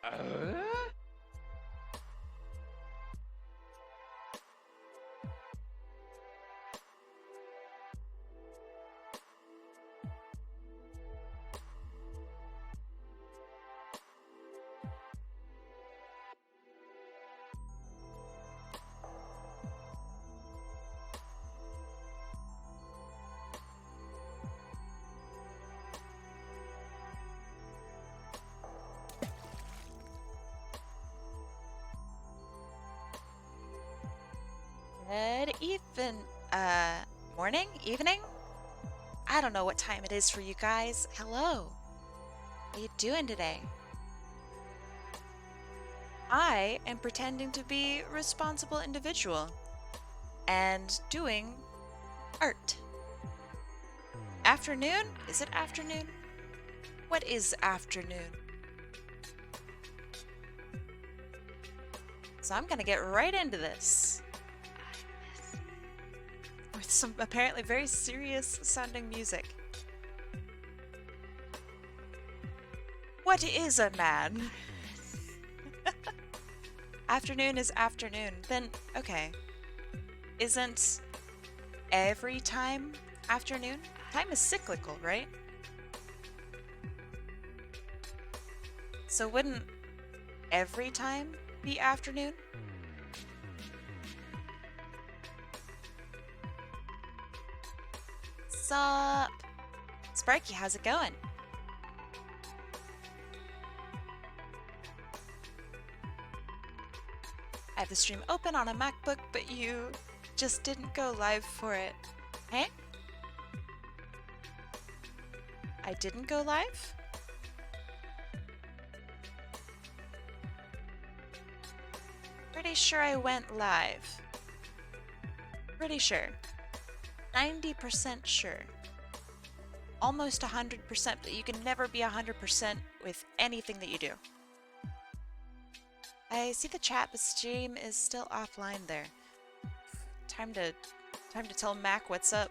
Uh? Good morning, evening? I don't know what time it is for you guys. Hello. How you doing today? I am pretending to be a responsible individual and doing art. Afternoon? Is it afternoon? What is afternoon? So I'm gonna get right into this with some apparently very serious sounding music. What is a man? Afternoon is afternoon. Then, okay. Isn't every time afternoon? Time is cyclical, right? So wouldn't every time be afternoon? Sup? Sparky, how's it going? I have the stream open on a MacBook, but you just didn't go live for it. Hey? I didn't go live? Pretty sure I went live. Pretty sure. 90% sure. Almost 100%, but you can never be 100% with anything that you do. I see the chat, but stream is still offline there. Time to tell Mac what's up.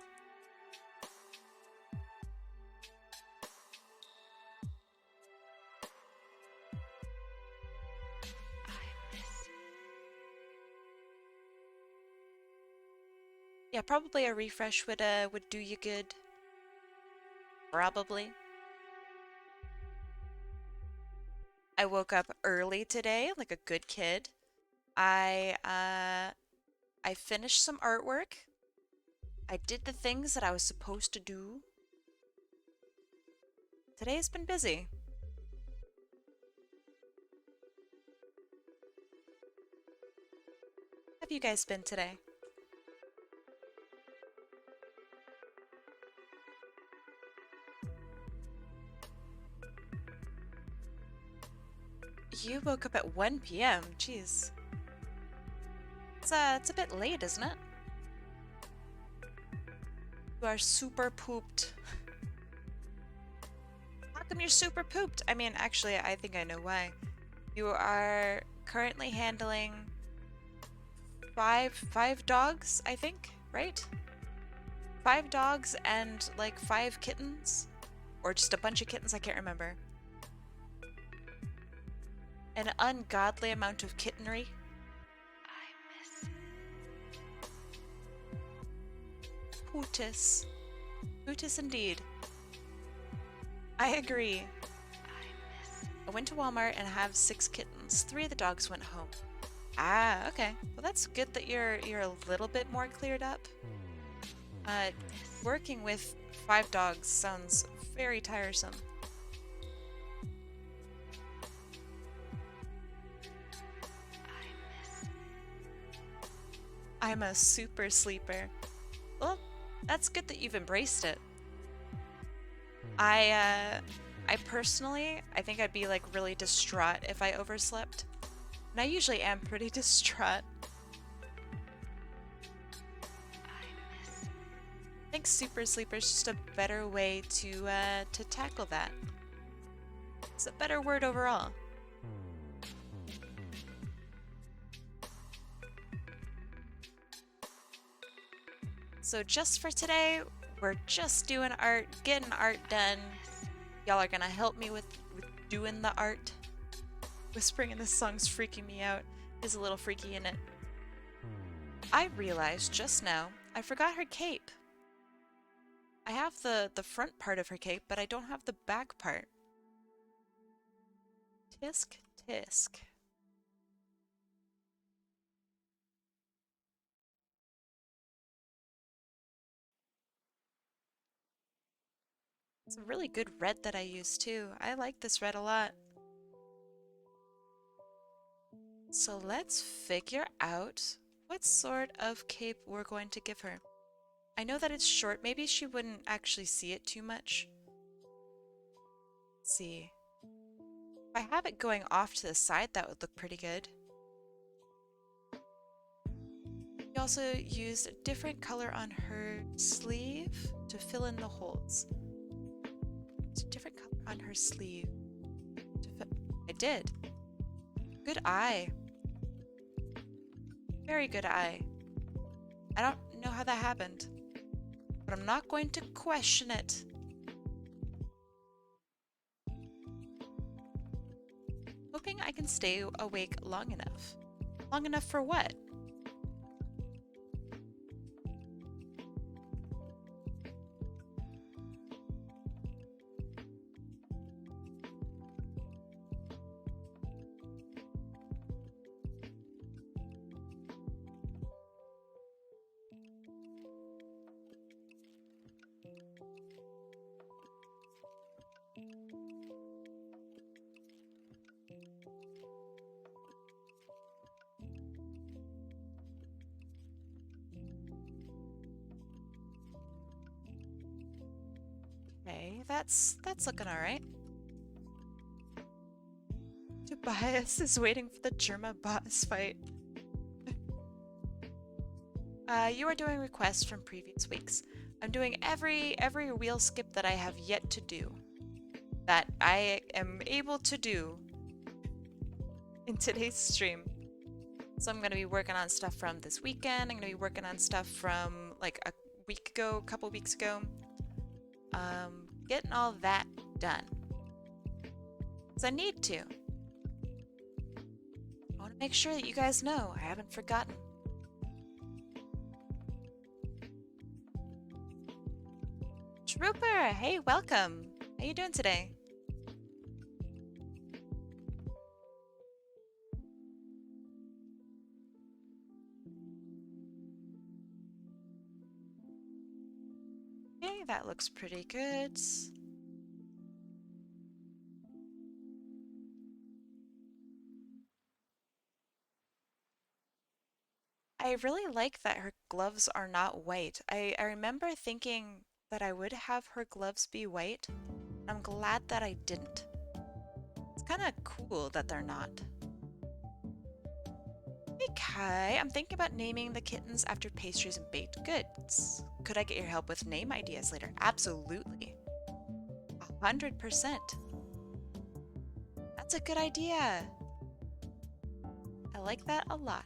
Yeah, probably a refresh would do you good. Probably. I woke up early today, like a good kid. I finished some artwork. I did the things that I was supposed to do. Today's been busy. How have you guys been today? You woke up at 1 p.m. Jeez. It's a bit late, isn't it? You are super pooped. How come you're super pooped? I mean, actually, I think I know why. You are currently handling five dogs, I think, right? 5 dogs and like 5 kittens? Or just a bunch of kittens, I can't remember. An ungodly amount of kittenry. Pootis. Pootis indeed. I agree. I went to Walmart and have 6 kittens. 3 of the dogs went home. Ah, okay. Well, that's good that you're a little bit more cleared up. Working with 5 dogs sounds very tiresome. I'm a super sleeper. Well, that's good that you've embraced it. I personally, I think I'd be like really distraught if I overslept. And I usually am pretty distraught. I think super sleeper is just a better way to tackle that. It's a better word overall. So just for today, we're just doing art, getting art done. Y'all are gonna help me with doing the art. Whispering in this song's freaking me out. There's a little freaky in it. I realized just now I forgot her cape. I have the front part of her cape, but I don't have the back part. Tisk, tisk. It's a really good red that I use too. I like this red a lot. So let's figure out what sort of cape we're going to give her. I know that it's short. Maybe she wouldn't actually see it too much. Let's see. If I have it going off to the side, that would look pretty good. We also used a different color on her sleeve to fill in the holes. It's a different color on her sleeve. I did. Good eye. Very good eye. I don't know how that happened, but I'm not going to question it. Hoping I can stay awake long enough. Long enough for what? Okay, that's looking all right. Tobias is waiting for the Germa boss fight. You are doing requests from previous weeks. I'm doing every wheel skip that I have yet to do. That I am able to do in today's stream. So I'm going to be working on stuff from this weekend. I'm going to be working on stuff from like a week ago, a couple weeks ago. Getting all that done. Because I need to. I want to make sure that you guys know I haven't forgotten. Trooper, hey, welcome. How you doing today? Okay, that looks pretty good. I really like that her gloves are not white. I remember thinking that I would have her gloves be white. I'm glad that I didn't. It's kind of cool that they're not. Hey Kai, I'm thinking about naming the kittens after pastries and baked goods. Could I get your help with name ideas later? Absolutely. 100%. That's a good idea. I like that a lot.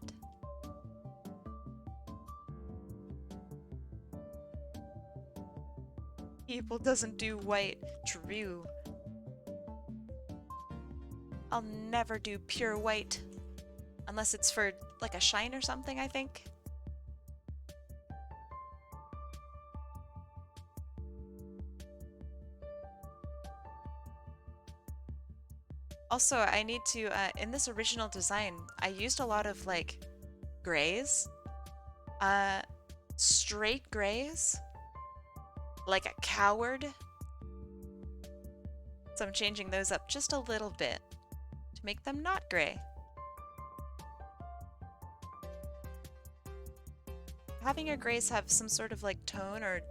People doesn't do white. True. I'll never do pure white. Unless it's for like a shine or something, I think. Also, I need to, in this original design, I used a lot of like grays. Straight grays. Like a coward. So I'm changing those up just a little bit to make them not gray. Having your grays have some sort of like tone or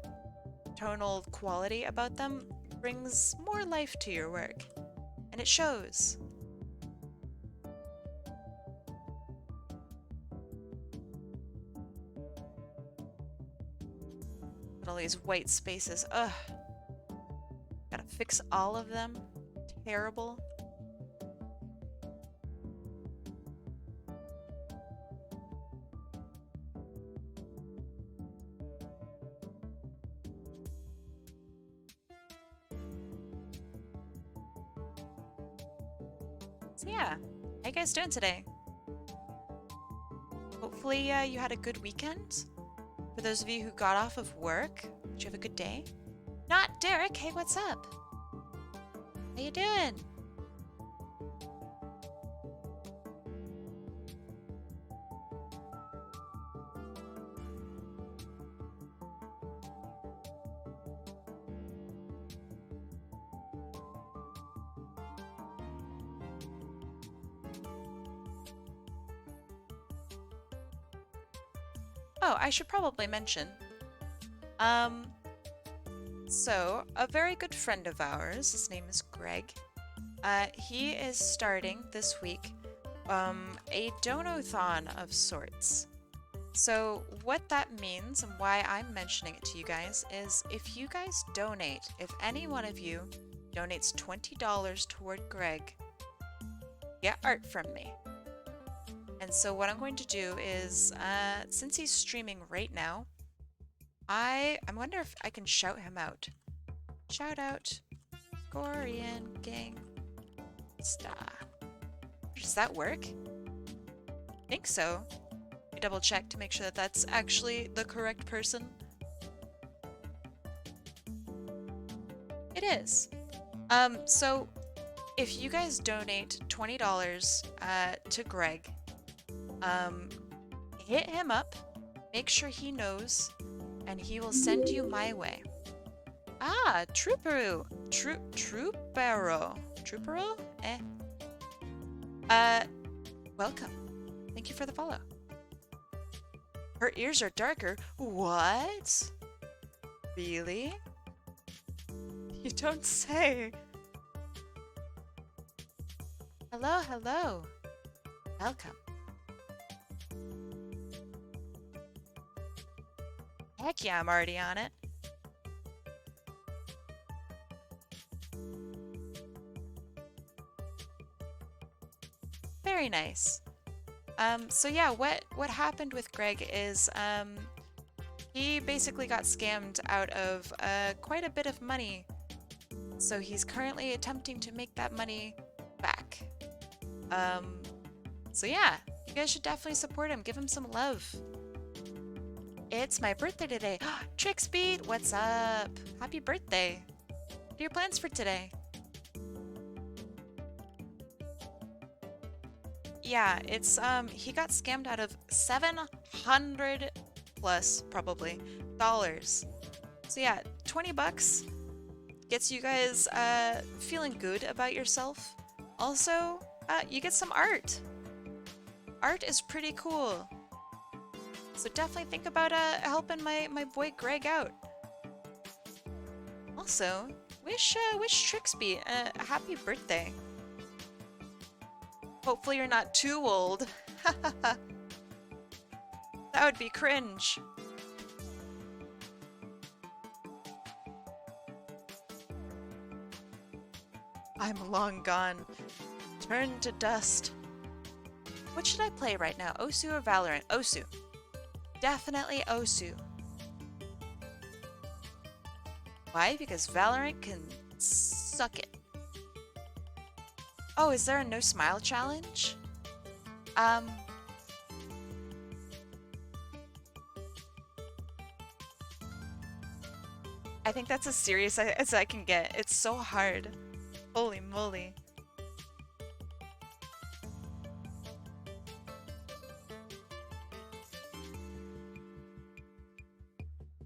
tonal quality about them brings more life to your work. And it shows. All these white spaces. Ugh. Gotta fix all of them. Terrible. So yeah, How you guys doing today? Hopefully you had a good weekend. For those of you who got off of work, did you have a good day? Not Derek. Hey, what's up? How you doing? Oh, I should probably mention. So a very good friend of ours, his name is Greg. He is starting this week a donathon of sorts. So what that means and why I'm mentioning it to you guys is if you guys donate, if any one of you donates $20 toward Greg, get art from me. And so what I'm going to do is, since he's streaming right now, I wonder if I can shout him out. Shout out, Gorian Gang Star. Does that work? I think so. I double check to make sure that that's actually the correct person. It is. So if you guys donate $20 to Greg, hit him up, make sure he knows, and he will send you my way. Ah, Troopero. Troopero. Troopero? Welcome. Thank you for the follow. Her ears are darker. What? Really? You don't say. Hello, hello. Welcome. Heck yeah, I'm already on it. Very nice. So yeah, what happened with Greg is he basically got scammed out of quite a bit of money. So he's currently attempting to make that money back. So yeah, you guys should definitely support him. Give him some love. It's my birthday today. Trixbeat, what's up? Happy birthday. What are your plans for today? Yeah, it's he got scammed out of 700 plus probably dollars. So yeah, 20 bucks gets you guys feeling good about yourself. Also, you get some art. Art is pretty cool. So definitely think about helping my boy Greg out. Also, wish Trixby a happy birthday. Hopefully you're not too old. That would be cringe. I'm long gone. Turned to dust. What should I play right now? Osu or Valorant? Osu. Definitely Osu. Why? Because Valorant can suck it. Oh, is there a no smile challenge? I think that's as serious as I can get. It's so hard. Holy moly.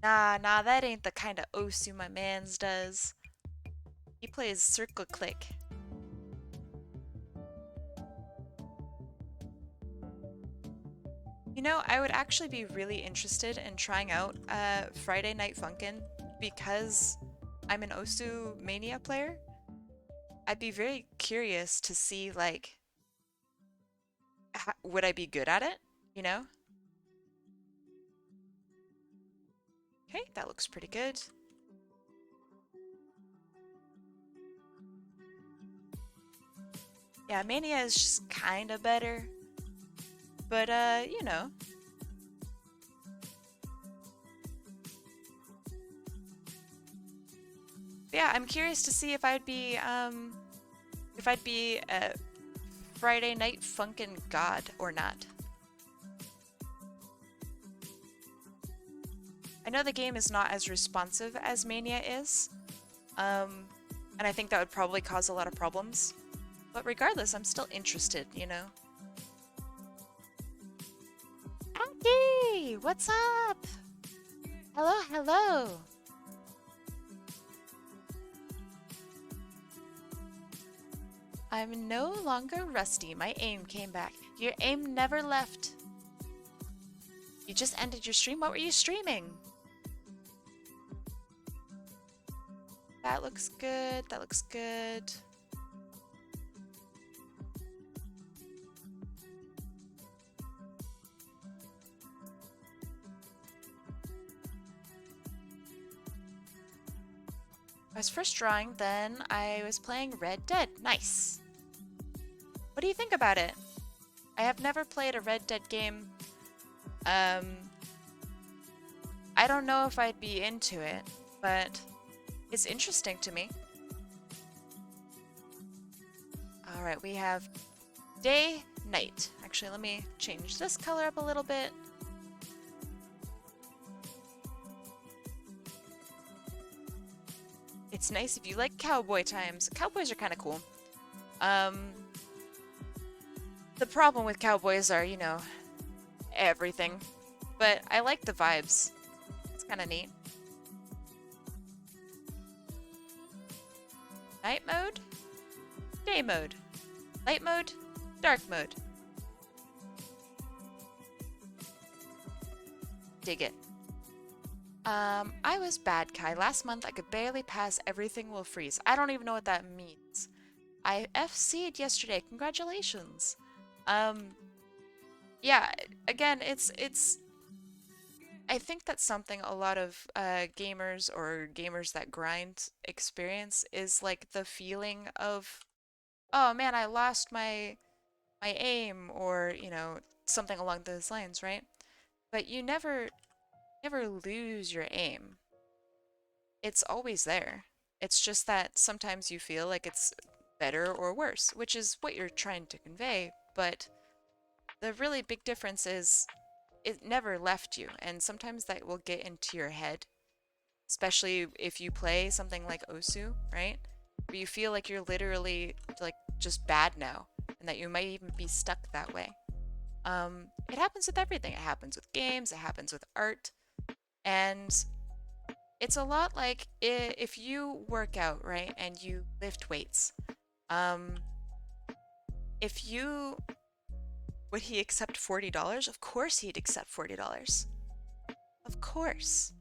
Nah, that ain't the kind of Osu my mans does. He plays circle click. You know, I would actually be really interested in trying out Friday Night Funkin' because I'm an Osu Mania player. I'd be very curious to see, like, would I be good at it, you know? Okay, that looks pretty good. Yeah, Mania is just kind of better. But, you know. Yeah, I'm curious to see if I'd be Friday Night Funkin' God or not. I know the game is not as responsive as Mania is, and I think that would probably cause a lot of problems. But regardless, I'm still interested, you know? Andy! What's up? Hello, hello! I'm no longer rusty. My aim came back. Your aim never left. You just ended your stream? What were you streaming? That looks good. That looks good. I was first drawing, then I was playing Red Dead. Nice. What do you think about it? I have never played a Red Dead game. I don't know if I'd be into it, but it's interesting to me. All right, we have day, night. Actually, let me change this color up a little bit. It's nice if you like cowboy times. Cowboys are kind of cool. The problem with cowboys are, you know, everything. But I like the vibes. It's kind of neat. Night mode, day mode, light mode, dark mode. Dig it. I was bad, Kai. Last month I could barely pass Everything Will Freeze. I don't even know what that means. I FC'd yesterday. Congratulations. Yeah, again, it's I think that's something a lot of gamers or gamers that grind experience is like the feeling of, oh man, I lost my aim, or you know, something along those lines, right? But you never lose your aim. It's always there. It's just that sometimes you feel like it's better or worse, which is what you're trying to convey, but the really big difference is it never left you, and sometimes that will get into your head, especially if you play something like Osu, right? Where you feel like you're literally like just bad now, and that you might even be stuck that way. It happens with everything. It happens with games, it happens with art, and it's a lot like if you work out, right, and you lift weights. If you Would he accept $40? Of course he'd accept $40. Of course.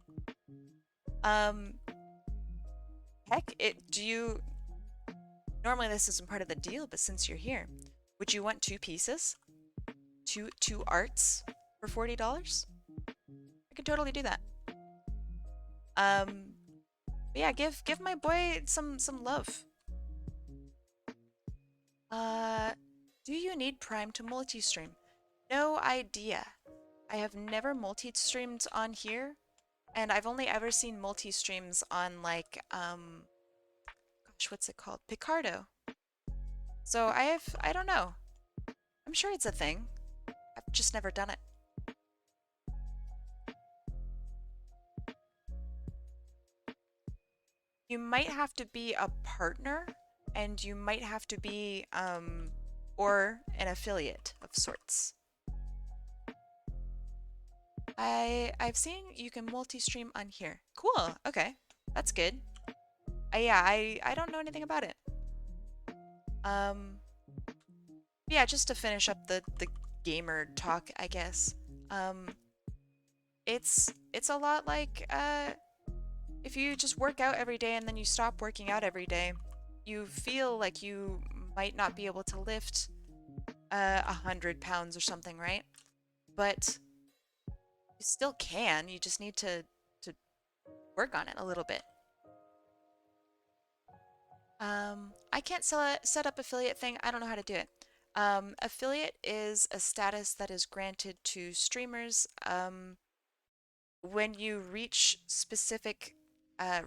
Um, Heck, do you, normally this isn't part of the deal, but since you're here, would you want two pieces? Two arts for $40? I could totally do that. But yeah, give my boy some love. Do you need Prime to multi-stream? No idea. I have never multi-streamed on here, and I've only ever seen multi-streams on like, gosh, what's it called? Picardo. So I don't know. I'm sure it's a thing. I've just never done it. You might have to be a partner, and you might have to be, or an affiliate of sorts. I've seen you can multi-stream on here. Cool, okay. That's good. Yeah, I don't know anything about it. Yeah, just to finish up the gamer talk, I guess. It's a lot like, if you just work out every day and then you stop working out every day, you feel like you might not be able to lift 100 pounds or something, right? But you still can. You just need to work on it a little bit. I can't set up affiliate thing. I don't know how to do it. Affiliate is a status that is granted to streamers when you reach specific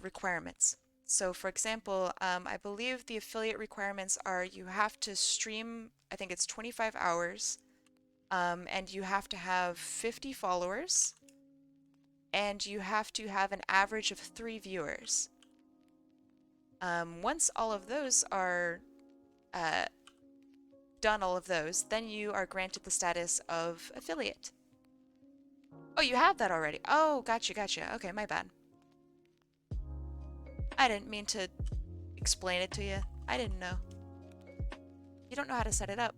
requirements. So for example, I believe the affiliate requirements are you have to stream, I think it's 25 hours, and you have to have 50 followers, and you have to have an average of 3 viewers. Once all of those are uh, done, all of those, then you are granted the status of affiliate. Oh, you have that already. Oh, gotcha, gotcha. Okay, my bad. I didn't mean to explain it to you. I didn't know. You don't know how to set it up.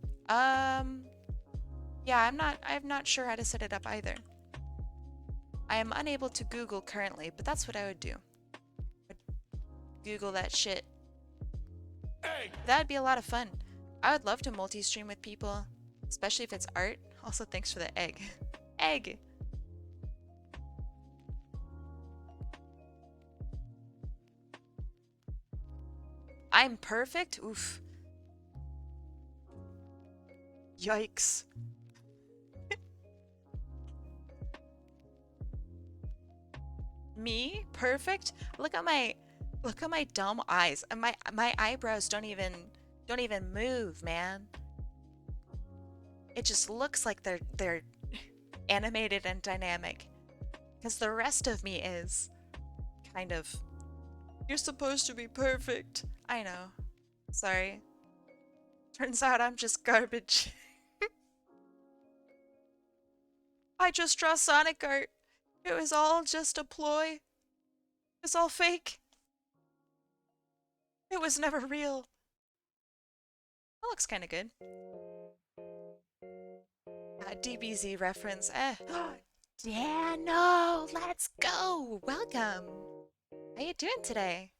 Yeah, I'm not sure how to set it up either. I am unable to Google currently, but that's what I would do. I'd Google that shit. Hey. That'd be a lot of fun. I would love to multi-stream with people, especially if it's art. Also, thanks for the egg. Egg! I'm perfect? Oof. Yikes. Me? Perfect? Look at my dumb eyes. My eyebrows don't even move, man. It just looks like they're animated and dynamic. Because the rest of me is kind of, you're supposed to be perfect. I know. Sorry. Turns out I'm just garbage. I just draw Sonic art. It was all just a ploy. It was all fake. It was never real. That looks kind of good. DBZ reference. Dano, let's go. Welcome. How you doing today?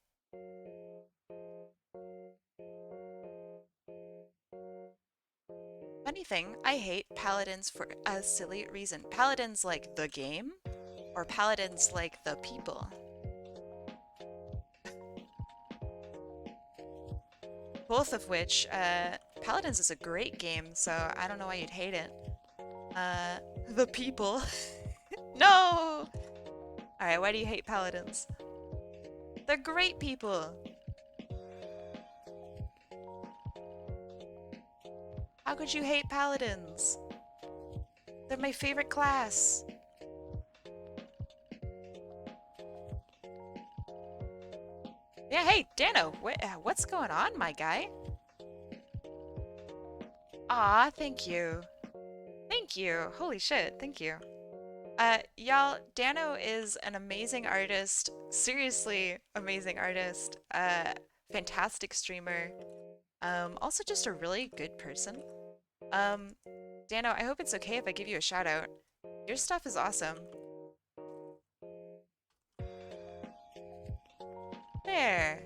Funny thing, I hate paladins for a silly reason. Paladins like the game, or paladins like the people? Both of which, Paladins is a great game, so I don't know why you'd hate it. The people. No! Alright, why do you hate Paladins? They're great people! How could you hate Paladins? They're my favorite class. Yeah, hey, Dano, what's going on, my guy? Aw, thank you. Thank you. Holy shit, thank you. Y'all, Dano is an amazing artist. Seriously, amazing artist. Fantastic streamer. Also just a really good person. Dano, I hope it's okay if I give you a shout out. Your stuff is awesome. There.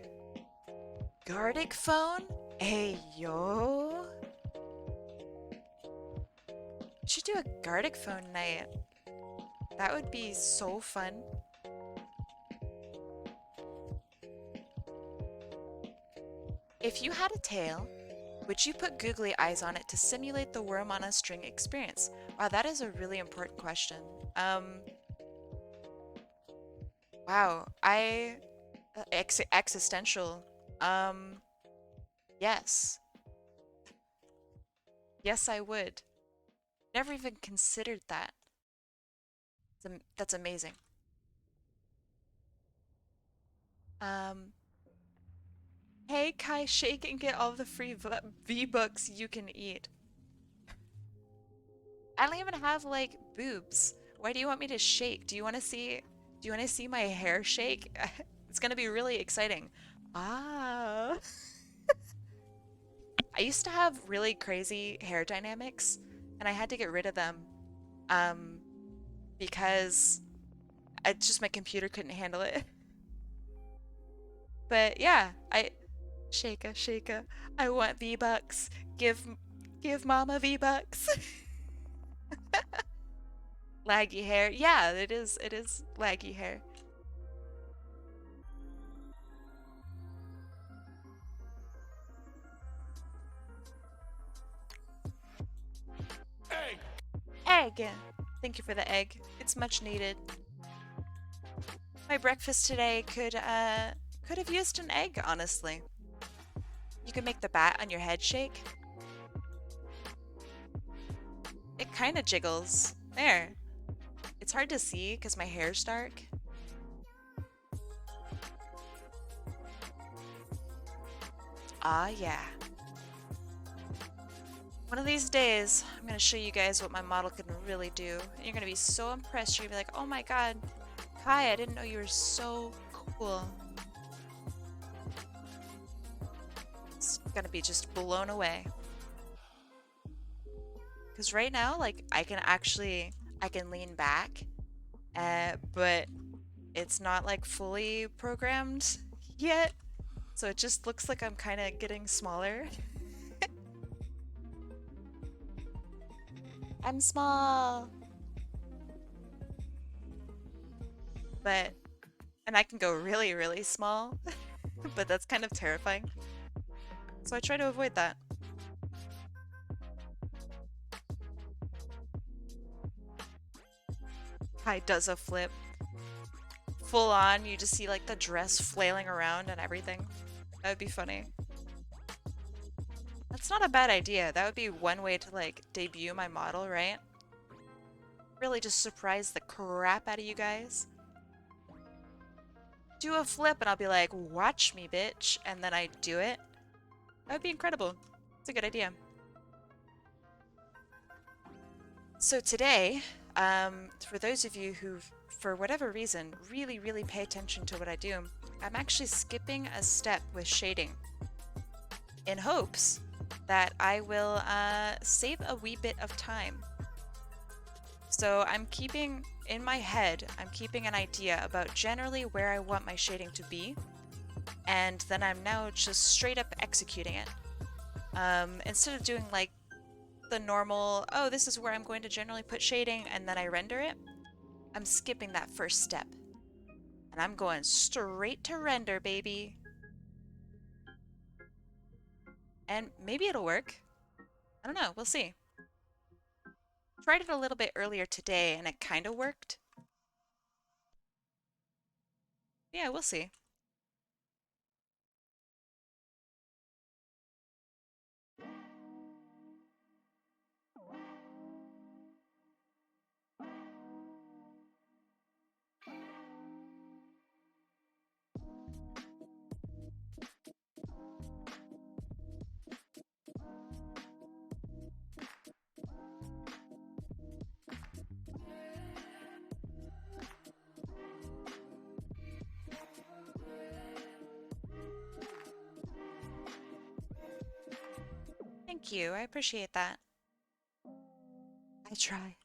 Gardic phone? Hey, yo. We should do a Gardic phone night. That would be so fun. If you had a tail, would you put googly eyes on it to simulate the worm on a string experience? Wow, that is a really important question. Wow, existential. Yes. Yes, I would. Never even considered that. That's amazing. Hey, Kai, shake and get all the free V-Bucks you can eat. I don't even have, like, boobs. Why do you want me to shake? Do you want to see my hair shake? It's gonna be really exciting. Ah. I used to have really crazy hair dynamics, and I had to get rid of them. Because my computer couldn't handle it. But yeah, Shaka, I want V-Bucks. Give mama V-Bucks. Laggy hair. Yeah, it is laggy hair. Egg! Egg! Thank you for the egg. It's much needed. My breakfast today could Could have used an egg, honestly. You could make the bat on your head shake. It kind of jiggles. There. It's hard to see because my hair's dark. Ah, yeah. One of these days, I'm going to show you guys what my model can really do. And you're going to be so impressed. You're going to be like, oh my god, Kai, I didn't know you were so cool. It's going to be just blown away. Because right now, like, I can lean back, but it's not, like, fully programmed yet. So it just looks like I'm kind of getting smaller. I'm small. And I can go really, really small, but that's kind of terrifying. So I try to avoid that. Kai does a flip. Full on, you just see like the dress flailing around and everything. That would be funny. That's not a bad idea. That would be one way to like debut my model, right? Really just surprise the crap out of you guys. Do a flip and I'll be like, watch me, bitch. And then I do it. That would be incredible. It's a good idea. So today, for those of you who, for whatever reason, really, really pay attention to what I do, I'm actually skipping a step with shading in hopes that I will save a wee bit of time. So I'm keeping, in my head, I'm keeping an idea about generally where I want my shading to be, and then I'm now just straight up executing it. Instead of doing like the normal, oh, this is where I'm going to generally put shading, and then I render it, I'm skipping that first step. And I'm going straight to render, baby. And maybe it'll work. I don't know, we'll see. Tried it a little bit earlier today, and it kind of worked. Yeah, we'll see. Thank you, I appreciate that. I try.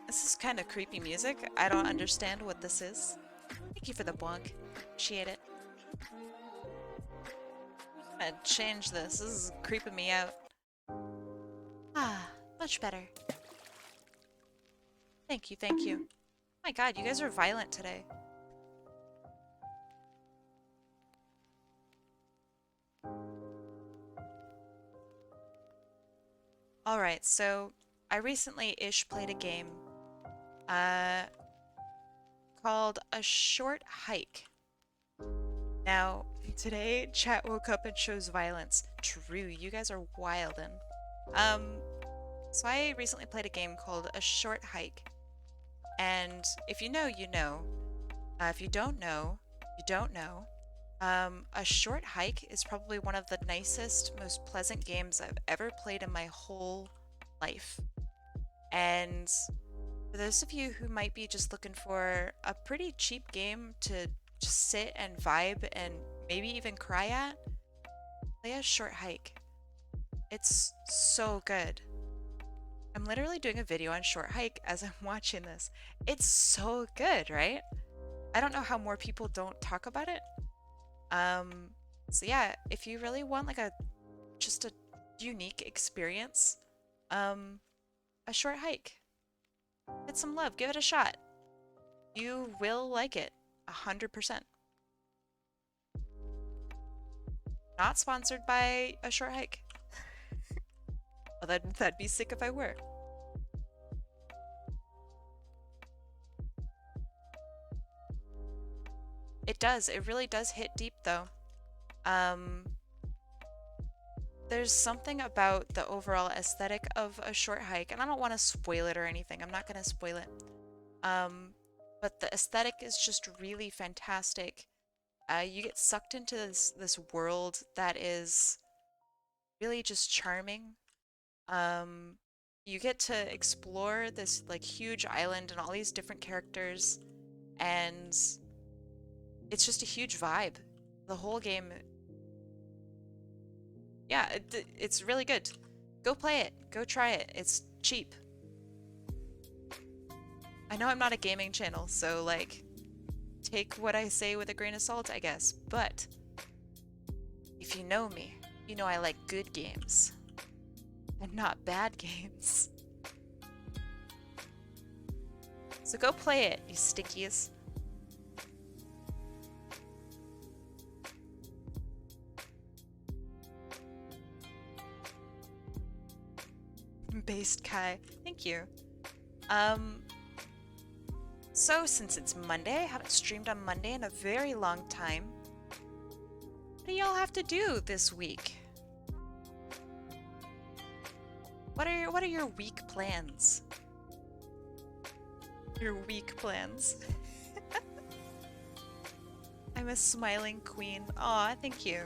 This is kind of creepy music. I don't understand what this is. Thank you for the bonk. Appreciate it. I'm gonna change this. This is creeping me out. Ah, much better. Thank you, thank you. Oh my god, you guys are violent today. Alright, so I recently-ish played a game called A Short Hike. Now, today chat woke up and chose violence. True, you guys are wildin'. So I recently played a game called A Short Hike. And if you know, you know. If you don't know, you don't know. A Short Hike is probably one of the nicest, most pleasant games I've ever played in my whole life. And for those of you who might be just looking for a pretty cheap game to just sit and vibe and maybe even cry at, play A Short Hike. It's so good. I'm literally doing a video on Short Hike as I'm watching this. It's so good, right? I don't know how more people don't talk about it. So yeah, if you really want like just a unique experience, A Short Hike. Get some love, give it a shot. You will like it, 100%. Not sponsored by A Short Hike. Well, that'd be sick if I were. It does. It really does hit deep, though. Um, there's something about the overall aesthetic of a short hike, and I don't want to spoil it or anything. I'm not going to spoil it. Um, but the aesthetic is just really fantastic. You get sucked into this world that is really just charming. Um, you get to explore this like huge island and all these different characters, and it's just a huge vibe. The whole game, yeah, it's really good. Go play it. Go try it. It's cheap. I know I'm not a gaming channel, so like take what I say with a grain of salt, I guess. But if you know me, you know I like good games and not bad games. So go play it, you stickies. Based Kai. Thank you. So since it's Monday, I haven't streamed on Monday in a very long time. What do y'all have to do this week? What are your week plans? Your week plans. I'm a smiling queen. Aw, thank you.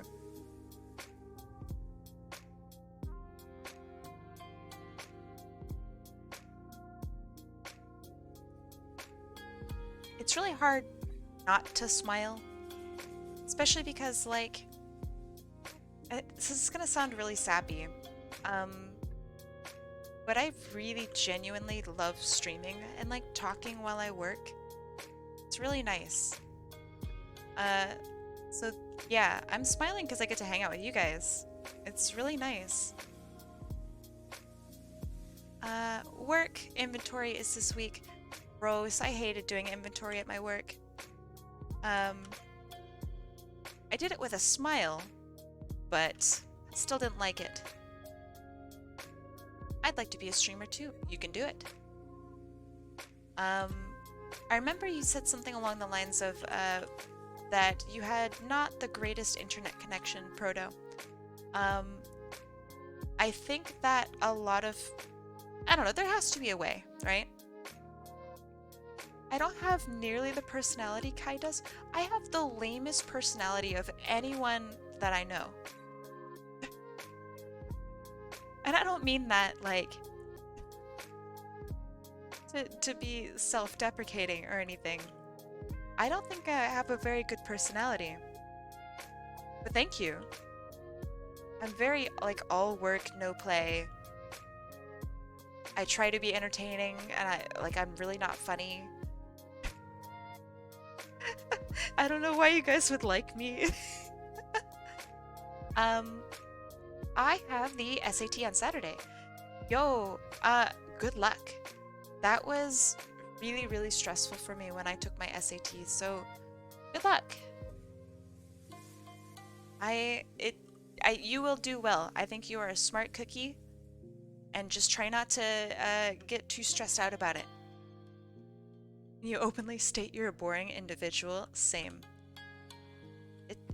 It's really hard not to smile, especially because, like, this is gonna sound really sappy, but I really genuinely love streaming and, like, talking while I work. It's really nice. So yeah, I'm smiling because I get to hang out with you guys. It's really nice. Work inventory is this week. Gross, I hated doing inventory at my work. I did it with a smile, but I still didn't like it. I'd like to be a streamer too. You can do it. I remember you said something along the lines of that you had not the greatest internet connection, Proto. I think that a lot of... I don't know, there has to be a way, right? I don't have nearly the personality Kai does. I have the lamest personality of anyone that I know. And I don't mean that, like, to be self-deprecating or anything. I don't think I have a very good personality. But thank you. I'm very, like, all work, no play. I try to be entertaining, and I'm really not funny. I don't know why you guys would like me. I have the SAT on Saturday. Yo, good luck. That was really, really stressful for me when I took my SAT, so good luck. You will do well. I think you are a smart cookie, and just try not to get too stressed out about it. You openly state you're a boring individual. Same.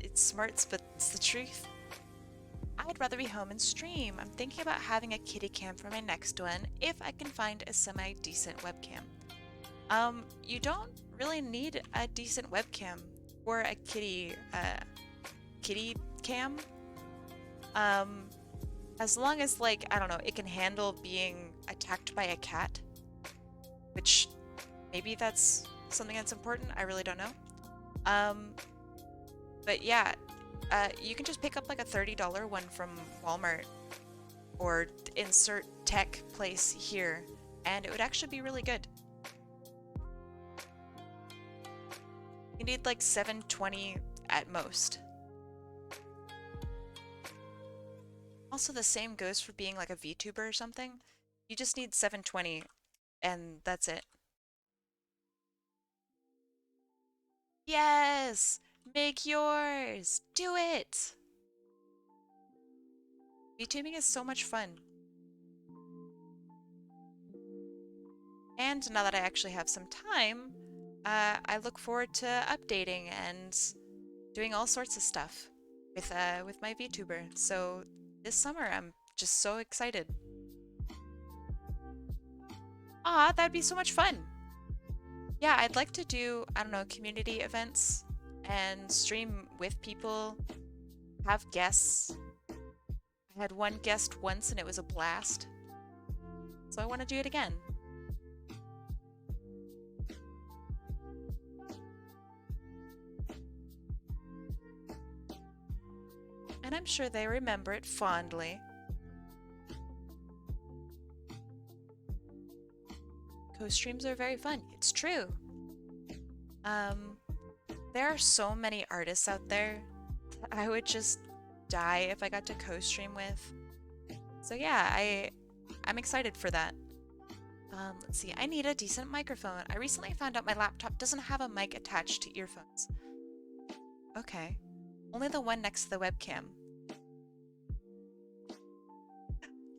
It smarts, but it's the truth. I'd rather be home and stream. I'm thinking about having a kitty cam for my next one if I can find a semi-decent webcam. You don't really need a decent webcam for a kitty cam. As long as, like, I don't know, it can handle being attacked by a cat, which maybe that's something that's important. I really don't know. But yeah, you can just pick up like a $30 one from Walmart or insert tech place here, and it would actually be really good. You need like 720 at most. Also, the same goes for being like a VTuber or something. You just need 720 and that's it. Yes! Make yours! Do it! VTubing is so much fun. And now that I actually have some time, I look forward to updating and doing all sorts of stuff with my VTuber. So this summer, I'm just so excited. Ah, that'd be so much fun. Yeah, I'd like to do, I don't know, community events and stream with people, have guests. I had one guest once and it was a blast. So I want to do it again. And I'm sure they remember it fondly. Co-streams are very fun. It's true. There are so many artists out there that I would just die if I got to co-stream with. So yeah, I'm excited for that. Let's see. I need a decent microphone. I recently found out my laptop doesn't have a mic attached to earphones. Okay. Only the one next to the webcam.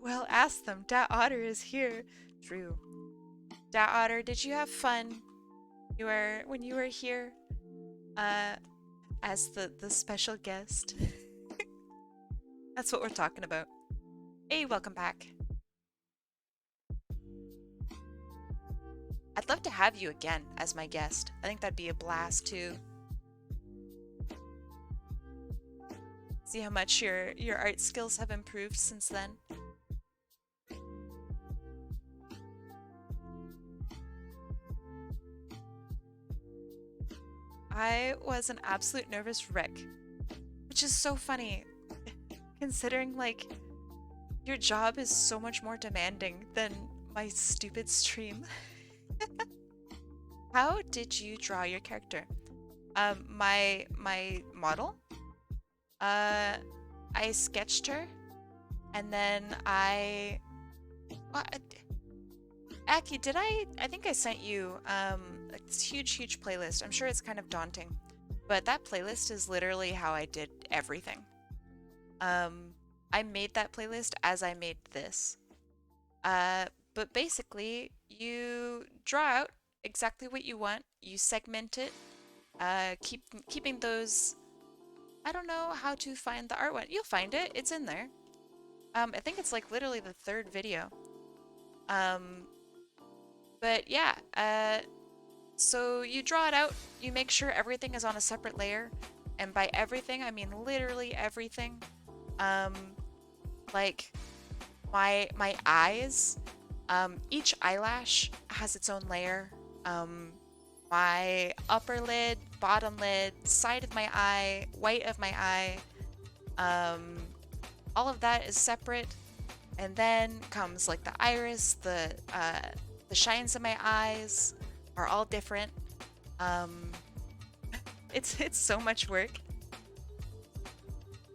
Well, ask them. Dat Otter is here. True. Dat Otter, did you have fun when you were here? As the special guest. That's what we're talking about. Hey, welcome back. I'd love to have you again as my guest. I think that'd be a blast too. See how much your art skills have improved since then. I was an absolute nervous wreck, which is so funny, considering like your job is so much more demanding than my stupid stream. How did you draw your character? My model? I sketched her, and then Aki, did I think I sent you like this huge playlist. I'm sure it's kind of daunting, but that playlist is literally how I did everything. I made that playlist as I made this. But basically, you draw out exactly what you want, you segment it, keeping those. I don't know how to find the art one. You'll find it. It's in there. I think it's like literally the third video. But yeah, so you draw it out, you make sure everything is on a separate layer, and by everything, I mean literally everything. Like my eyes, each eyelash has its own layer. My upper lid, bottom lid, side of my eye, white of my eye, all of that is separate. And then comes like the iris, the shines of my eyes are all different. It's so much work.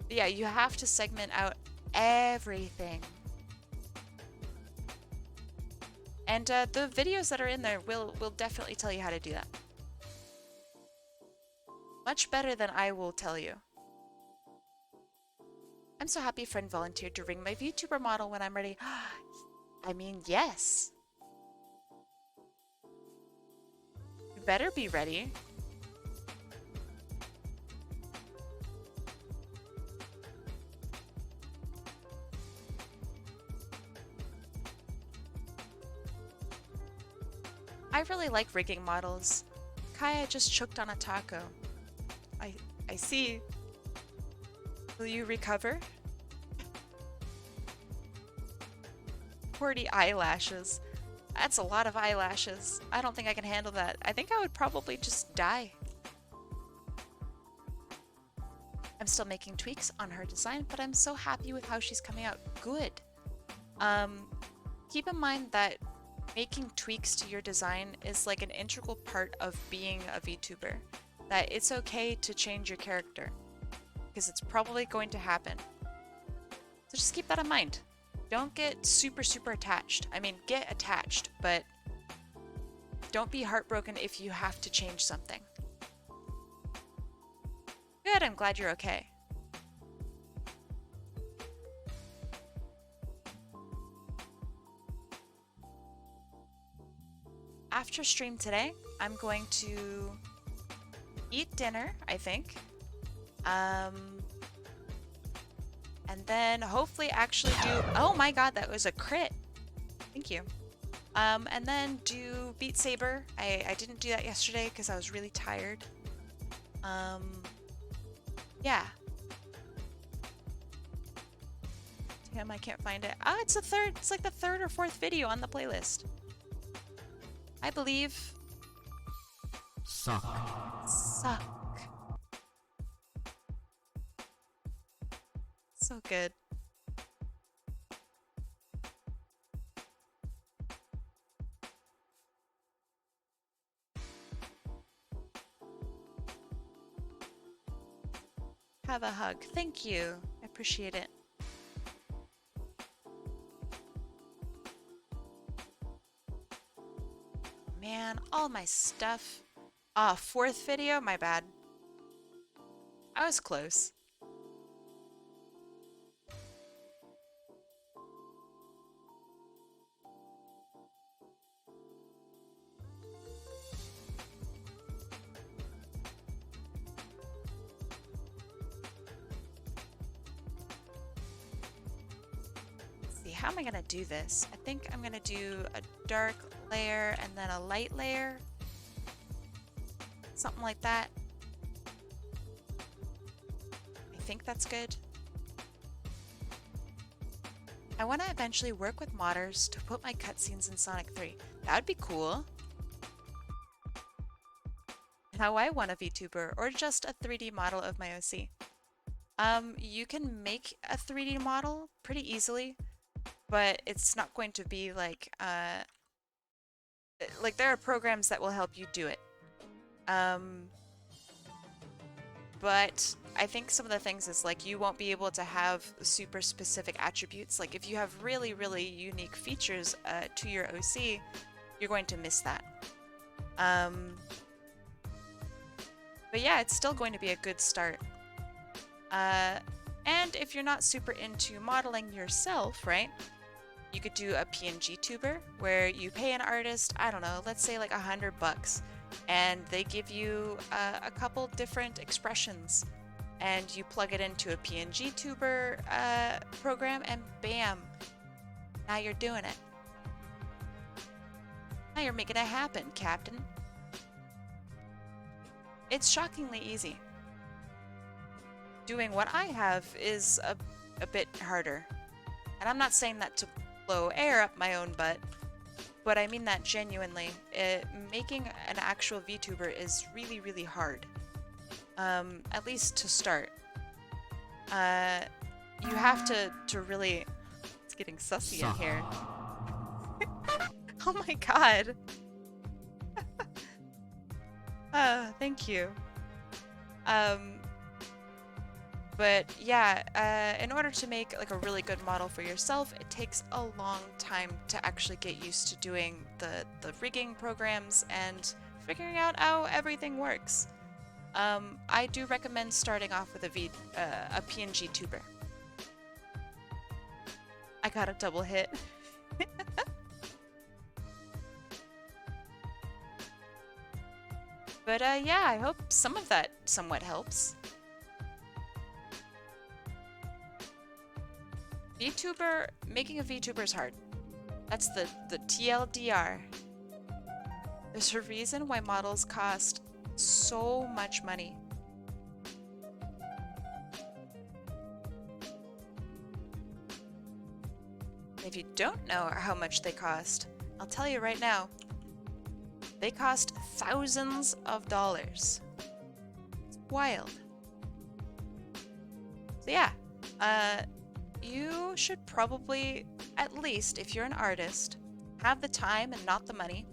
But yeah, you have to segment out everything. And the videos that are in there will definitely tell you how to do that. Much better than I will tell you. I'm so happy a friend volunteered to ring my VTuber model when I'm ready. I mean, yes. You better be ready. I really like rigging models. Kaya just choked on a taco. I see. Will you recover? 40 eyelashes. That's a lot of eyelashes. I don't think I can handle that. I think I would probably just die. I'm still making tweaks on her design, but I'm so happy with how she's coming out. Good. Keep in mind that making tweaks to your design is like an integral part of being a VTuber. That it's okay to change your character, because it's probably going to happen. So just keep that in mind. Don't get super attached. I mean, get attached, but don't be heartbroken if you have to change something. Good, I'm glad you're okay. after stream today, I'm going to eat dinner, I think. And then hopefully actually do... Oh my god, that was a crit. Thank you. And then do Beat Saber. I didn't do that yesterday because I was really tired. Yeah. Damn, I can't find it. Ah, it's like the third or fourth video on the playlist. I believe. Suck. Suck. So good. Have a hug. Thank you. I appreciate it. Man, all my stuff. Ah, fourth video? My bad. I was close. How am I gonna do this? I think I'm gonna do a dark layer and then a light layer. Something like that. I think that's good. I want to eventually work with modders to put my cutscenes in Sonic 3. That would be cool. How I want a VTuber, or just a 3D model of my OC. You can make a 3D model pretty easily, but it's not going to be like there are programs that will help you do it. But I think some of the things is like you won't be able to have super specific attributes. Like if you have really, really unique features to your OC, you're going to miss that. But yeah, it's still going to be a good start. And if you're not super into modeling yourself, right? You could do a PNG tuber where you pay an artist, I don't know, let's say like $100, and they give you a couple different expressions, and you plug it into a PNG tuber program, and bam, now you're doing it. Now you're making it happen, Captain. It's shockingly easy. Doing what I have is a bit harder. And I'm not saying that to blow air up my own butt, but I mean that genuinely. Making an actual VTuber is really, really hard. At least to start. You have to really... It's getting sussy in here. Oh my god! Thank you. But yeah, in order to make like a really good model for yourself, it takes a long time to actually get used to doing the rigging programs and figuring out how everything works. I do recommend starting off with a PNG tuber. I got a double hit. But yeah, I hope some of that somewhat helps. VTuber, making a VTuber is hard. That's the TLDR. There's a reason why models cost so much money. If you don't know how much they cost, I'll tell you right now. They cost thousands of dollars. It's wild. So yeah, you should probably, at least if you're an artist, have the time and not the money,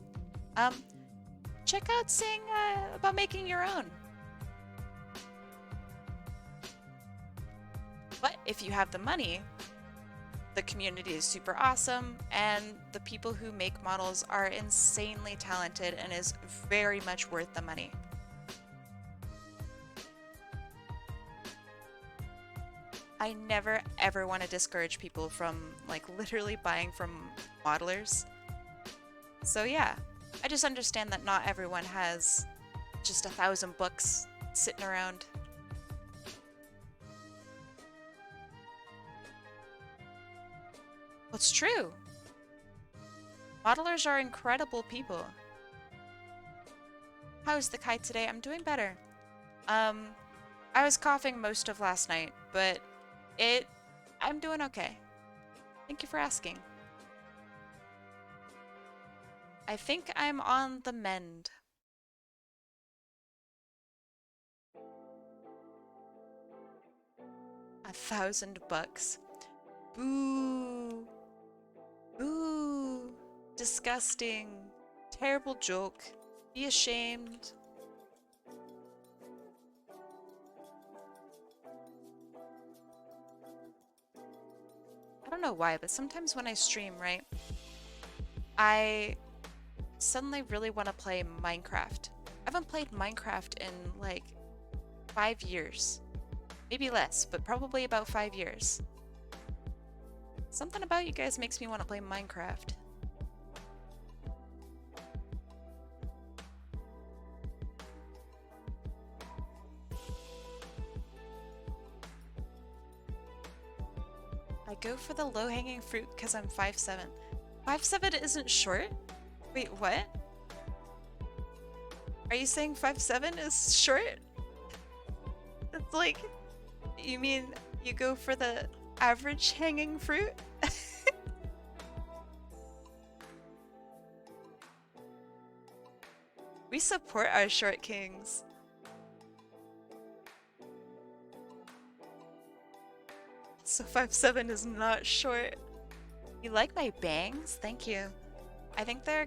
check out seeing about making your own. But if you have the money, the community is super awesome, and the people who make models are insanely talented and is very much worth the money. I never ever want to discourage people from like literally buying from modelers. So yeah, I just understand that not everyone has just 1,000 books sitting around. What's true? Modelers are incredible people. How's the kite today? I'm doing better. I was coughing most of last night, but I'm doing okay. Thank you for asking. I think I'm on the mend. $1,000. Boo. Boo. Disgusting. Terrible joke. Be ashamed. I don't know why, but sometimes when I stream, right, I suddenly really want to play Minecraft. I haven't played Minecraft in like 5 years. Maybe less, but probably about 5 years. Something about you guys makes me want to play Minecraft. I go for the low-hanging fruit because I'm 5'7". 5'7" isn't short? Wait, what? Are you saying 5'7" is short? It's like, you mean you go for the average hanging fruit? We support our short kings. So 5'7" is not short. You like my bangs? Thank you. I think they're,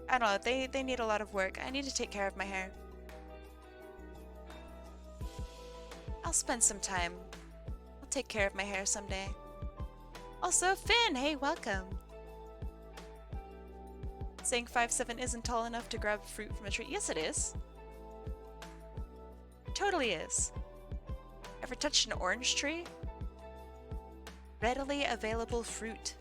I don't know, they need a lot of work. I need to take care of my hair. I'll spend some time. I'll take care of my hair someday. Also, Finn, hey, welcome. Saying 5'7" isn't tall enough to grab fruit from a tree. Yes, it is. Totally is. Ever touched an orange tree? Readily available fruit.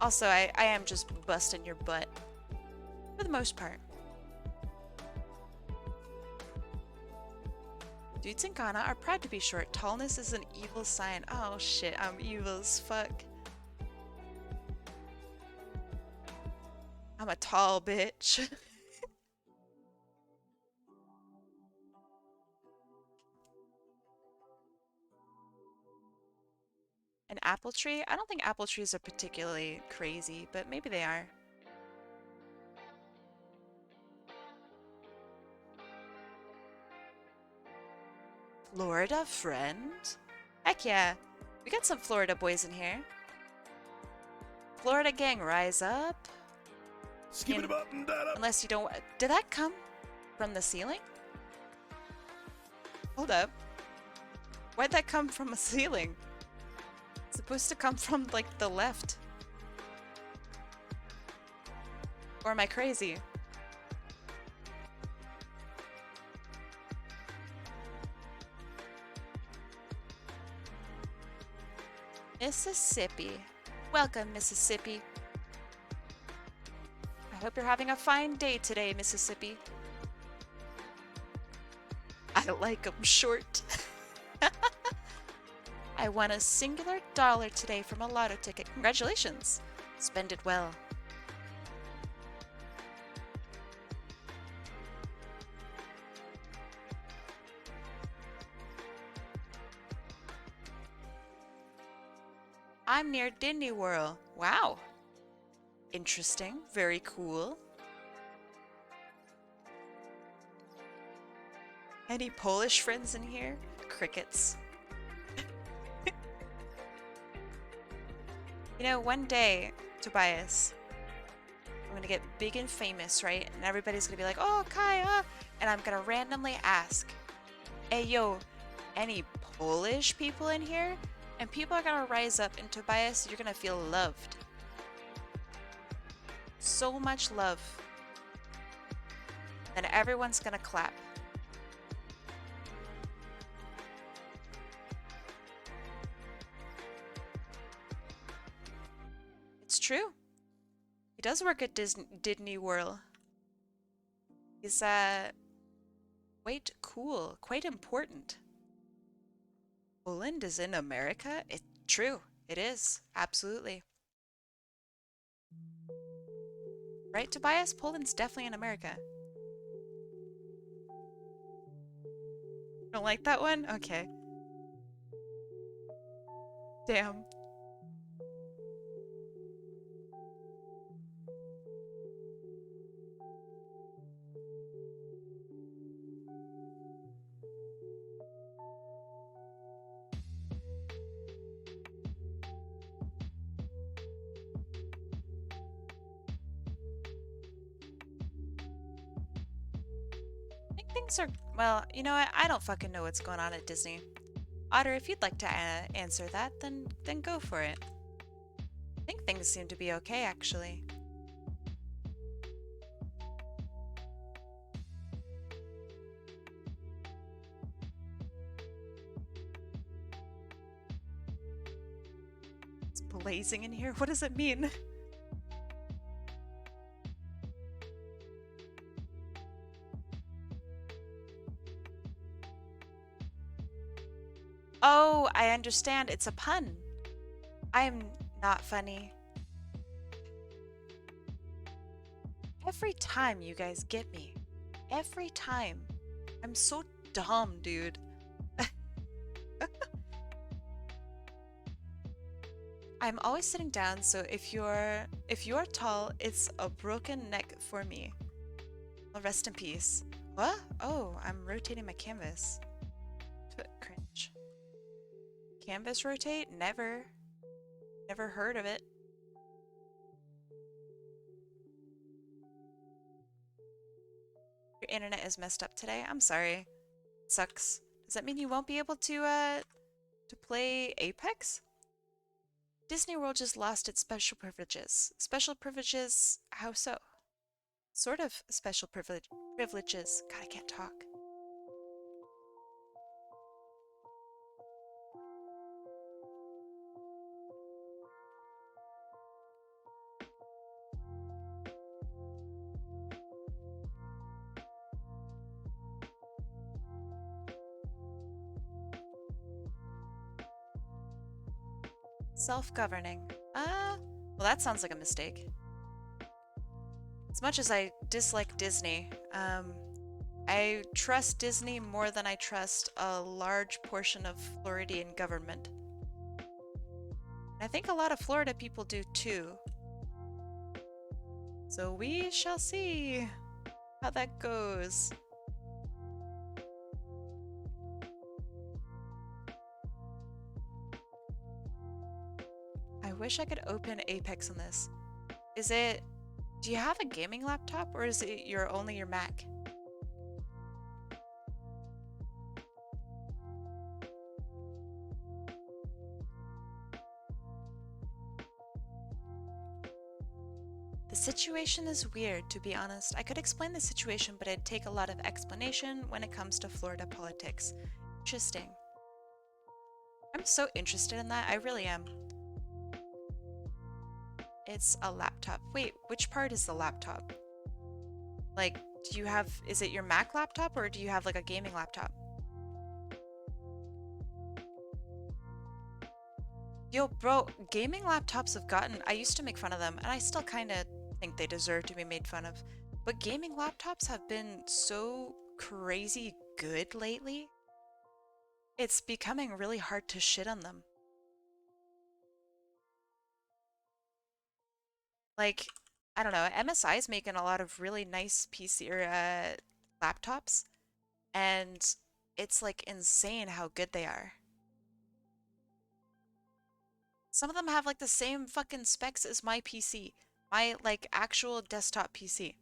Also, I am just busting your butt. For the most part. Dudes in Ghana are proud to be short. Tallness is an evil sign. Oh shit, I'm evil as fuck. I'm a tall bitch. An apple tree? I don't think apple trees are particularly crazy, but maybe they are. Florida friend? Heck yeah. We got some Florida boys in here. Florida gang, rise up. Unless you don't... Did that come from the ceiling? Hold up. Why'd that come from a ceiling? It's supposed to come from, like, the left. Or am I crazy? Mississippi. Welcome, Mississippi. I hope you're having a fine day today, Mississippi. I like 'em short. I won a singular dollar today from a lotto ticket. Congratulations. Spend it well. I'm near Disney World. Wow. Interesting. Very cool. Any Polish friends in here? Crickets. You know, one day, Tobias, I'm gonna get big and famous, right? And everybody's gonna be like, oh, Kai, and I'm gonna randomly ask, hey, yo, any Polish people in here? And people are gonna rise up, and Tobias, you're gonna feel loved. So much love. Then everyone's gonna clap. true. He does work at Disney World. He's quite cool, quite important. Poland is in America? It's true. It is. Absolutely. Right, Tobias? Poland's definitely in America. Don't like that one? Okay. Damn. I think things are, well, you know what? I don't fucking know what's going on at Disney. Otter, if you'd like to answer that, then go for it. I think things seem to be okay, actually. It's blazing in here. What does it mean? Oh, I understand. It's a pun. I am not funny. Every time you guys get me. Every time. I'm so dumb, dude. I'm always sitting down, so if you're tall, it's a broken neck for me. Well, rest in peace. What? Oh, I'm rotating my canvas. Cringe. Canvas rotate? Never. Never heard of it. Your internet is messed up today. I'm sorry. It sucks. Does that mean you won't be able to play Apex? Disney World just lost its special privileges. Special privileges? How so? Sort of special privileges. God, I can't talk. Self-governing. Well, that sounds like a mistake. As much as I dislike Disney, I trust Disney more than I trust a large portion of Floridian government. I think a lot of Florida people do too. So we shall see how that goes. I wish I could open Apex on this. Do you have a gaming laptop or is it only your Mac? The situation is weird, to be honest. I could explain the situation, but it'd take a lot of explanation when it comes to Florida politics. Interesting. I'm so interested in that. I really am. It's a laptop. Wait, which part is the laptop? Like, is it your Mac laptop or do you have like a gaming laptop? Yo, bro, gaming laptops have I used to make fun of them, and I still kind of think they deserve to be made fun of. But gaming laptops have been so crazy good lately. It's becoming really hard to shit on them. Like, I don't know, MSI is making a lot of really nice PC or laptops, and it's like insane how good they are. Some of them have like the same fucking specs as my PC, my like actual desktop PC.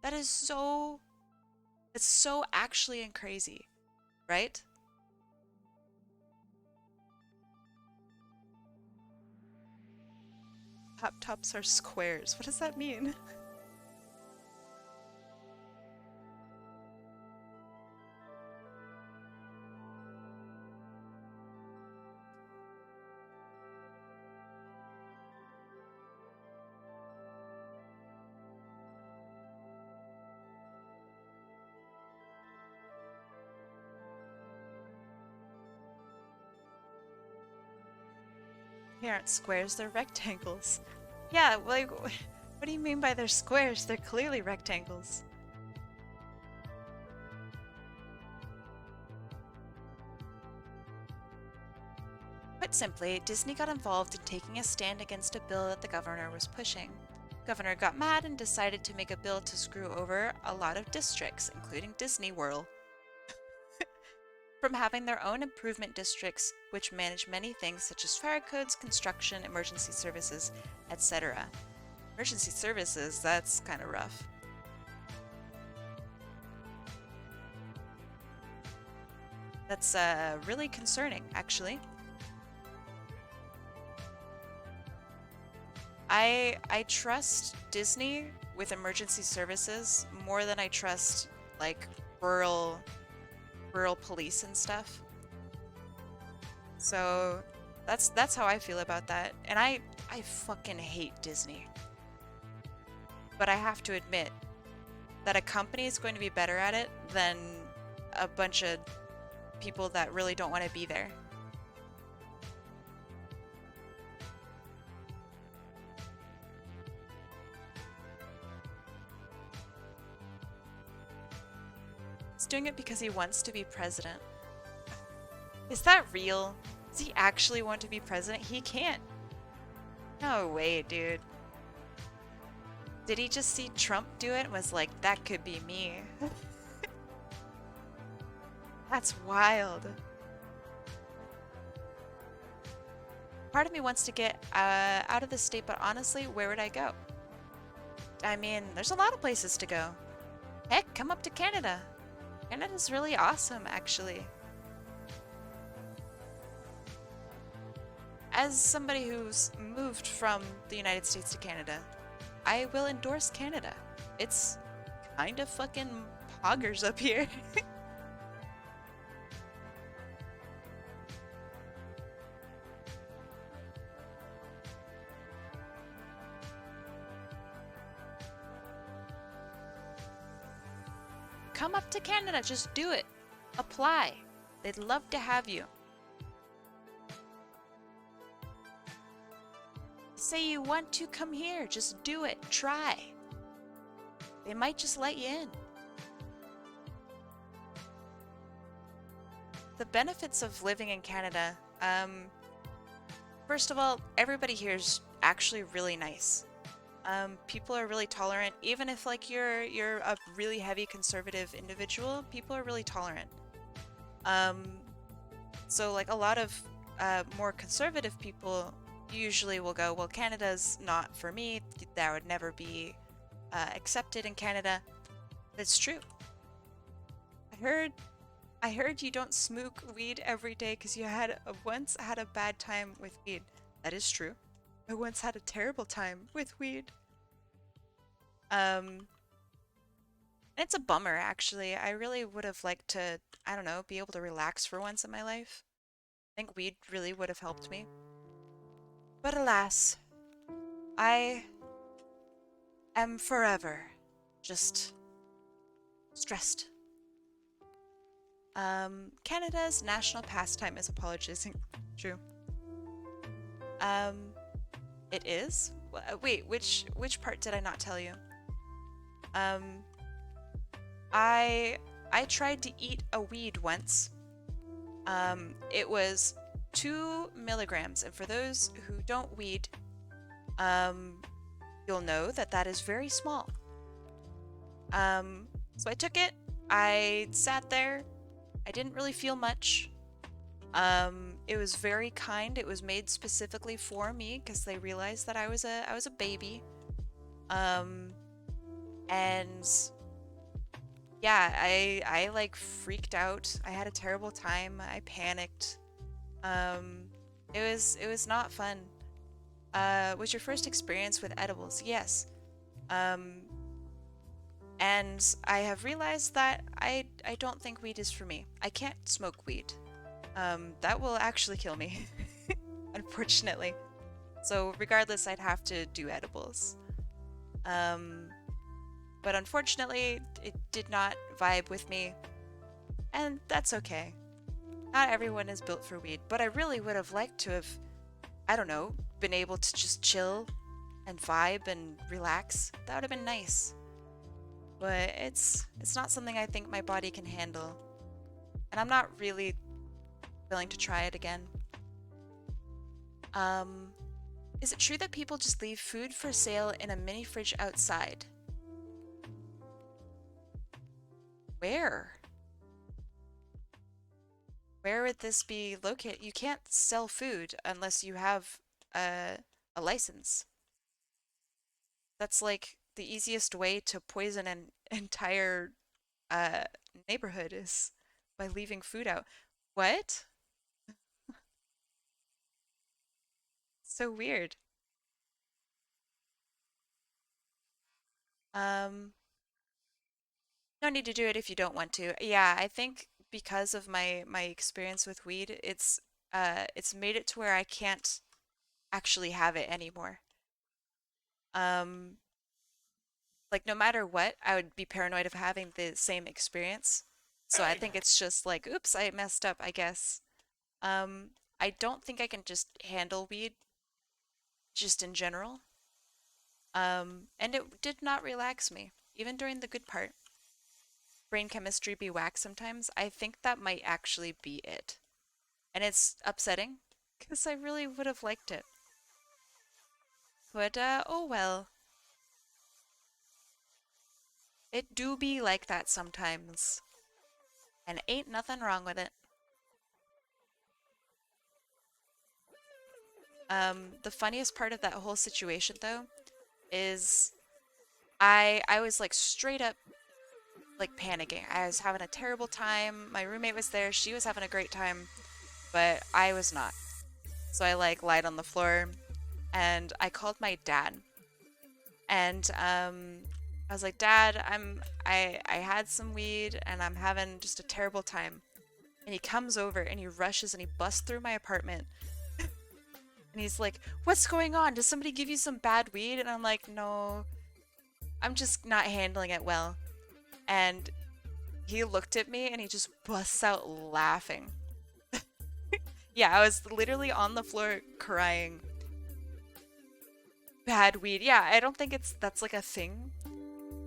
That is so, it's so actually and crazy, right? Laptops are squares. What does that mean? They aren't squares, they're rectangles. Yeah, like, what do you mean by they're squares? They're clearly rectangles. Put simply, Disney got involved in taking a stand against a bill that the governor was pushing. The governor got mad and decided to make a bill to screw over a lot of districts, including Disney World, from having their own improvement districts, which manage many things such as fire codes, construction, emergency services, etc. Emergency services, that's kind of rough. That's really concerning, actually. I trust Disney with emergency services more than I trust like rural police and stuff. So that's how I feel about that. And I fucking hate Disney. But I have to admit that a company is going to be better at it than a bunch of people that really don't want to be there. He's doing it because he wants to be president. Is that real? Does he actually want to be president? He can't. No way, dude. Did he just see Trump do it and was like, that could be me? That's wild. Part of me wants to get out of the state, but honestly, where would I go? I mean, there's a lot of places to go. Heck, come up to Canada. Canada's really awesome, actually. As somebody who's moved from the United States to Canada, I will endorse Canada. It's kind of fucking poggers up here. Come up to Canada, just do it. Apply. They'd love to have you. Say you want to come here, just do it. Try. They might just let you in. The benefits of living in Canada, first of all, everybody here is actually really nice. People are really tolerant. Even if like you're a really heavy conservative individual, people are really tolerant. So like a lot of more conservative people usually will go, well, Canada's not for me. That would never be accepted in Canada. That's true. I heard you don't smoke weed every day because you once had a bad time with weed. That is true. I once had a terrible time with weed. It's a bummer, actually. I really would have liked to, I don't know, be able to relax for once in my life. I think weed really would have helped me. But alas, I am forever just stressed. Canada's national pastime is apologizing. True. It is? Wait, which part did I not tell you? I tried to eat a weed once. It was 2 milligrams, and for those who don't weed, you'll know that that is very small. So I took it, I sat there, I didn't really feel much. It was very kind. It was made specifically for me because they realized that I was a baby. And yeah, I like freaked out. I had a terrible time. I panicked. It was not fun. Was your first experience with edibles? Yes. And I have realized that I don't think weed is for me. I can't smoke weed. That will actually kill me, unfortunately. So regardless, I'd have to do edibles. But unfortunately, it did not vibe with me, and that's okay. Not everyone is built for weed, but I really would have liked to have I don't know, been able to just chill and vibe and relax. That would have been nice. But it's not something I think my body can handle. And I'm not really willing to try it again. Um, is it true that people just leave food for sale in a mini fridge outside? Where? Where would this be located? You can't sell food unless you have a, a license. That's like the easiest way to poison an entire uh, neighborhood is by leaving food out. What? So weird. Um, no need to do it if you don't want to. Yeah, I think because of my experience with weed, it's made it to where I can't actually have it anymore. Um, like no matter what, I would be paranoid of having the same experience. So I think it's just like, oops, I messed up, I guess. Um, I don't think I can just handle weed just in general. And it did not relax me, even during the good part. Brain chemistry be whack sometimes. I think that might actually be it. And it's upsetting because I really would have liked it. But oh well, it do be like that sometimes. And ain't nothing wrong with it. The funniest part of that whole situation though is I was like straight up like panicking. I was having a terrible time. My roommate was there. She was having a great time, but I was not. So I like lied on the floor and I called my dad. And I was like, "Dad, I had some weed and I'm having just a terrible time." And he comes over and he rushes and he busts through my apartment. And he's like, "What's going on? Does somebody give you some bad weed?" And I'm like, "No, I'm just not handling it well." And he looked at me and he just busts out laughing. Yeah, I was literally on the floor crying. Bad weed. Yeah, I don't think that's like a thing.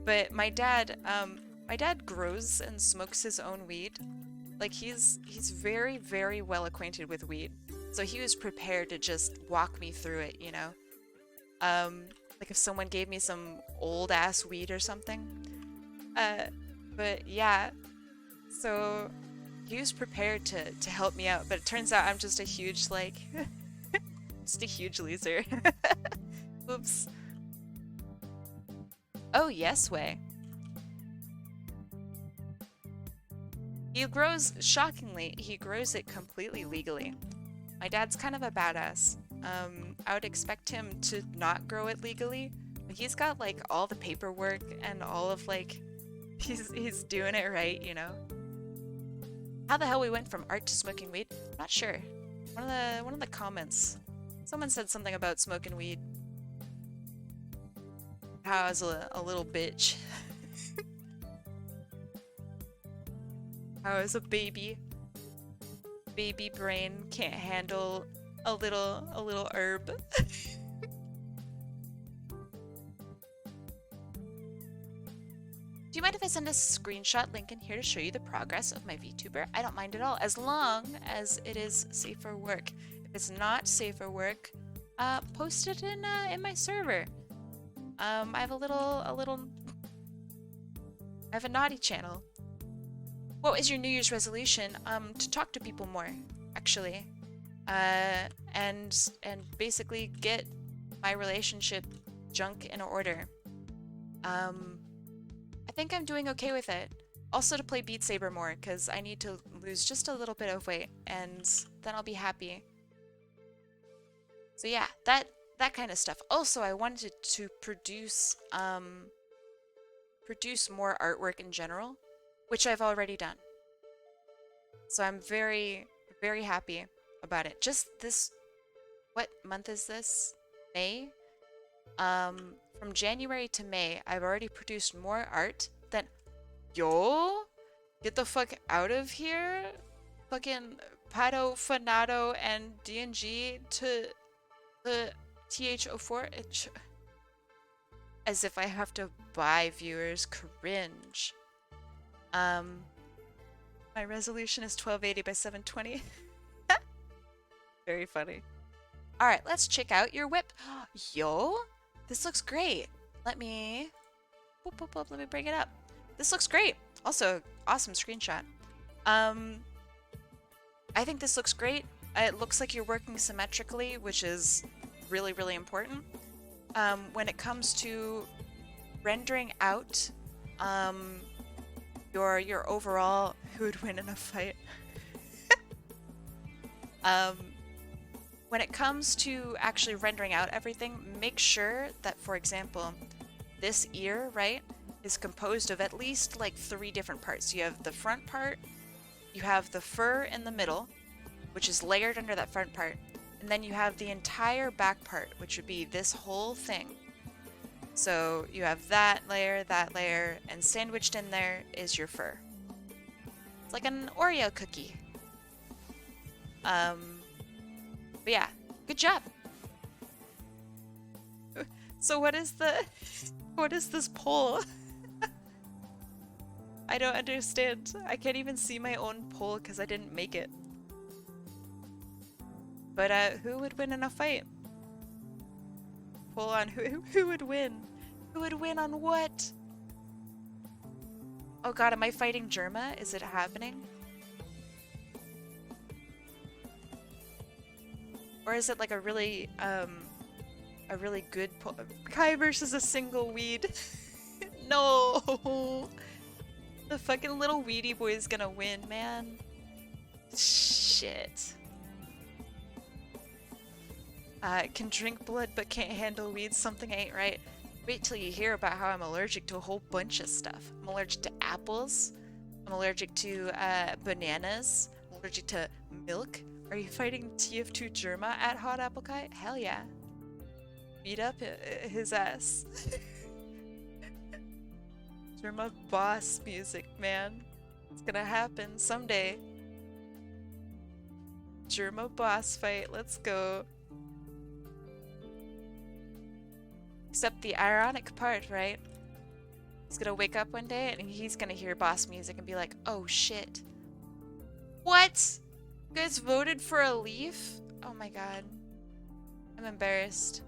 But my dad grows and smokes his own weed. Like he's very, very well acquainted with weed. So he was prepared to just walk me through it, you know? Um, like if someone gave me some old ass weed or something. Uh, but yeah, so he was prepared to help me out, but it turns out I'm just a huge like just a huge loser. Oops. Oh, yes way. He grows, shockingly, he grows it completely legally. My dad's kind of a badass. I would expect him to not grow it legally, but he's got like all the paperwork and all of like he's doing it right, you know. How the hell we went from art to smoking weed? Not sure. One of the comments. Someone said something about smoking weed. How I was a little bitch. How I was a baby. Baby brain can't handle a little herb. Do you mind if I send a screenshot link in here to show you the progress of my VTuber? I don't mind at all, as long as it is safe for work. If it's not safe for work, post it in my server. I have I have a naughty channel. What is your New Year's resolution? To talk to people more, actually. And basically get my relationship junk in order. I think I'm doing okay with it. Also to play Beat Saber more, because I need to lose just a little bit of weight, and then I'll be happy. So yeah, that kind of stuff. Also, I wanted to produce more artwork in general, which I've already done. So I'm very, very happy about it. Just this, what month is this? May? From January to May, I've already produced more art than, yo, get the fuck out of here. Fucking Pato, Fanato, and DNG to The TH04, as if I have to buy viewers. Cringe. My resolution is 1280 by 720. Very funny. All right, let's check out your whip. Yo, this looks great. Let me, boop, boop, boop, let me bring it up. This looks great. Also, awesome screenshot. I think this looks great. It looks like you're working symmetrically, which is really, really important. When it comes to rendering out your overall who would win in a fight. When it comes to actually rendering out everything, make sure that, for example, this ear, right, is composed of at least like 3 different parts. You have the front part, you have the fur in the middle, which is layered under that front part, and then you have the entire back part, which would be this whole thing. So you have that layer, and sandwiched in there is your fur. It's like an Oreo cookie. But yeah, good job. So what is this poll? I don't understand. I can't even see my own poll because I didn't make it. But who would win in a fight? Poll on who would win? Who would win on what? Oh god, am I fighting Germa? Is it happening? Or is it like a really good Kai versus a single weed? No! The fucking little weedy boy is gonna win, man. Shit. Can drink blood but can't handle weed. Something ain't right. Wait till you hear about how I'm allergic to a whole bunch of stuff. I'm allergic to apples. I'm allergic to bananas. I'm allergic to milk. Are you fighting TF2 Germa at HotAppleKai? Hell yeah. Beat up his ass. Germa boss music, man. It's gonna happen someday. Germa boss fight, let's go. Except the ironic part, right? He's gonna wake up one day and he's gonna hear boss music and be like, oh shit. What? You guys voted for a leaf? Oh my god. I'm embarrassed.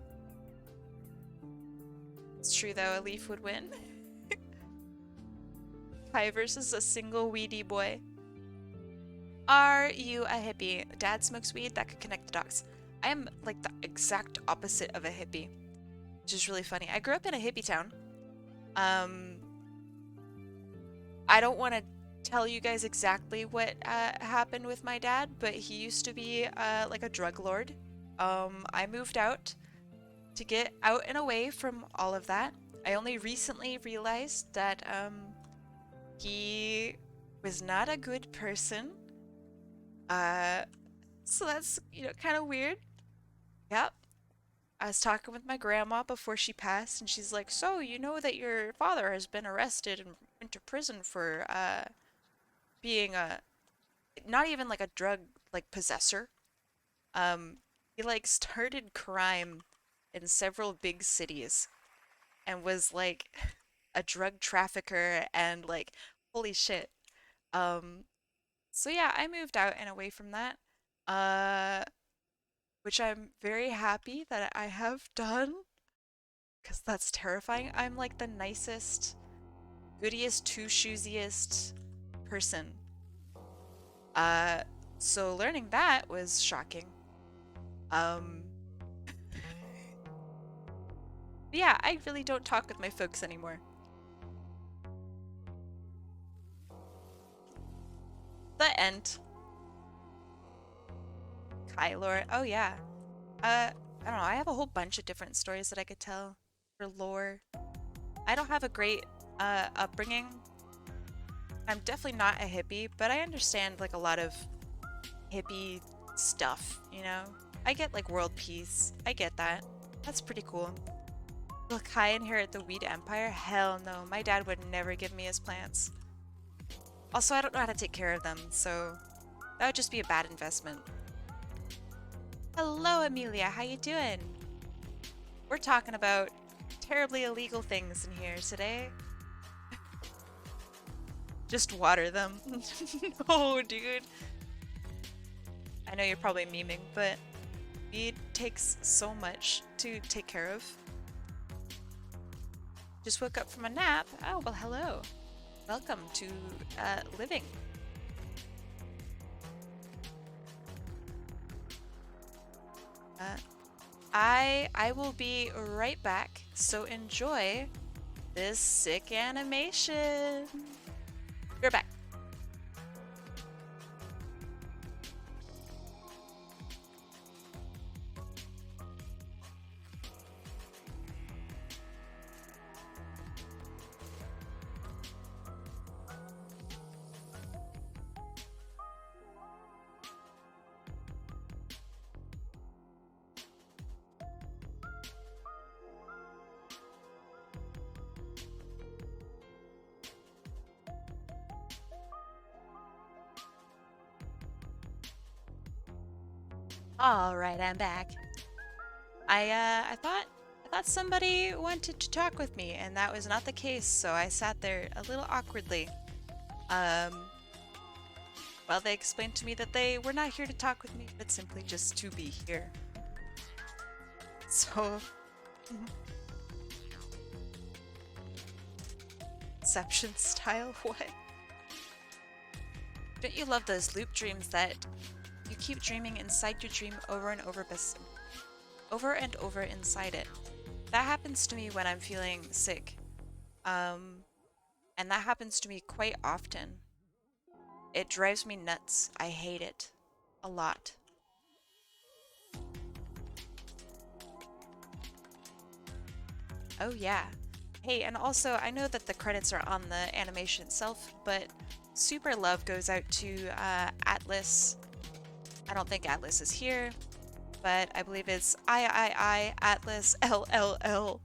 It's true though, a leaf would win. Kai versus a single weedy boy. Are you a hippie? Dad smokes weed that could connect the dots. I am like the exact opposite of a hippie, which is really funny. I grew up in a hippie town. I don't want to tell you guys exactly what happened with my dad, but he used to be like a drug lord. I moved out to get out and away from all of that. I only recently realized that he was not a good person. So that's, you know, kind of weird. Yep. I was talking with my grandma before she passed, and she's like, so you know that your father has been arrested and went to prison for being a not even like a drug like possessor. He like started crime in several big cities and was like a drug trafficker and like holy shit. So yeah, I moved out and away from that. Which I'm very happy that I have done, because that's terrifying. I'm like the nicest, goodiest, two-shoesiest person. So learning that was shocking. Yeah, I really don't talk with my folks anymore. The end. Kylor. Oh yeah. I don't know. I have a whole bunch of different stories that I could tell for lore. I don't have a great upbringing. I'm definitely not a hippie, but I understand like a lot of hippie stuff, you know? I get like world peace. I get that. That's pretty cool. Will Kai inherit the weed empire? Hell no. My dad would never give me his plants. Also, I don't know how to take care of them, so that would just be a bad investment. Hello, Amelia. How you doing? We're talking about terribly illegal things in here today. Just water them. No, dude. I know you're probably memeing, but it takes so much to take care of. Just woke up from a nap. Oh, well, hello. Welcome to living. I will be right back, so enjoy this sick animation. You're back. All right, I'm back. I thought somebody wanted to talk with me, and that was not the case. So I sat there a little awkwardly, while they explained to me that they were not here to talk with me, but simply just to be here. So, Inception style, what? Don't you love those loop dreams that you keep dreaming inside your dream over and over inside it? That happens to me when I'm feeling sick. And that happens to me quite often. It drives me nuts. I hate it. A lot. Oh yeah. Hey, and also, I know that the credits are on the animation itself, but super love goes out to Atlas. I don't think Atlas is here, but I believe it's I Atlas LLL.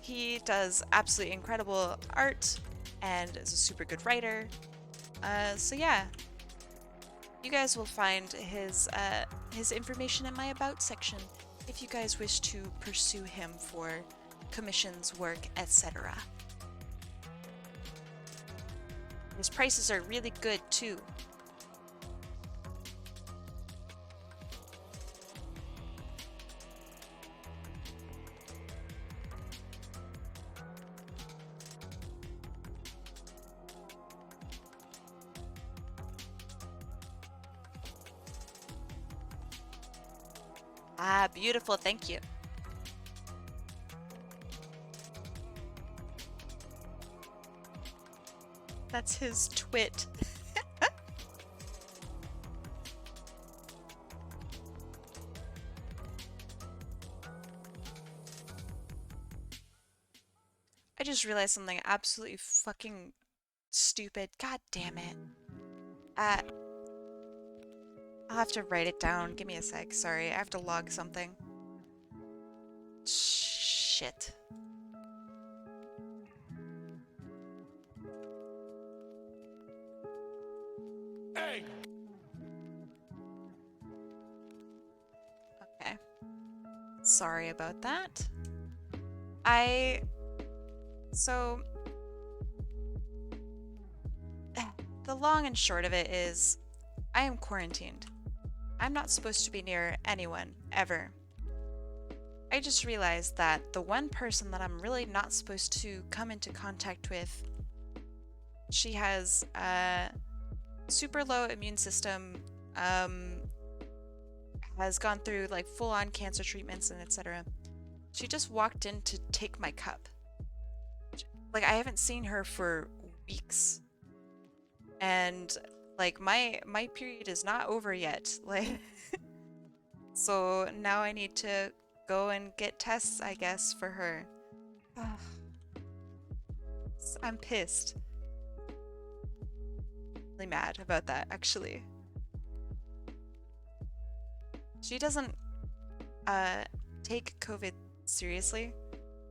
He does absolutely incredible art and is a super good writer. So yeah, you guys will find his information in my about section if you guys wish to pursue him for commissions, work, etc. His prices are really good too. Ah, beautiful, thank you. That's his twit. I just realized something absolutely fucking stupid. God damn it. I'll have to write it down. Give me a sec. Sorry, I have to log something. Shit. Hey. Okay. Sorry about that. So, the long and short of it is, I am quarantined. I'm not supposed to be near anyone, ever. I just realized that the one person that I'm really not supposed to come into contact with, she has a super low immune system, has gone through like full-on cancer treatments and etc. She just walked in to take my cup. Like, I haven't seen her for weeks. And like my period is not over yet. Like so now I need to go and get tests, I guess, for her. I'm pissed. Really mad about that, actually. She doesn't take COVID seriously,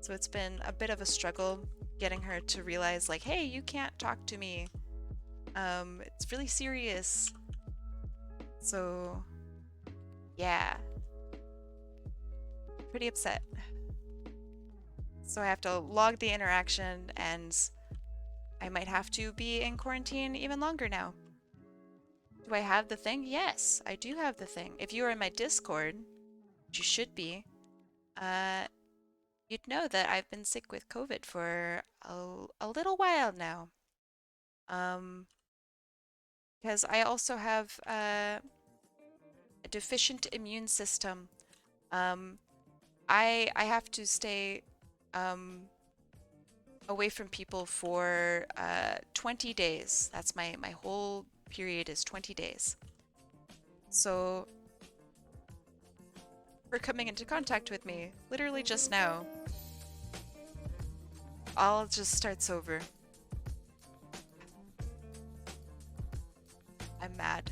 so it's been a bit of a struggle getting her to realize, like, hey, you can't talk to me. It's really serious. So, yeah, pretty upset. So I have to log the interaction, and I might have to be in quarantine even longer now. Do I have the thing? Yes, I do have the thing. If you are in my Discord, which you should be, uh, you'd know that I've been sick with COVID for a little while now. Because I also have a deficient immune system. Um, I have to stay away from people for 20 days. That's my whole period is 20 days. So for coming into contact with me, literally just now, all just starts over. I'm mad.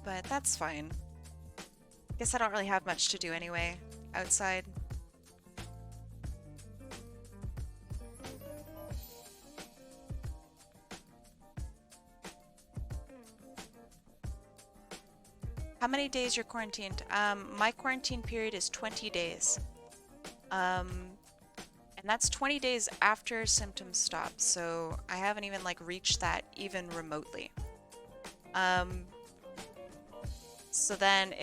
But that's fine. Guess I don't really have much to do anyway, outside. How many days you're quarantined? My quarantine period is 20 days. And that's 20 days after symptoms stop, so I haven't even like reached that even remotely. So then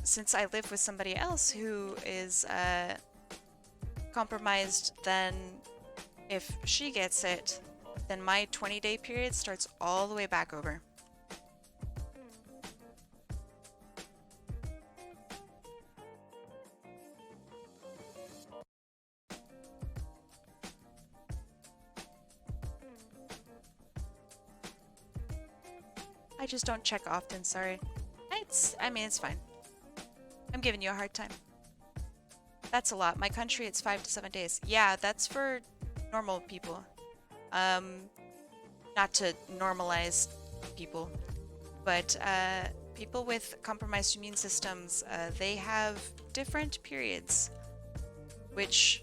since I live with somebody else who is compromised, then if she gets it, then my 20-day period starts all the way back over. I just don't check often, sorry. I mean, it's fine. I'm giving you a hard time. That's a lot. My country, it's 5 to 7 days. Yeah, that's for normal people. Not to normalize people, but people with compromised immune systems, they have different periods, which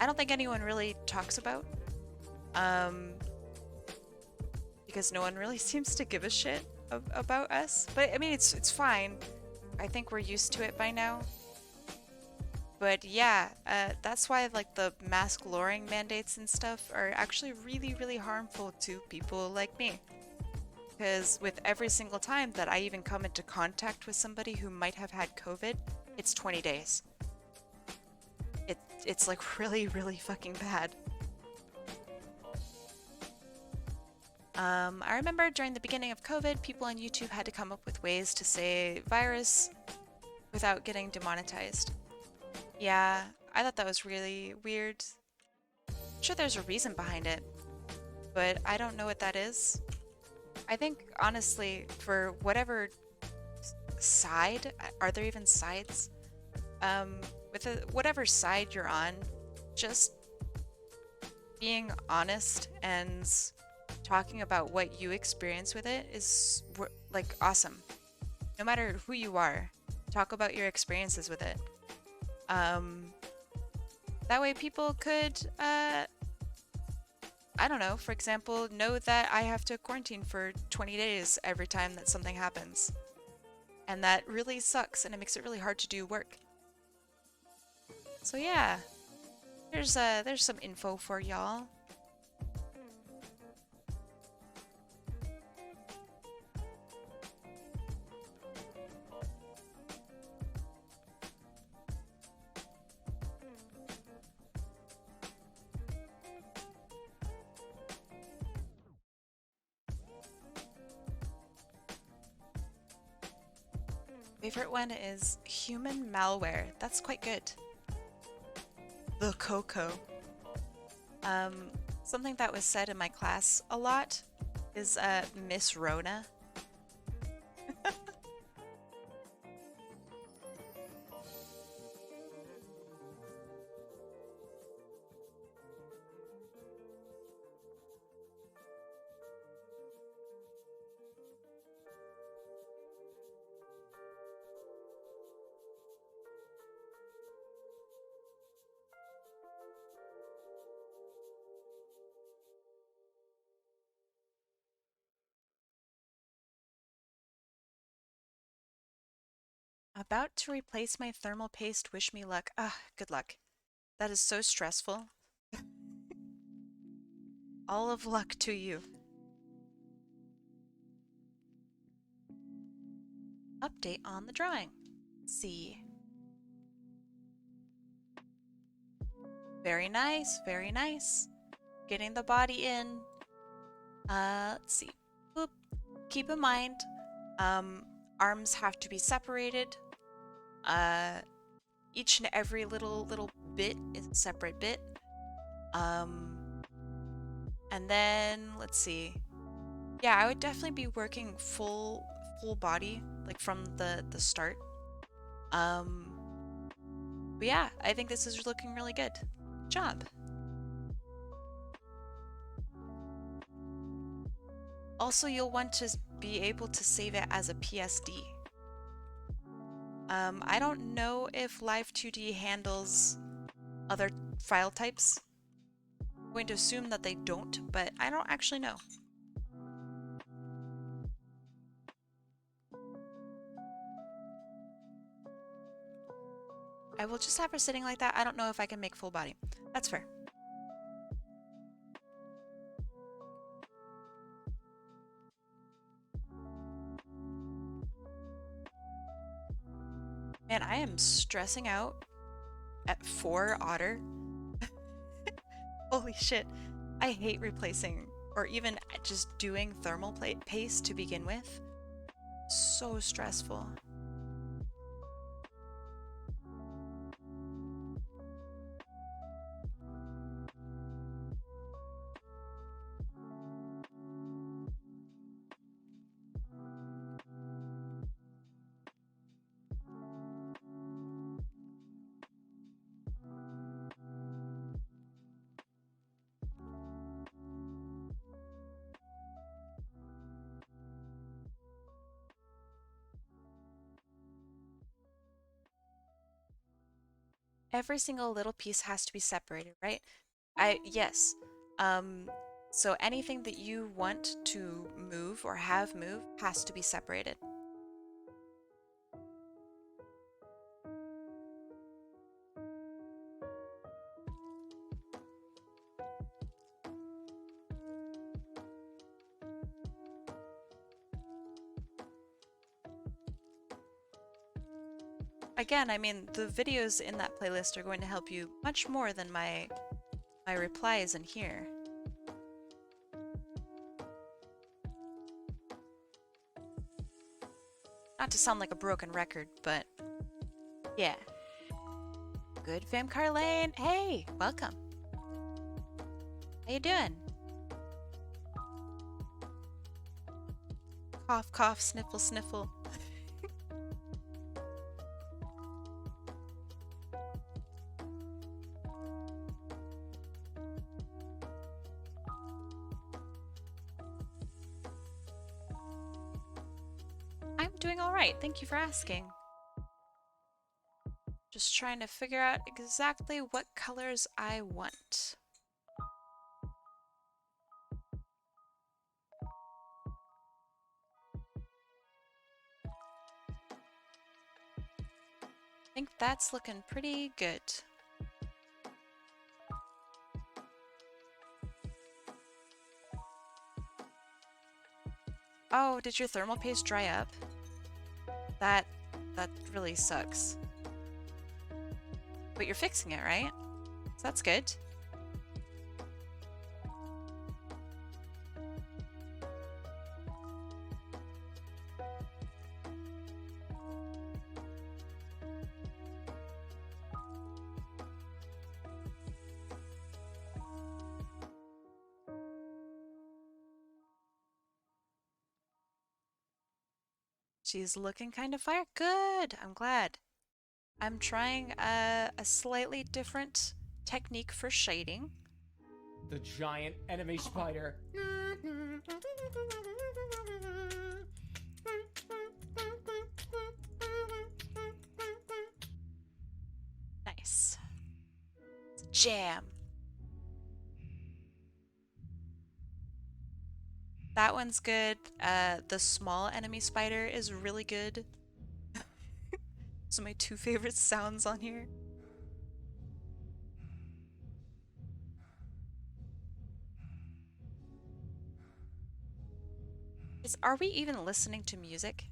I don't think anyone really talks about. Because no one really seems to give a shit about us. But I mean, it's fine. I think we're used to it by now. But yeah, that's why like the mask lowering mandates and stuff are actually really, really harmful to people like me. Because with every single time that I even come into contact with somebody who might have had COVID, it's 20 days. It's like really, really fucking bad. I remember during the beginning of COVID, people on YouTube had to come up with ways to say virus without getting demonetized. Yeah, I thought that was really weird. I'm sure there's a reason behind it, but I don't know what that is. I think, honestly, for whatever side, are there even sides? Whatever side you're on, just being honest and talking about what you experience with it is like awesome. No matter who you are, talk about your experiences with it. That way people could, I don't know, for example, know that I have to quarantine for 20 days every time that something happens. And that really sucks and it makes it really hard to do work. So yeah, there's some info for y'all. Favorite one is human malware. That's quite good. The Coco. Something that was said in my class a lot is Miss Rona. About to replace my thermal paste. Wish me luck. Ah, good luck. That is so stressful. All of luck to you. Update on the drawing. Let's see. Very nice, very nice. Getting the body in. Let's see. Boop. Keep in mind, arms have to be separated. Each and every little bit is a separate bit. And then let's see. Yeah, I would definitely be working full body, like from the start. But yeah, I think this is looking really good. Good job. Also, you'll want to be able to save it as a PSD. I don't know if Live 2D handles other file types. I'm going to assume that they don't, but I don't actually know. I will just have her sitting like that. I don't know if I can make full body. That's fair. Man, I am stressing out at 4 otter. Holy shit. I hate replacing or even just doing thermal paste to begin with. So stressful. Every single little piece has to be separated, right? Yes. So anything that you want to move or have move has to be separated. Again, I mean, the videos in that playlist are going to help you much more than my replies in here. Not to sound like a broken record, but yeah. Good fam Carlane. Hey, welcome. How you doing? Cough, cough, sniffle, sniffle. I'm doing all right. Thank you for asking. Just trying to figure out exactly what colors I want. I think that's looking pretty good. Oh, did your thermal paste dry up? That really sucks. But you're fixing it, right? So that's good. She's looking kind of fire. Good. I'm glad. I'm trying a slightly different technique for shading. The giant enemy spider. Nice. It's a jam. That one's good. The small enemy spider is really good. Those are my two favorite sounds on here. Are we even listening to music?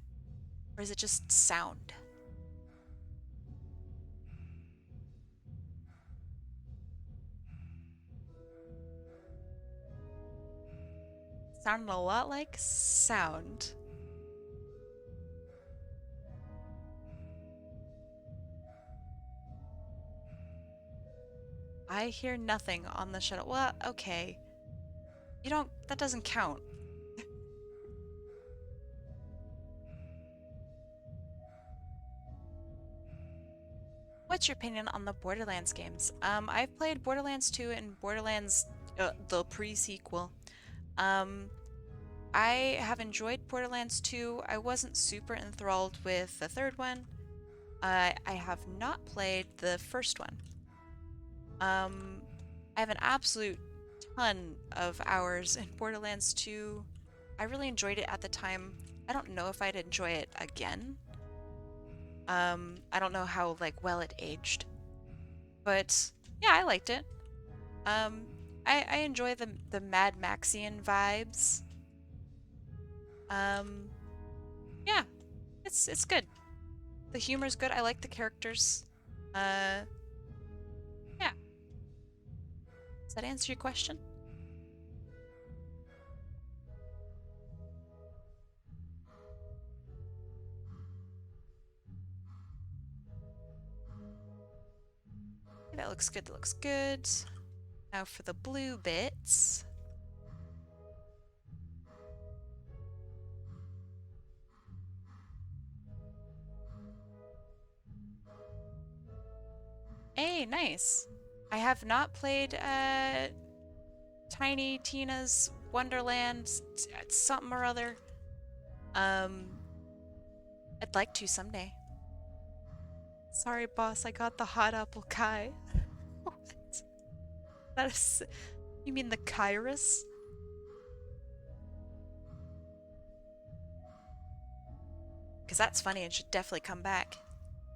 Or is it just sound? Sounded a lot like sound. I hear nothing on the shuttle. Well, okay. That doesn't count. What's your opinion on the Borderlands games? I've played Borderlands 2 and Borderlands, the pre-sequel. I have enjoyed Borderlands 2. I wasn't super enthralled with the third one. I have not played the first one. I have an absolute ton of hours in Borderlands 2. I really enjoyed it at the time. I don't know if I'd enjoy it again. I don't know how well it aged. But yeah, I liked it. I enjoy the Mad Maxian vibes. Yeah, it's good. The humor's good. I like the characters. Yeah. Does that answer your question? Okay, that looks good. That looks good. Now for the blue bits. Hey, nice. I have not played Tiny Tina's Wonderland something or other. I'd like to someday. Sorry, boss, I got the HotAppleKai. What? That is... You mean the Kairos? Because that's funny and should definitely come back.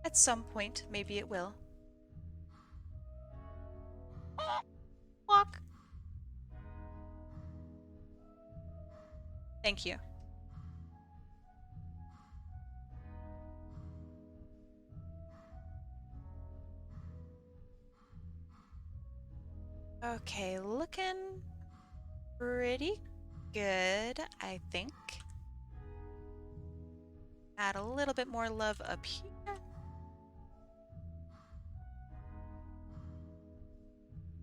At some point, maybe it will. Walk. Thank you. Okay, looking pretty good, I think. Add a little bit more love up here.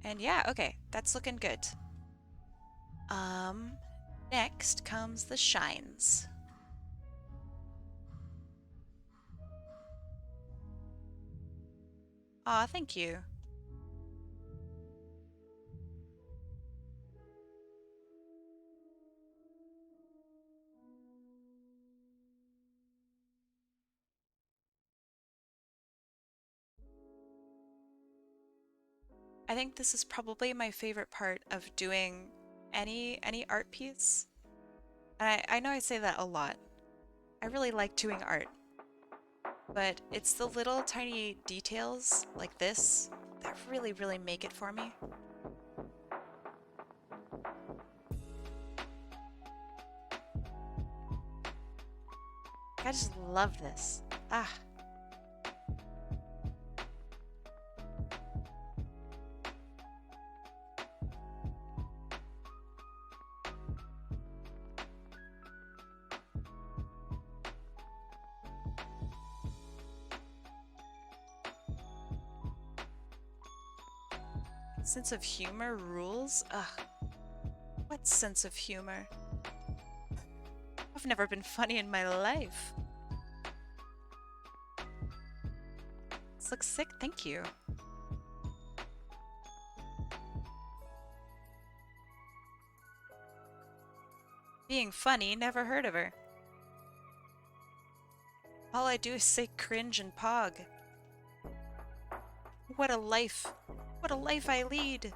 And yeah, okay, that's looking good. Next comes the shines. Aw, thank you. I think this is probably my favorite part of doing any art piece. And I know I say that a lot. I really like doing art. But it's the little tiny details like this that really, really make it for me. I just love this. Ah. Sense of humor rules? Ugh. What sense of humor? I've never been funny in my life. This looks sick, thank you. Being funny, never heard of her. All I do is say cringe and pog. What a life. What a life I lead.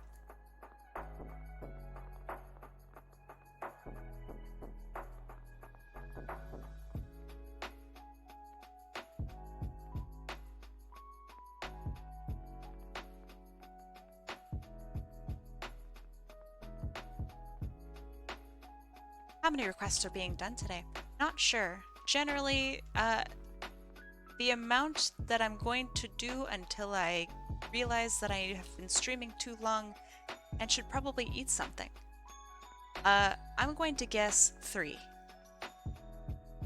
How many requests are being done today? Not sure. Generally, the amount that I'm going to do until I realize that I have been streaming too long and should probably eat something. I'm going to guess 3.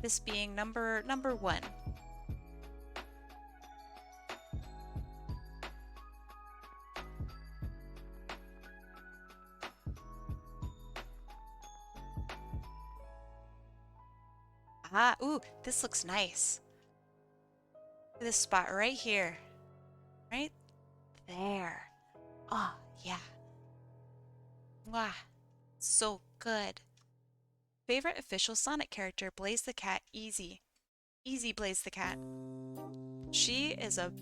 This being number 1. Ah, ooh, this looks nice. This spot right here. Right there. Oh, yeah. Wow. So good. Favorite official Sonic character, Blaze the Cat, easy. Easy Blaze the Cat. She is a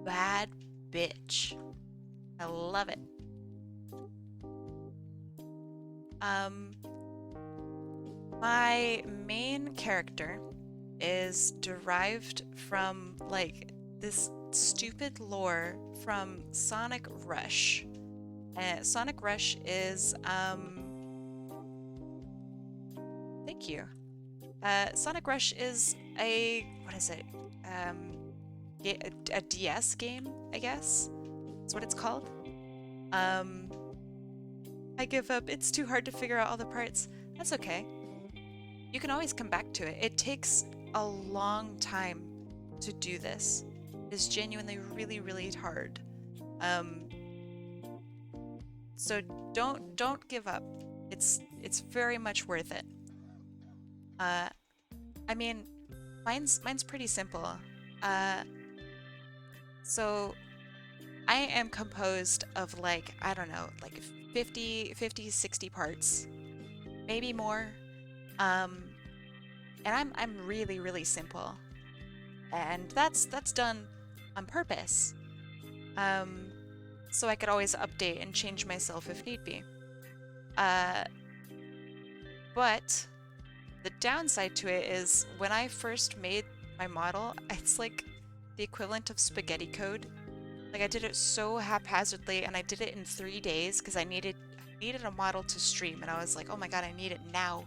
bad bitch. I love it. My main character is derived from like this stupid lore from Sonic Rush. Sonic Rush is thank you. Sonic Rush is a what is it? A DS game, I guess. That's what it's called. I give up. It's too hard to figure out all the parts. That's okay. You can always come back to it. It takes a long time to do this. It is genuinely really, really hard. So don't give up. It's very much worth it. I mean, mine's pretty simple. So I am composed of like, I don't know, like 50, 60 parts, maybe more. And I'm really, really simple. And that's done on purpose. So I could always update and change myself if need be. But the downside to it is when I first made my model, it's like the equivalent of spaghetti code. Like I did it so haphazardly and I did it in 3 days because I needed a model to stream and I was like, oh my god, I need it now.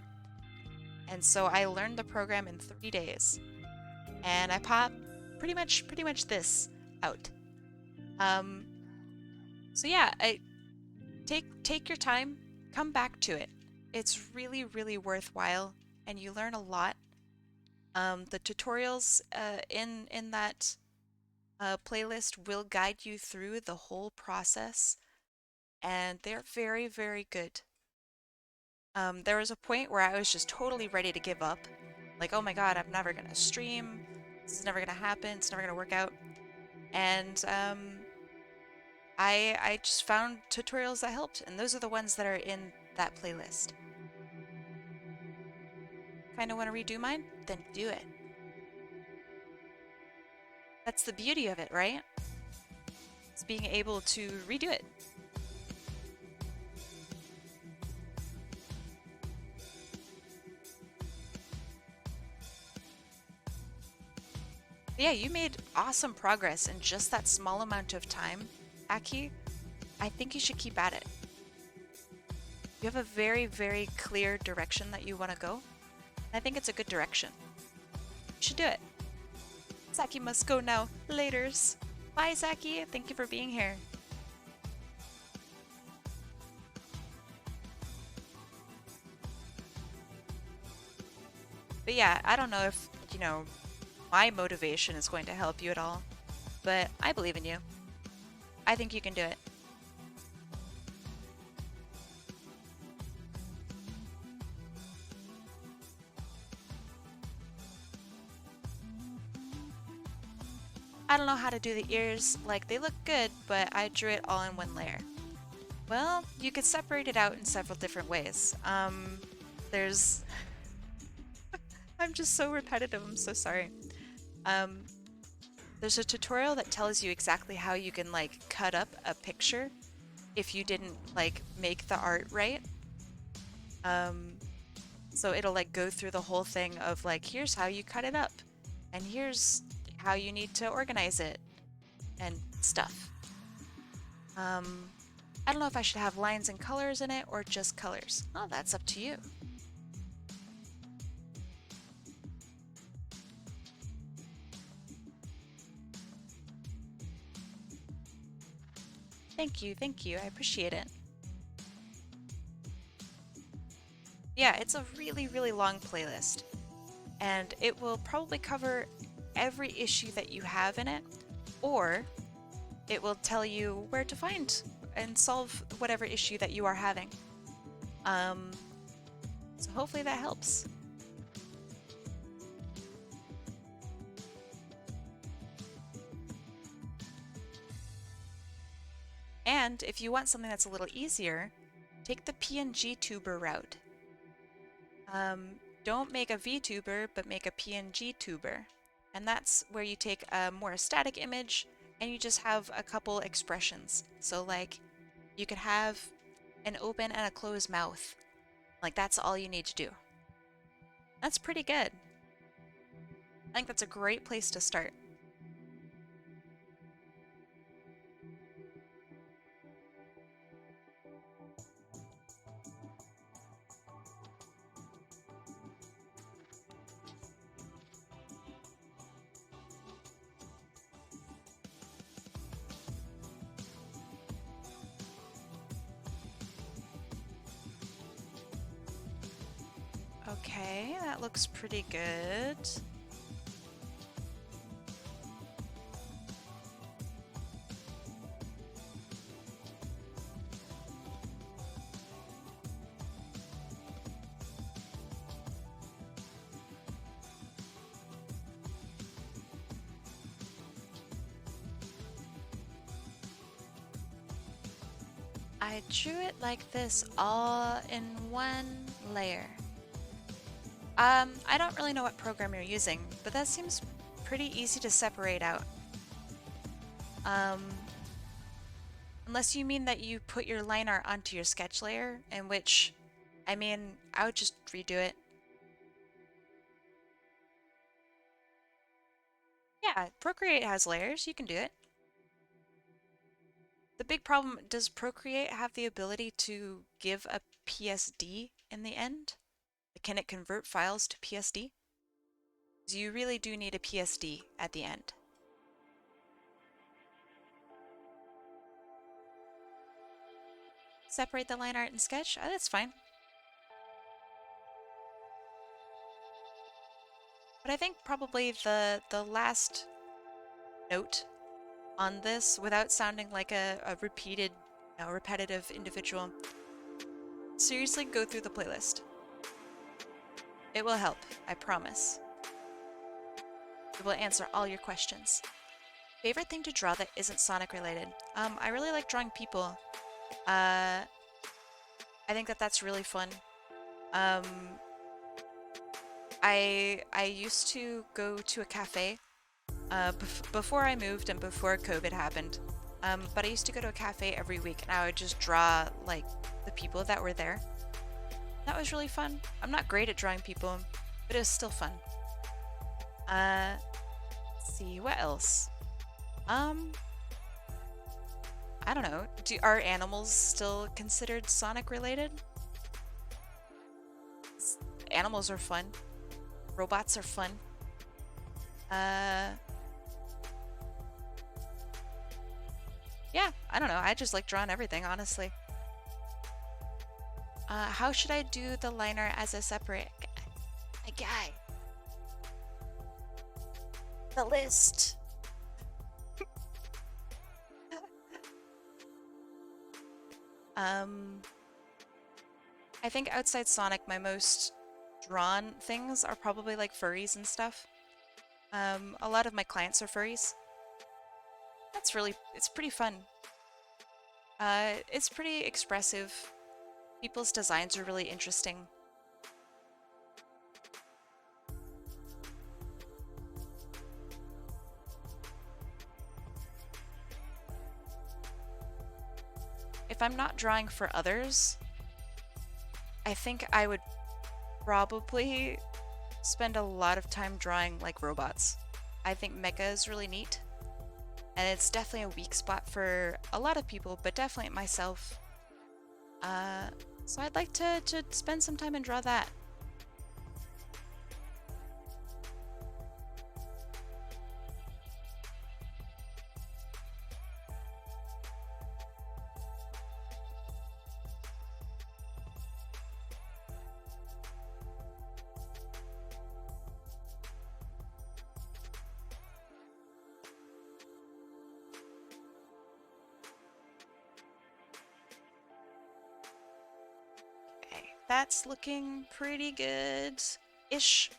And so I learned the program in 3 days. And I popped pretty much this out. So yeah, take your time, come back to it. It's really, really worthwhile and you learn a lot. The tutorials in that playlist will guide you through the whole process and they're very, very good. There was a point where I was just totally ready to give up. Like, oh my god, I'm never gonna stream. This is never gonna happen. It's never gonna work out. And I just found tutorials that helped, and those are the ones that are in that playlist. Kinda wanna redo mine? Then do it. That's the beauty of it, right? It's being able to redo it. Yeah, you made awesome progress in just that small amount of time, Aki. I think you should keep at it. You have a very, very clear direction that you want to go. I think it's a good direction. You should do it. Saki must go now. Laters. Bye, Saki. Thank you for being here. But yeah, I don't know if, you know, my motivation is going to help you at all, but I believe in you. I think you can do it. I don't know how to do the ears. Like, they look good, but I drew it all in one layer. Well, you could separate it out in several different ways. There's... I'm just so repetitive, I'm so sorry. There's a tutorial that tells you exactly how you can, like, cut up a picture if you didn't, like, make the art right. So it'll, like, go through the whole thing of, like, here's how you cut it up, and here's how you need to organize it, and stuff. I don't know if I should have lines and colors in it, or just colors. Oh, that's up to you. Thank you, thank you. I appreciate it. Yeah, it's a really, really long playlist, and it will probably cover every issue that you have in it, or it will tell you where to find and solve whatever issue that you are having. So hopefully that helps. And if you want something that's a little easier, take the PNG tuber route. Don't make a VTuber, but make a PNG tuber. And that's where you take a more static image and you just have a couple expressions. So like, you could have an open and a closed mouth. Like, that's all you need to do. That's pretty good. I think that's a great place to start. Okay, that looks pretty good. I drew it like this all in one layer. I don't really know what program you're using, but that seems pretty easy to separate out. Unless you mean that you put your line art onto your sketch layer, in which, I mean, I would just redo it. Yeah, Procreate has layers, you can do it. The big problem, does Procreate have the ability to give a PSD in the end? Can it convert files to PSD? So you really do need a PSD at the end. Separate the line art and sketch? Oh, that's fine. But I think probably the last note on this, without sounding like a repetitive individual, seriously go through the playlist. It will help, I promise. It will answer all your questions. Favorite thing to draw that isn't Sonic related? I really like drawing people. I think that's really fun. I used to go to a cafe before I moved and before COVID happened. But I used to go to a cafe every week and I would just draw like the people that were there. That was really fun. I'm not great at drawing people, but it was still fun. Let's see, what else? I don't know. Are animals still considered Sonic related? Animals are fun. Robots are fun. Yeah, I don't know. I just like drawing everything, honestly. How should I do the liner as a separate guy? The list. I think outside Sonic, my most drawn things are probably like furries and stuff. A lot of my clients are furries. It's pretty fun. It's pretty expressive. People's designs are really interesting. If I'm not drawing for others, I think I would probably spend a lot of time drawing like robots. I think mecha is really neat. And it's definitely a weak spot for a lot of people, but definitely myself. So I'd like to spend some time and draw that. that's looking pretty good-ish.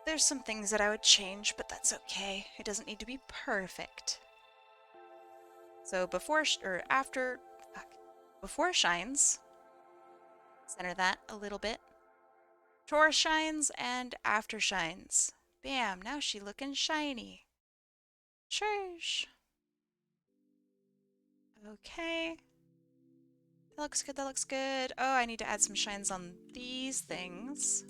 There's some things that I would change, but that's okay. It doesn't need to be perfect. So before or after, before shines, center that a little bit. Before shines and after shines. Bam, now she looking shiny. Shush. Okay. That looks good, that looks good. Oh, I need to add some shines on these things.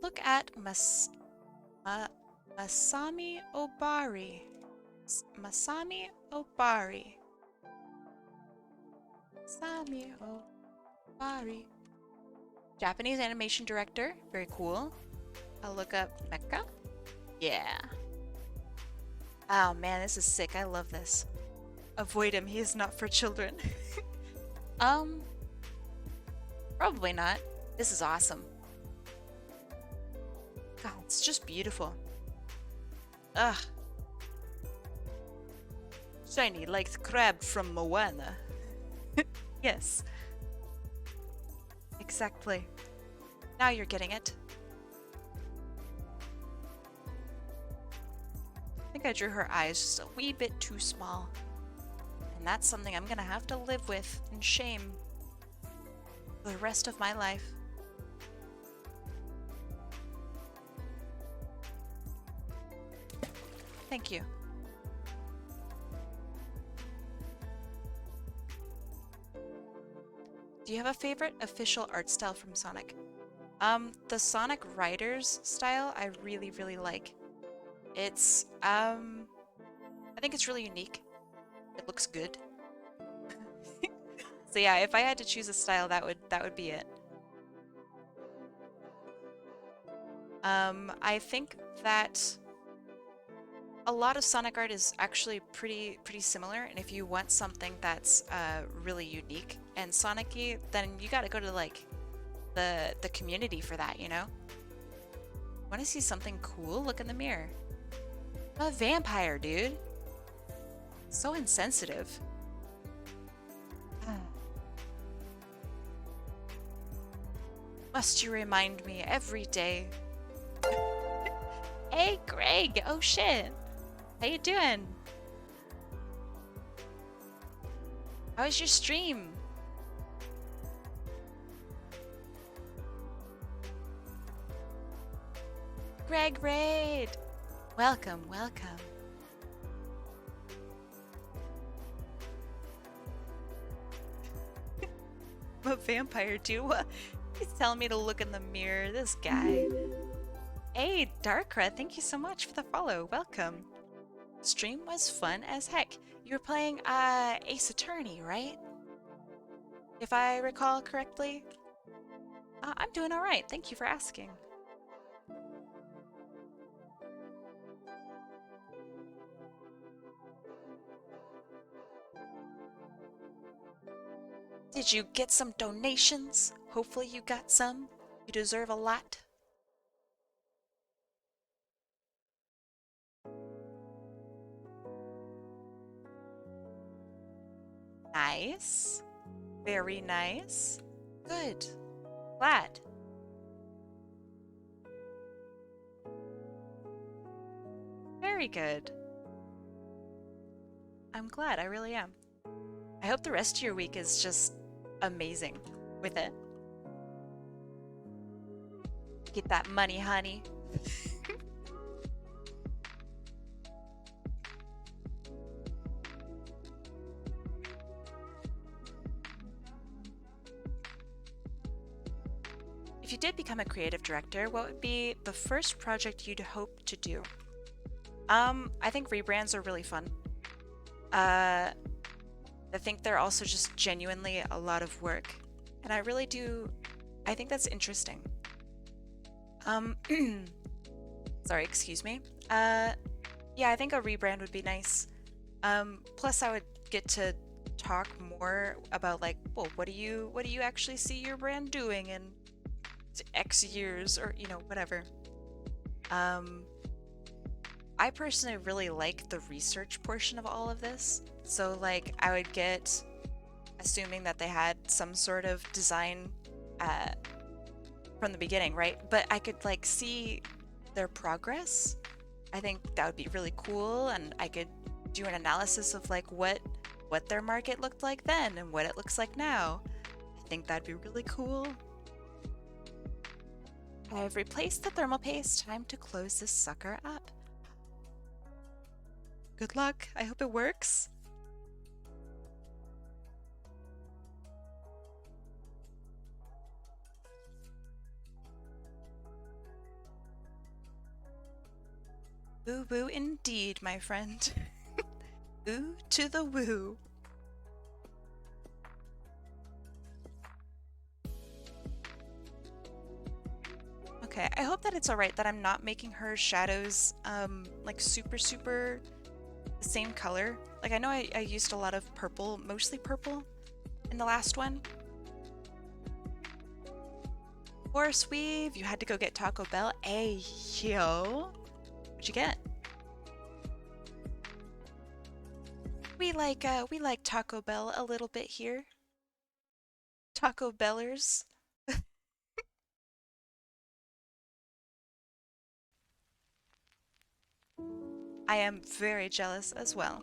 Look at Masami Obari. Masami Obari. Masami Obari. Japanese animation director. Very cool. I'll look up Mecha. Yeah. Oh man, this is sick. I love this. Avoid him. He is not for children. Probably not. This is awesome. God, it's just beautiful. Ugh. Shiny like the crab from Moana. Yes. Exactly. Now you're getting it. I think I drew her eyes just a wee bit too small. And that's something I'm gonna have to live with in shame for the rest of my life. Thank you. Do you have a favorite official art style from Sonic? The Sonic Riders style I really, really like. It's, I think it's really unique. It looks good. So yeah, if I had to choose a style, that would be it. I think that a lot of Sonic art is actually pretty similar, and if you want something that's really unique and Sonic-y, then you gotta go to like the community for that, you know? Want to see something cool? Look in the mirror. A vampire, dude. So insensitive. Must you remind me every day? Hey, Greg. Oh shit. How you doing? How was your stream? Greg Raid! Welcome, welcome. I'm a vampire too. He's telling me to look in the mirror. This guy. Hey, Darkra, thank you so much for the follow. Welcome. Stream was fun as heck. You were playing Ace Attorney, right? If I recall correctly. I'm doing alright. Thank you for asking. Did you get some donations? Hopefully you got some. You deserve a lot. Nice. Very nice. Good. Glad. Very good. I'm glad, I really am. I hope the rest of your week is just amazing with it. Get that money, honey. If you did become a creative director, what would be the first project you'd hope to do? I think rebrands are really fun. I think they're also just genuinely a lot of work. And I think that's interesting. Sorry, excuse me. Yeah, I think a rebrand would be nice. Plus I would get to talk more about like, well, what do you actually see your brand doing in X years, or you know, whatever. I personally really like the research portion of all of this. So like I would get, assuming that they had some sort of design uh, from the beginning, right? But I could like see their progress. I think that would be really cool, and I could do an analysis of like what their market looked like then and what it looks like now. I think that'd be really cool. I've replaced the thermal paste. Time to close this sucker up. Good luck. I hope it works. Woo woo indeed, my friend. Ooh to the woo. Okay, I hope that it's alright that I'm not making her shadows like super the same color. Like I know I used a lot of purple, mostly purple in the last one. Horse weave, you had to go get Taco Bell. Hey, yo. What'd you get? We like Taco Bell a little bit here. Taco Bellers. I am very jealous as well.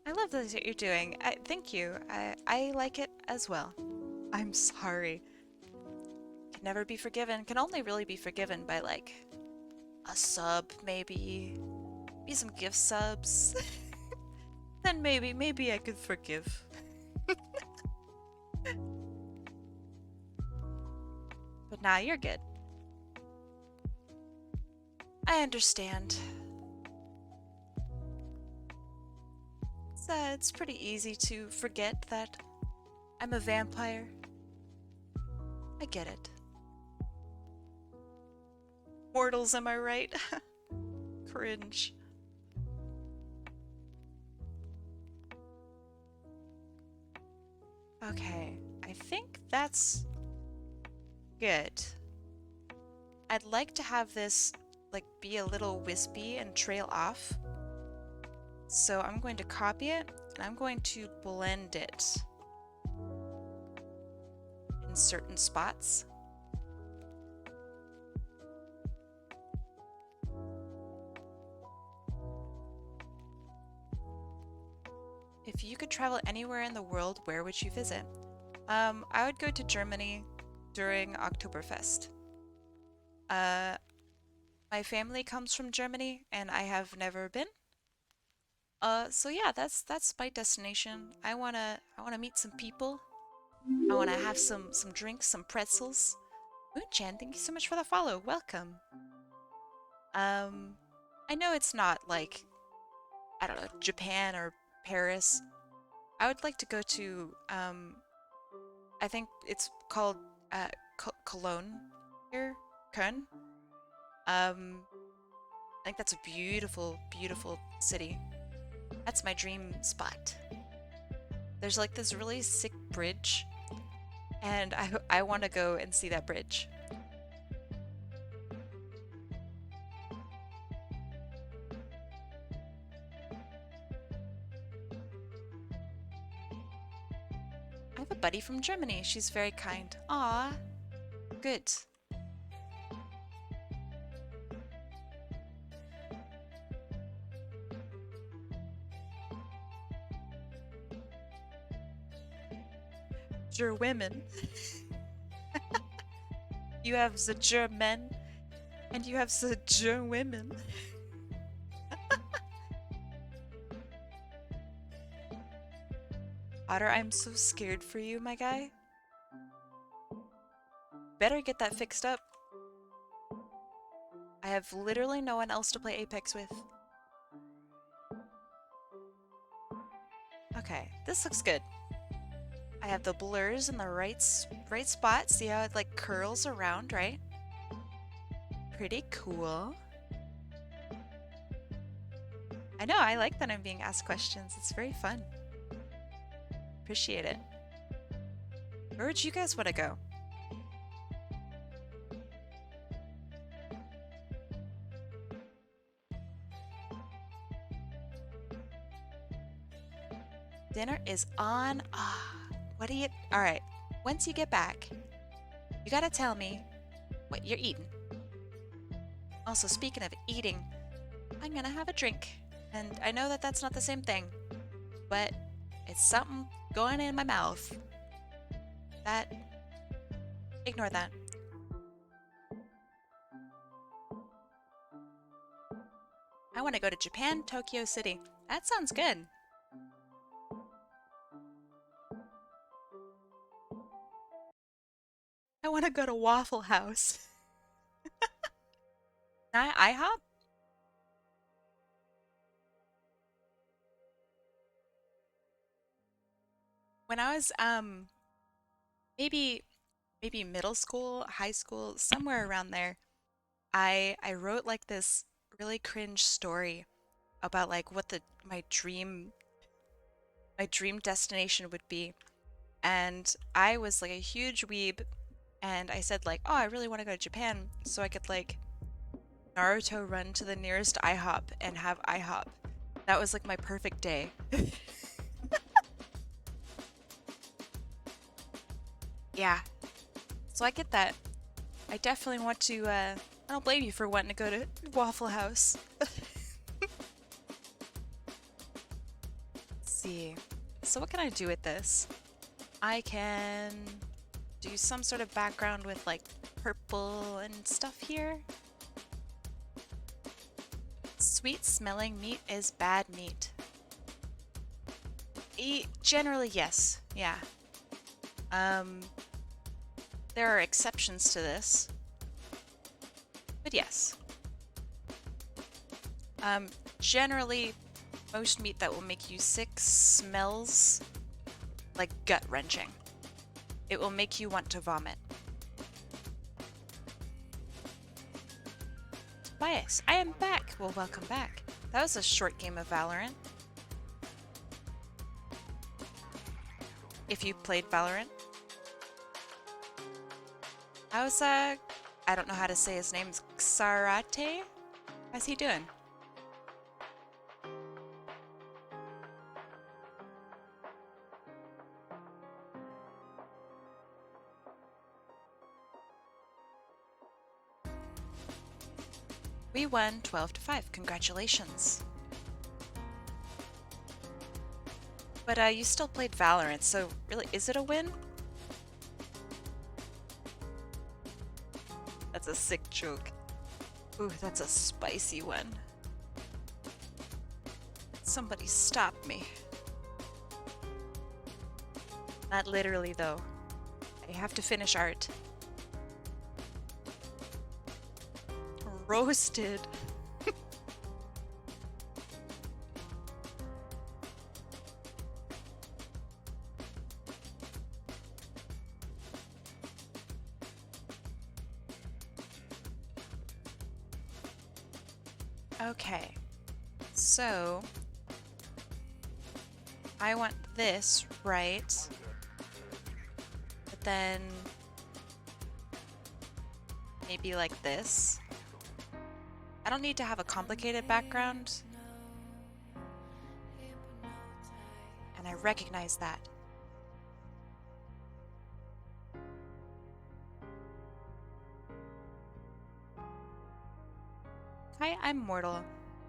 I love this that you're doing. Thank you. I like it as well. I'm sorry. Can never be forgiven. Can only really be forgiven by like a sub, maybe some gift subs. Then maybe I could forgive. But nah, you're good. I understand. It's pretty easy to forget that I'm a vampire. I get it. Mortals, am I right? Cringe. Okay, I think that's good. I'd like to have this like be a little wispy and trail off. So I'm going to copy it and I'm going to blend it in certain spots. If you could travel anywhere in the world, where would you visit? I would go to Germany during Oktoberfest. My family comes from Germany and I have never been. So yeah, that's my destination. I wanna meet some people. I wanna have some drinks, some pretzels. Moon-chan, thank you so much for the follow. Welcome. I know it's not like, I don't know, Japan or Paris. I would like to go to, I think it's called, Cologne here, Köln. I think that's a beautiful, beautiful city. That's my dream spot. There's like this really sick bridge, and I want to go and see that bridge. I have a buddy from Germany. She's very kind. Aw, good. Gerwomen. You have the Germen, and you have the Gerwomen. Otter, I'm so scared for you, my guy. Better get that fixed up. I have literally no one else to play Apex with. Okay, this looks good. I have the blurs in the right spot. See how it like curls around, right? Pretty cool. I know, I like that I'm being asked questions. It's very fun. Appreciate it. Where would you guys want to go? Dinner is on. What do you... All right. Once you get back, you gotta tell me what you're eating. Also, speaking of eating, I'm gonna have a drink. And I know that that's not the same thing, but it's something going in my mouth. That... Ignore that. I want to go to Japan, Tokyo City. That sounds good. I want to go to Waffle House. IHOP? When I was maybe middle school, high school, somewhere around there, I wrote like this really cringe story about like what my dream destination would be. And I was like a huge weeb, and I said like, oh, I really want to go to Japan so I could like Naruto run to the nearest IHOP and have IHOP. That was like my perfect day. Yeah. So I get that. I definitely want to, I don't blame you for wanting to go to Waffle House. Let's see. So what can I do with this? I can do some sort of background with like purple and stuff here. Sweet smelling meat is bad meat. Generally, yes. Yeah. There are exceptions to this. But yes. Generally, most meat that will make you sick smells like gut-wrenching. It will make you want to vomit. Tobias, I am back! Well, welcome back. That was a short game of Valorant. If you played Valorant. How's, I don't know how to say his name. Xarate? How's he doing? We won 12-5. Congratulations. But you still played Valorant, so really, is it a win? That's a sick joke. Ooh, that's a spicy one. Somebody stop me. Not literally, though. I have to finish art. Roasted. Okay, so I want this, right? But then maybe like this. I don't need to have a complicated background. And I recognize that. Hi, I'm mortal.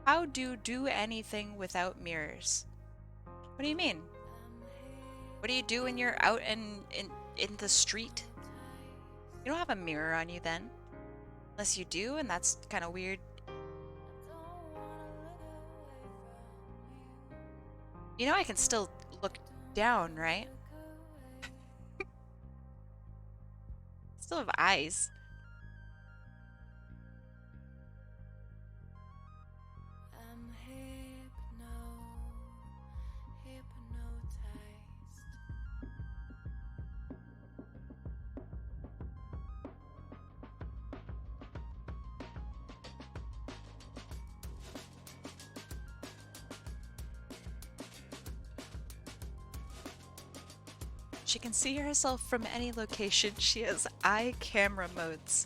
How do anything without mirrors? What do you mean? What do you do when you're out in the street? You don't have a mirror on you then. Unless you do, and that's kind of weird. You know I can still look down, right? Still have eyes. She can see herself from any location. She has eye camera modes.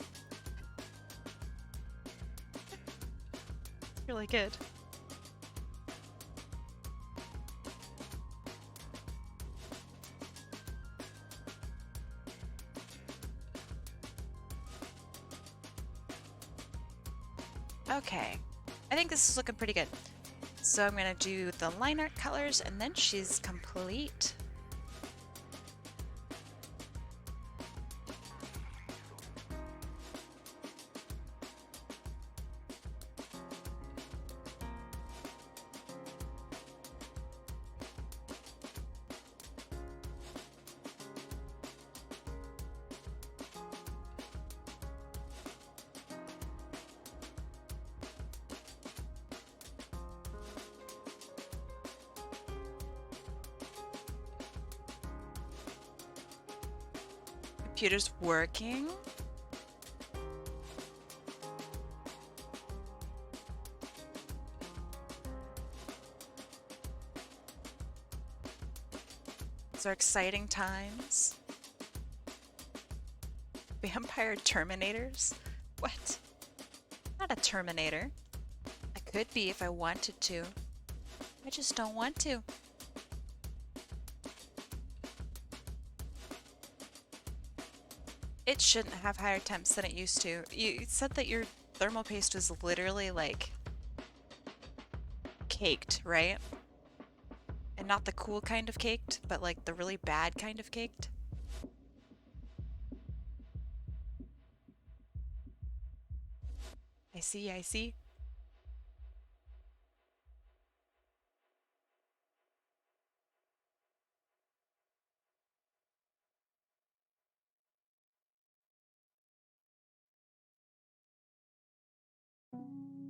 Really good. Okay, I think this is looking pretty good. So I'm gonna do the line art colors and then she's complete. Computer's working. These are exciting times. Vampire Terminators? What? Not a Terminator. I could be if I wanted to. I just don't want to. It shouldn't have higher temps than it used to. You said that your thermal paste was literally like caked, right? And not the cool kind of caked, but like the really bad kind of caked. I see, I see.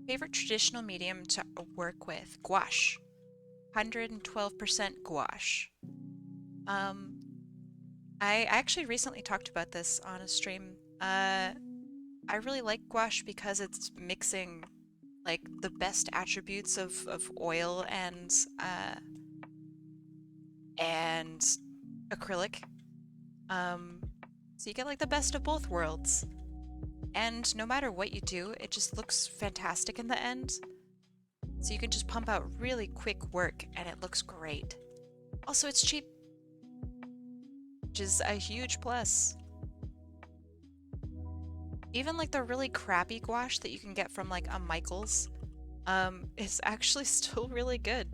Favorite traditional medium to work with? Gouache. 112% gouache. I actually recently talked about this on a stream. I really like gouache because it's mixing like the best attributes of oil and acrylic. So you get like the best of both worlds. And no matter what you do, it just looks fantastic in the end. So you can just pump out really quick work and it looks great. Also, it's cheap, which is a huge plus. Even like the really crappy gouache that you can get from like a Michael's is actually still really good.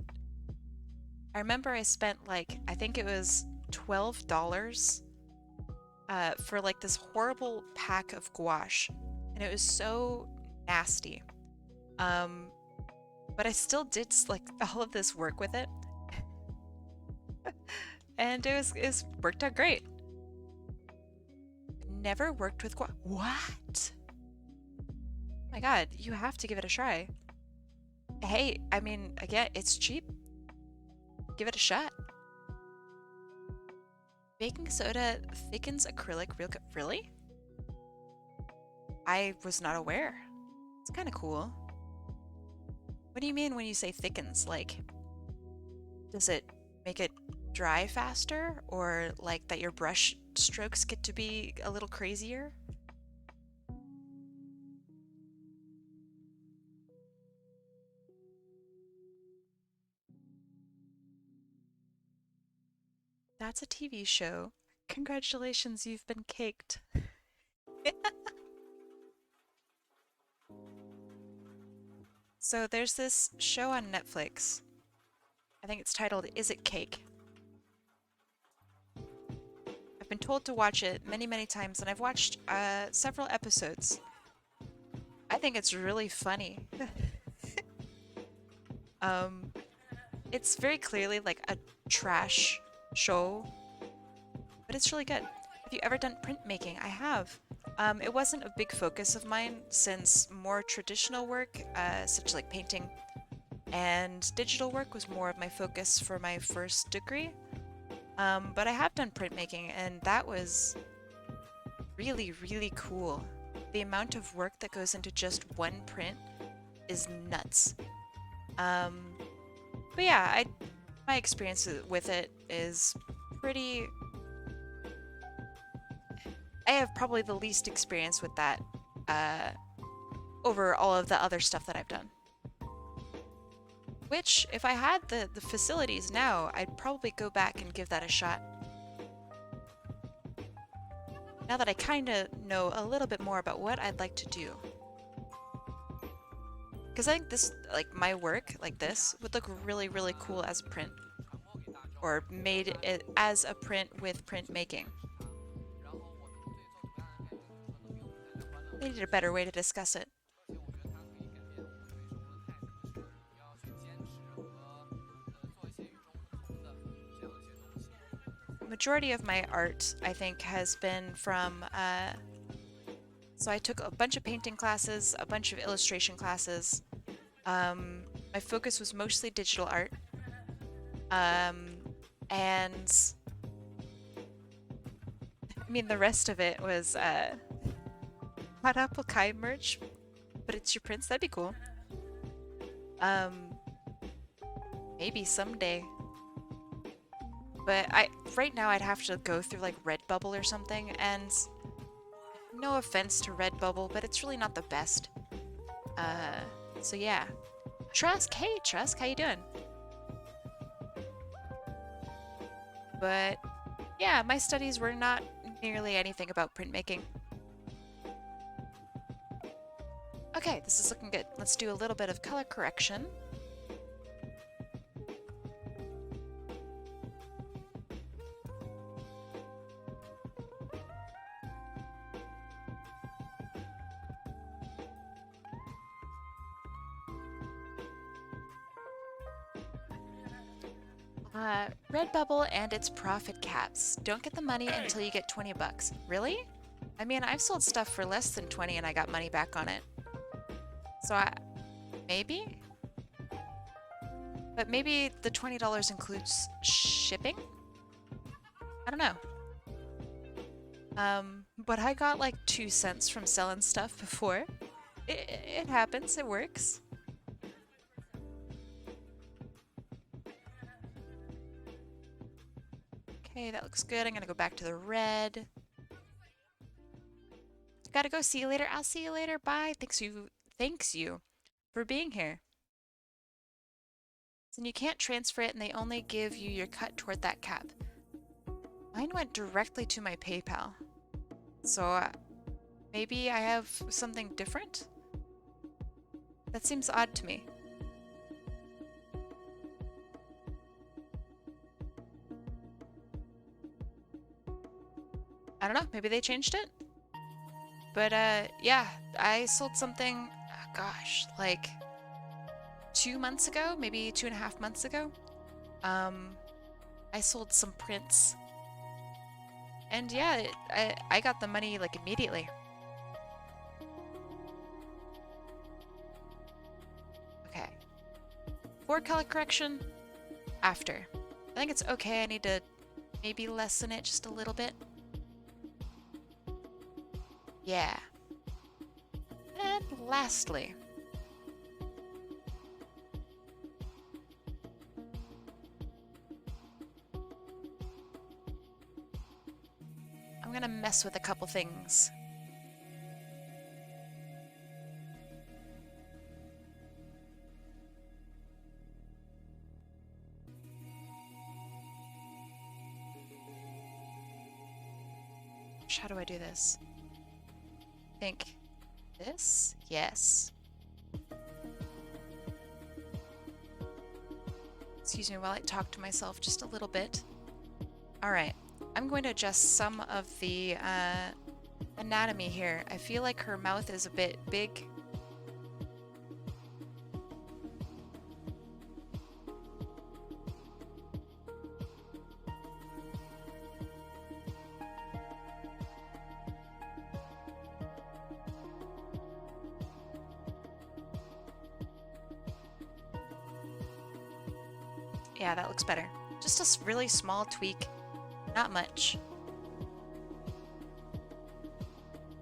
I remember I spent like, I think it was $12 for like this horrible pack of gouache, and it was so nasty. But I still did like all of this work with it, and it worked out great. Never worked with gouache. What? Oh my god, you have to give it a try. Hey, I mean, again, it's cheap. Give it a shot. Baking soda thickens acrylic real good. Really? I was not aware. It's kind of cool. What do you mean when you say thickens? Like, does it make it dry faster? Or like that your brush strokes get to be a little crazier? That's a TV show. Congratulations, you've been caked. So there's this show on Netflix. I think it's titled Is It Cake? I've been told to watch it many, many times, and I've watched several episodes. I think it's really funny. It's very clearly like a trash show, but it's really good. Have you ever done printmaking? I have. It wasn't a big focus of mine since more traditional work, such like painting and digital work was more of my focus for my first degree. But I have done printmaking and that was really, really cool. The amount of work that goes into just one print is nuts. But yeah, my experience with it is pretty I have probably the least experience with that over all of the other stuff that I've done. Which, if I had the facilities now, I'd probably go back and give that a shot. Now that I kind of know a little bit more about what I'd like to do. Because I think this, like my work, like this, would look really, really cool as a print. Or made it as a print with printmaking. I needed a better way to discuss it. Majority of my art, I think, has been from, so I took a bunch of painting classes, a bunch of illustration classes. My focus was mostly digital art. And I mean, the rest of it was, HotAppleKai merch, but it's your prints. That'd be cool. Maybe someday. But right now I'd have to go through like Redbubble or something, and no offense to Redbubble, but it's really not the best. So yeah. Trusk, hey Trusk, how you doing? But yeah, my studies were not nearly anything about printmaking. Okay, this is looking good. Let's do a little bit of color correction. Redbubble and its profit caps. Don't get the money until you get 20 bucks. Really? I mean, I've sold stuff for less than 20 and I got money back on it. So maybe? But maybe the $20 includes shipping? I don't know. But I got like 2 cents from selling stuff before. It happens, it works. Okay, that looks good. I'm gonna go back to the red. Gotta go. See you later. I'll see you later. Bye. Thanks you for being here. And you can't transfer it and they only give you your cut toward that cap. Mine went directly to my PayPal. So maybe I have something different? That seems odd to me. I don't know, maybe they changed it? But yeah, I sold something, gosh, like 2 months ago, maybe 2.5 months ago. I sold some prints. And yeah, I got the money like immediately. Okay. For color correction, after. I think it's okay, I need to maybe lessen it just a little bit. Yeah. And lastly, I'm gonna mess with a couple things. How do I do this? Think this? Yes. Excuse me while I talk to myself just a little bit. Alright, I'm going to adjust some of the anatomy here. I feel like her mouth is a bit big. Yeah, that looks better. Just a really small tweak. Not much.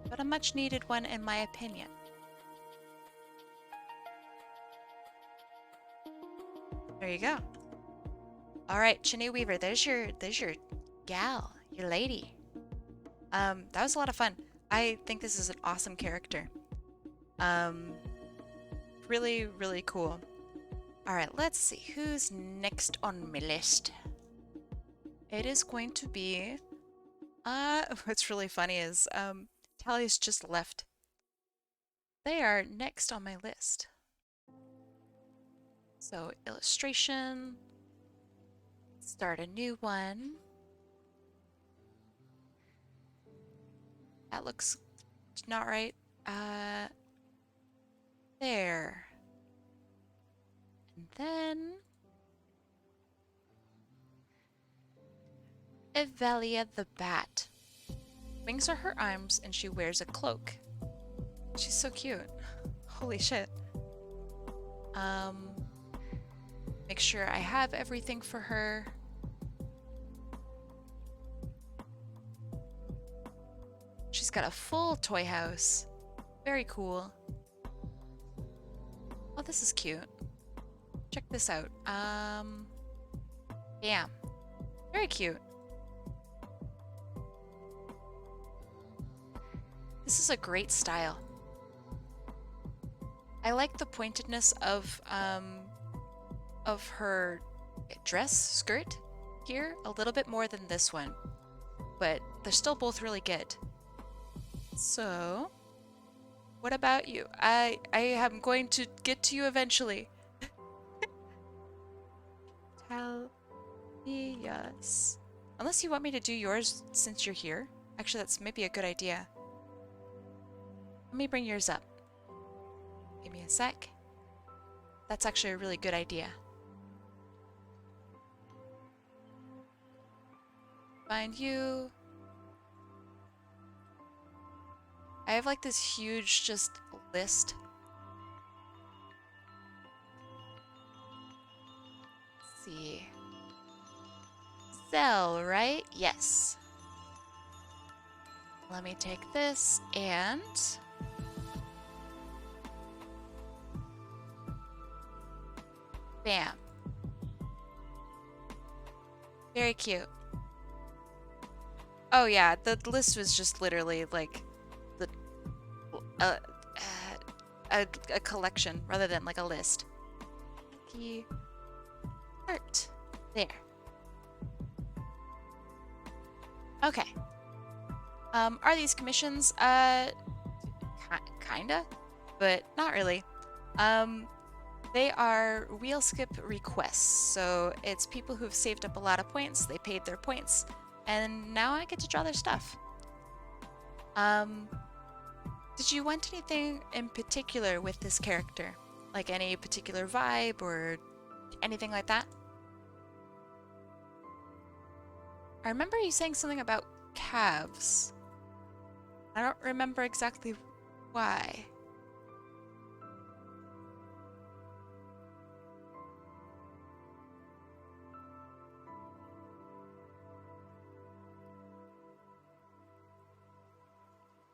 But a much needed one in my opinion. There you go. Alright, Chinny Weaver, there's your gal, your lady. That was a lot of fun. I think this is an awesome character. Um, really, really cool. All right, let's see who's next on my list. It is going to be, what's really funny is, Tally's just left. They are next on my list. So illustration, start a new one. That looks not right. There. And then Evelia the Bat. Wings are her arms and she wears a cloak. She's so cute. Holy shit. Make sure I have everything for her. She's got a full toy house. Very cool. Oh, this is cute. Check this out. Yeah. Very cute. This is a great style. I like the pointedness of her dress skirt here a little bit more than this one, but they're still both really good. So, what about you? I am going to get to you eventually. Tell me yes. Unless you want me to do yours since you're here. Actually, that's maybe a good idea. Let me bring yours up. Give me a sec. That's actually a really good idea. Find you. I have like this huge just list. Let's see. Sell, right? Yes. Let me take this and bam. Very cute. Oh yeah, the list was just literally like the a collection rather than like a list. Key art. There. Okay. Are these commissions? Kinda, but not really. They are wheel skip requests, so it's people who've saved up a lot of points, they paid their points, and now I get to draw their stuff. Did you want anything in particular with this character? Like any particular vibe or anything like that? I remember you saying something about calves. I don't remember exactly why.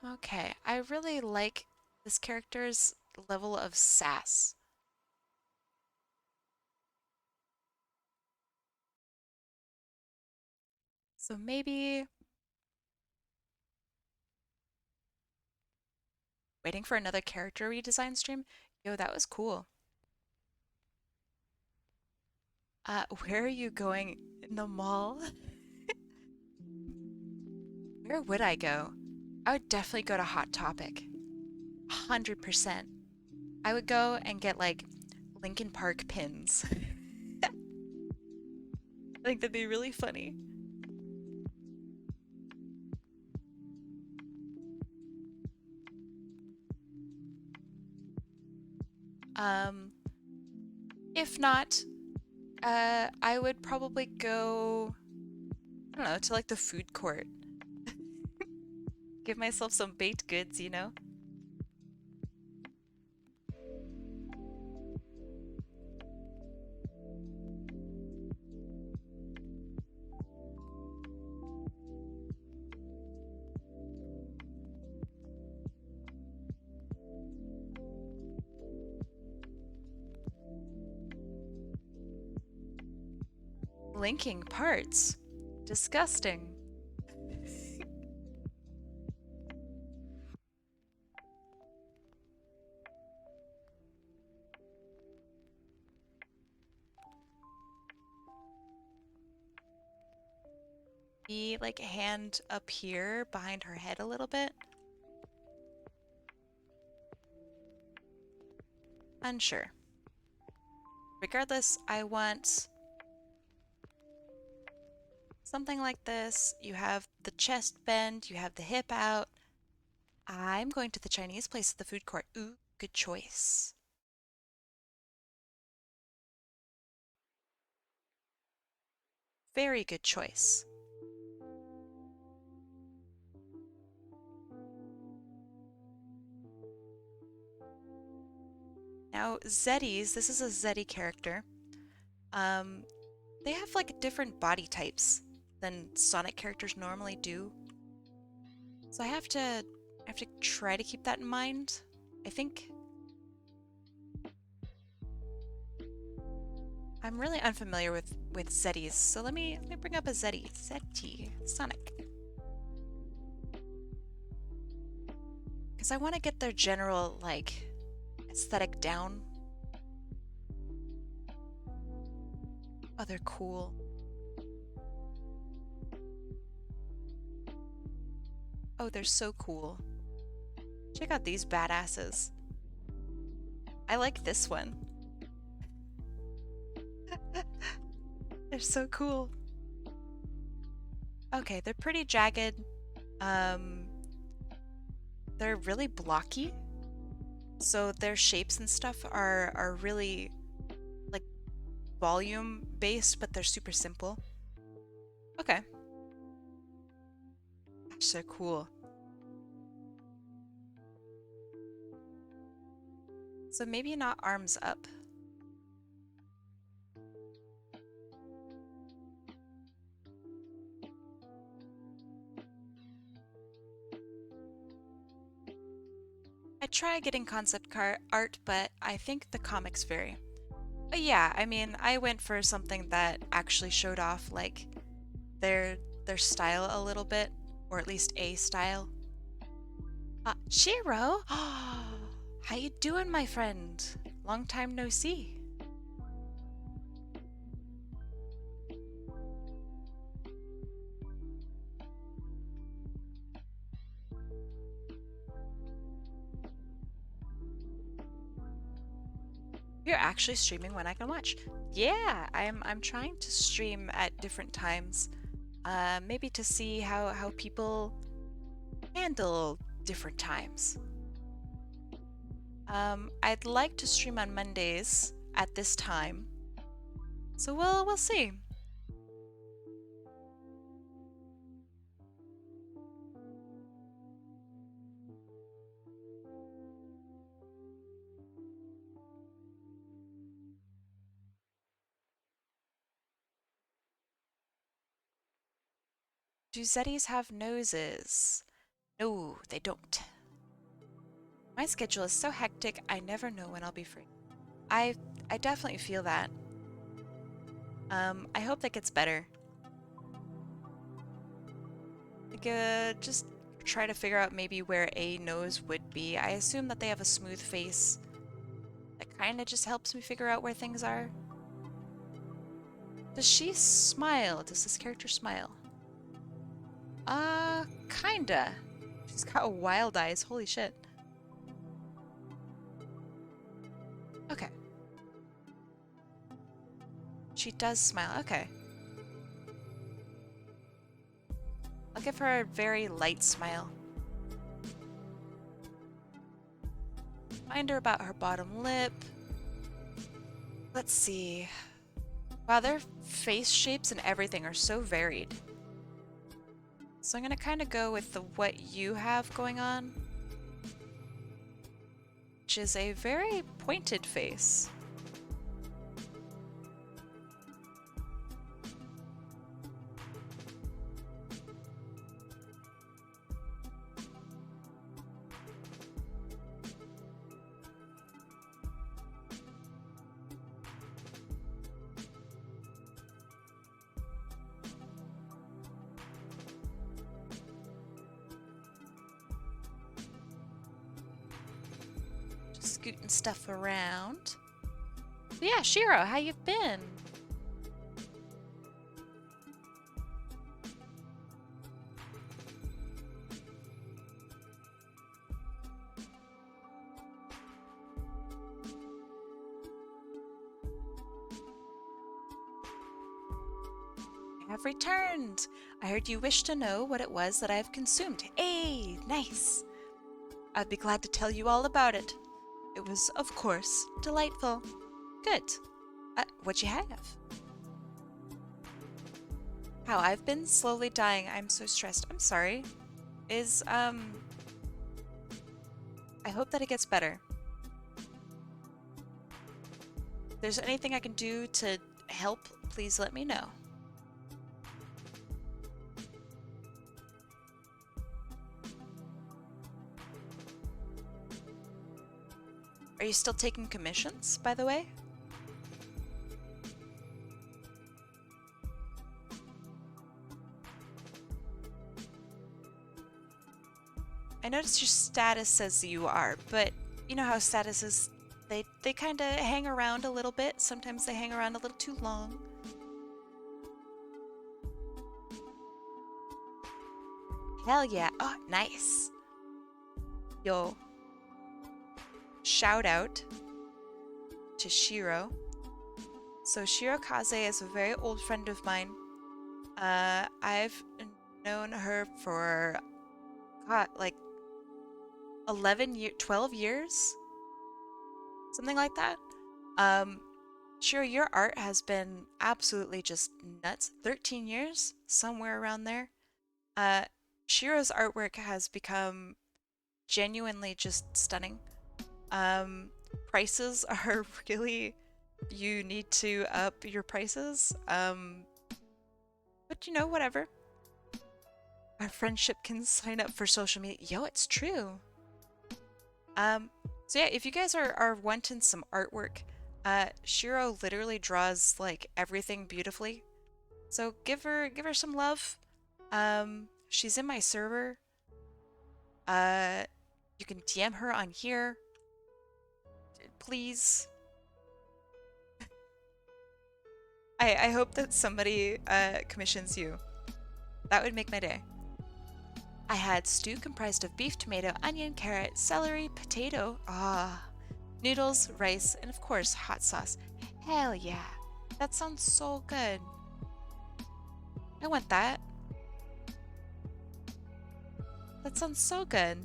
Okay, I really like this character's level of sass. So maybe waiting for another character redesign stream? Yo, that was cool. Where are you going? In the mall? Where would I go? I would definitely go to Hot Topic. 100%. I would go and get like Linkin Park pins. I think that'd be really funny. If not, I would probably go, I don't know, to like the food court. Give myself some baked goods, you know? Linking parts. Disgusting. Be like hand up here behind her head a little bit. Unsure. Regardless, I want something like this. You have the chest bend, you have the hip out. I'm going to the Chinese place at the food court. Ooh, good choice. Very good choice. Now, Zeddies, this is a Zeddy character. They have like different body types than Sonic characters normally do. So I have to try to keep that in mind. I think I'm really unfamiliar with Zeddies, so let me bring up a Zeddy. Zeddy Sonic. Because I want to get their general like aesthetic down. Oh, they're cool. Oh, they're so cool. Check out these badasses. I like this one. They're so cool. Okay, they're pretty jagged. They're really blocky. So their shapes and stuff are really like volume based, but they're super simple. Okay. Gosh, they're cool. So maybe not arms up. I try getting concept art, but I think the comics vary. But yeah, I mean, I went for something that actually showed off like their style a little bit, or at least a style. Shiro! How you doing, my friend? Long time no see. You're actually streaming when I can watch. Yeah, I'm trying to stream at different times. Maybe to see how people handle different times. I'd like to stream on Mondays at this time. So we'll see. Do Zeddies have noses? No, they don't. My schedule is so hectic, I never know when I'll be free. I definitely feel that. I hope that gets better. Like, just try to figure out maybe where a nose would be. I assume that they have a smooth face. That kind of just helps me figure out where things are. Does she smile? Does this character smile? Kinda. She's got wild eyes. Holy shit. Okay. She does smile. Okay. I'll give her a very light smile. Find her about her bottom lip. Let's see. Wow, their face shapes and everything are so varied. So I'm gonna kind of go with what you have going on, which is a very pointed face. Scooting stuff around. But yeah, Shiro, how you been? have returned. I heard you wish to know what it was that I have consumed. Hey, nice. I'd be glad to tell you all about it. It was, of course, delightful. Good. What'd you have? How I've been slowly dying. I'm so stressed. I'm sorry. I hope that it gets better. If there's anything I can do to help, please let me know. Are you still taking commissions, by the way? I noticed your status says you are, but you know how statuses, they kind of hang around a little bit. Sometimes they hang around a little too long. Hell yeah. Oh, nice. Yo. Shout out to Shiro. So Shiro Kaze is a very old friend of mine. I've known her for, God, like 12 years? Something like that. Shiro, your art has been absolutely just nuts. 13 years? Somewhere around there. Shiro's artwork has become genuinely just stunning. Prices are really, you need to up your prices. But you know, whatever. Our friendship can sign up for social media. Yo, it's true. So yeah, if you guys are wanting some artwork, Shiro literally draws like everything beautifully. So give her some love. She's in my server. You can DM her on here. Please. I hope that somebody commissions you. That would make my day. I had stew comprised of beef, tomato, onion, carrot, celery, potato, noodles, rice, and of course, hot sauce. Hell yeah. That sounds so good. I want that. That sounds so good.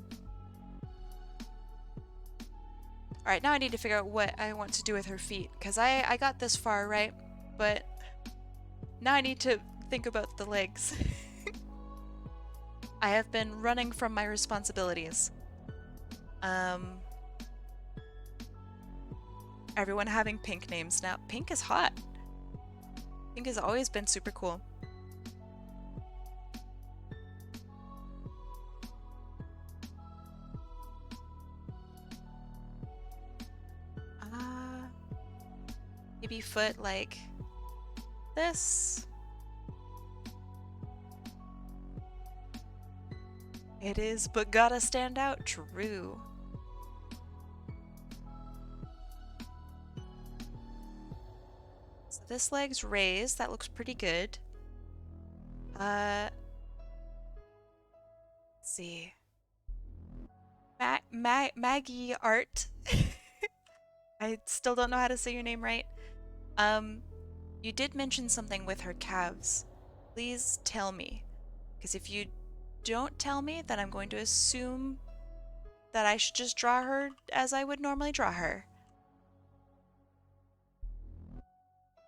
Alright, now I need to figure out what I want to do with her feet, because I got this far, right? But now I need to think about the legs. I have been running from my responsibilities. Everyone having pink names now. Pink is hot. Pink has always been super cool. Maybe foot like this. It is, but gotta stand out. True. So this leg's raised. That looks pretty good. Let's see. Maggie Art. I still don't know how to say your name right. You did mention something with her calves. Please tell me. Because if you don't tell me, then I'm going to assume that I should just draw her as I would normally draw her.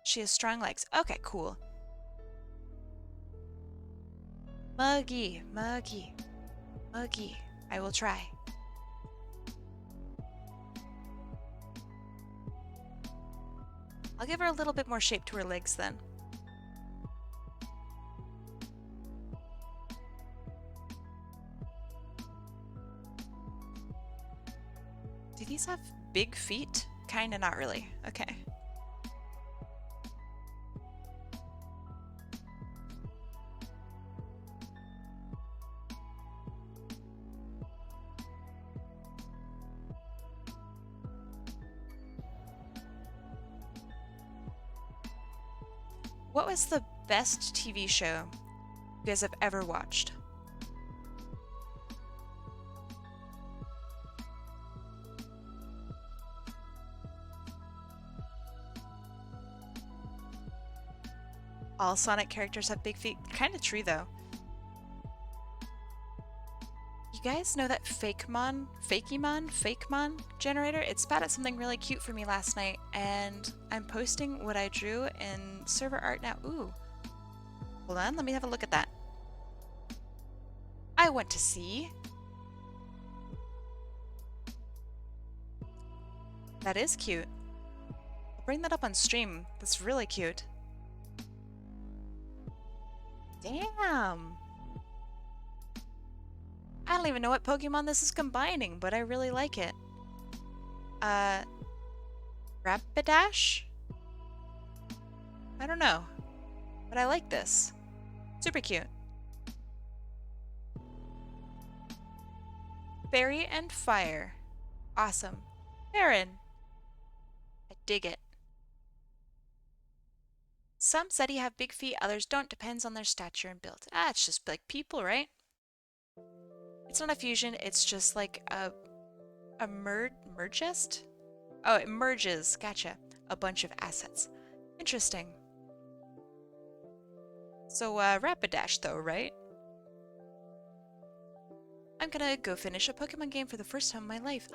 She has strong legs. Okay, cool. Muggy, Muggy, Muggy. I will try. I'll give her a little bit more shape to her legs then. Do these have big feet? Kinda, not really. Okay. What was the best TV show you guys have ever watched? All Sonic characters have big feet. Kind of true, though. You guys know that Fakemon generator? It spat out something really cute for me last night, and I'm posting what I drew in server art now. Ooh. Hold on, let me have a look at that. I want to see. That is cute. I'll bring that up on stream. That's really cute. Damn! I don't even know what Pokemon this is combining, but I really like it. Rapidash? I don't know, but I like this. Super cute. Fairy and Fire. Awesome. Baron. I dig it. Some Zeti have big feet, others don't. Depends on their stature and build. Ah, it's just like people, right? It's not a fusion, it's just like a mergest? Oh, it merges, gotcha. A bunch of assets. Interesting. So, Rapidash though, right? I'm gonna go finish a Pokemon game for the first time in my life.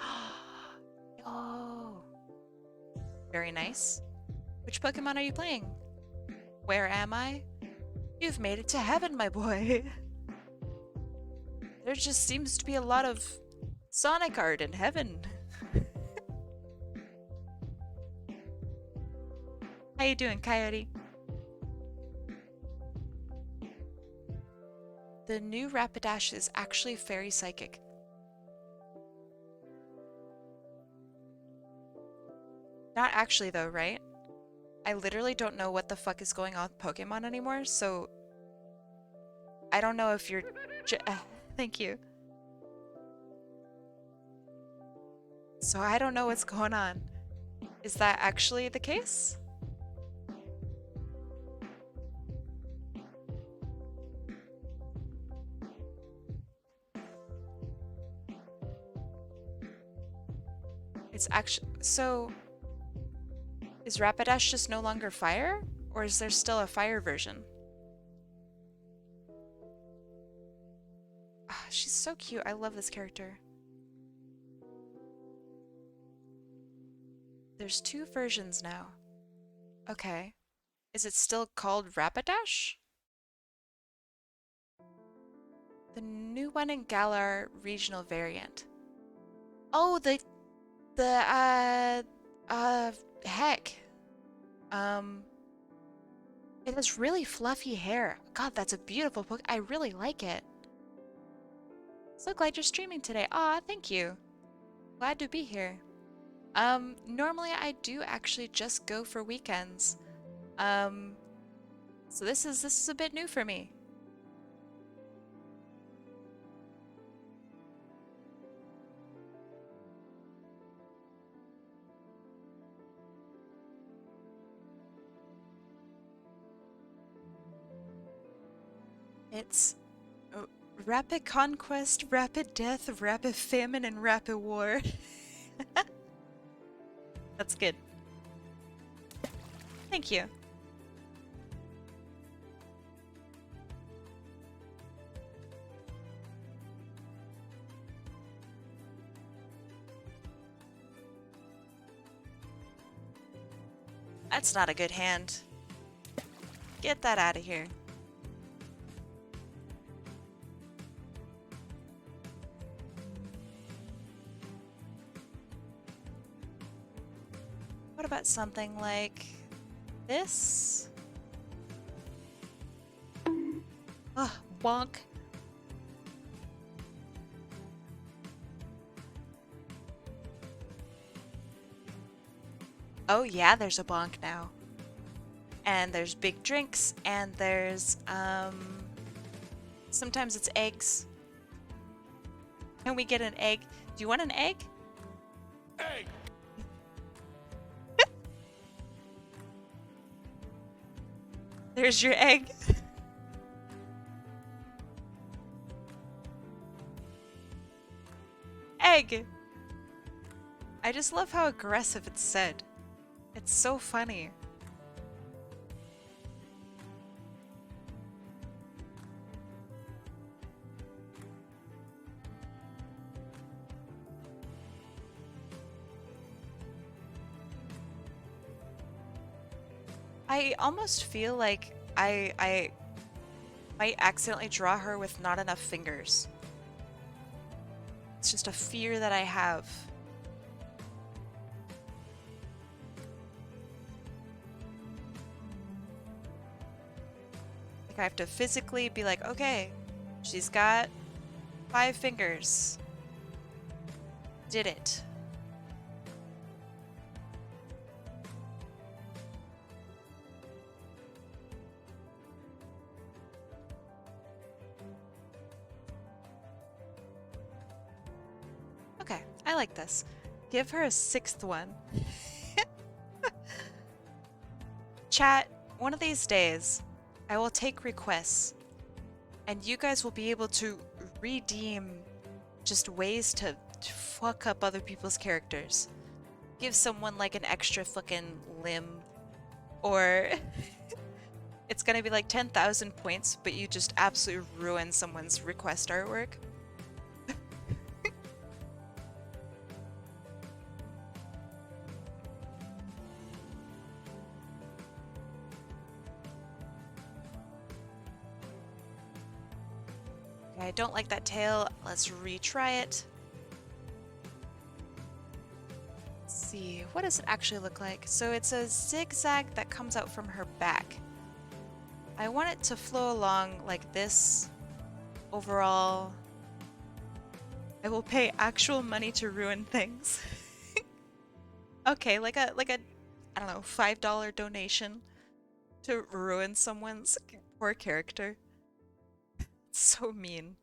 Oh. Very nice. Which Pokemon are you playing? Where am I? You've made it to heaven, my boy. There just seems to be a lot of Sonic art in heaven. How you doing, Coyote? The new Rapidash is actually Fairy Psychic. Not actually though, right? I literally don't know what the fuck is going on with Pokemon anymore, so I don't know if you're thank you. So I don't know what's going on. Is that actually the case? It's actually... So... Is Rapidash just no longer fire? Or is there still a fire version? Ah, she's so cute. I love this character. There's 2 versions now. Okay. Is it still called Rapidash? The new one in Galar regional variant. Oh, heck. It has really fluffy hair. God, that's a beautiful book. I really like it. So glad you're streaming today. Aw, thank you. Glad to be here. Normally I do actually just go for weekends. So this is a bit new for me. It's rapid conquest, rapid death, rapid famine, and rapid war. That's good. Thank you. That's not a good hand. Get that out of here. What about something like this? Ugh, bonk. Oh yeah, there's a bonk now. And there's big drinks, and there's, sometimes it's eggs. Can we get an egg? Do you want an egg? Egg! There's your egg. Egg! I just love how aggressive it's said. It's so funny. I almost feel like I might accidentally draw her with not enough fingers. It's just a fear that I have. Like I have to physically be like, okay, she's got 5 fingers. Did it. Okay, I like this. Give her a 6th one. Chat, one of these days, I will take requests, and you guys will be able to redeem just ways to fuck up other people's characters. Give someone like an extra fucking limb, or it's gonna be like 10,000 points, but you just absolutely ruin someone's request artwork. Okay, I don't like that tail. Let's retry it. Let's see, what does it actually look like? So it's a zigzag that comes out from her back. I want it to flow along like this. Overall, I will pay actual money to ruin things. Okay, like a I don't know, $5 donation to ruin someone's poor character. It's so mean.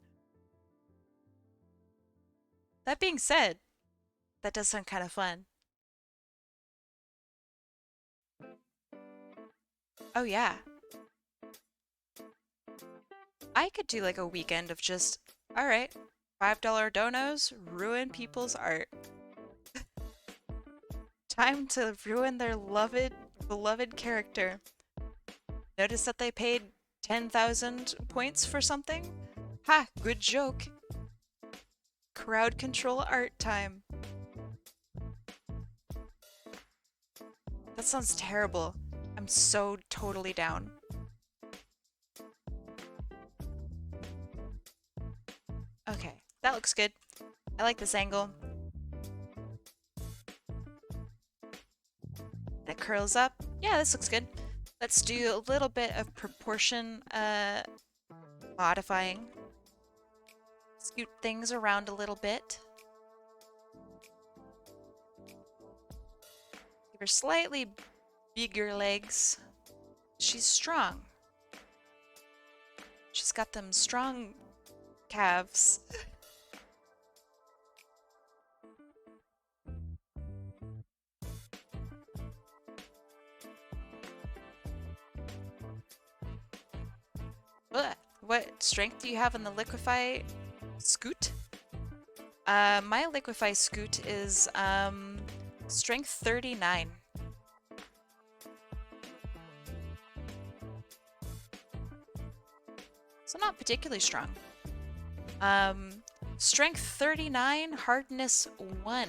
That being said, that does sound kind of fun. Oh yeah. I could do like a weekend of just, alright, $5 donos, ruin people's art. Time to ruin their beloved character. Notice that they paid 10,000 points for something? Ha, good joke. Crowd control art time. That sounds terrible. I'm so totally down. Okay, that looks good. I like this angle. That curls up. Yeah, this looks good. Let's do a little bit of proportion modifying. Scoot things around a little bit. Give her slightly bigger legs. She's strong. She's got them strong calves. Ugh. What strength do you have in the liquefy scoot? My liquefy scoot is strength 39. So not particularly strong. Strength 39, hardness 1.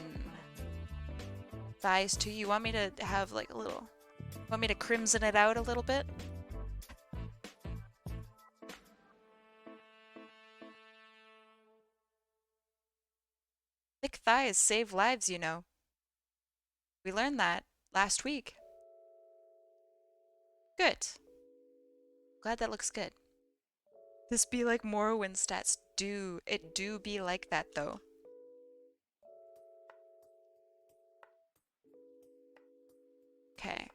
Thighs 2. You want me to have like a little... Want me to crimson it out a little bit? Thick thighs save lives, you know. We learned that last week. Good. Glad that looks good. This be like Morrowind stats. It do be like that though. Okay.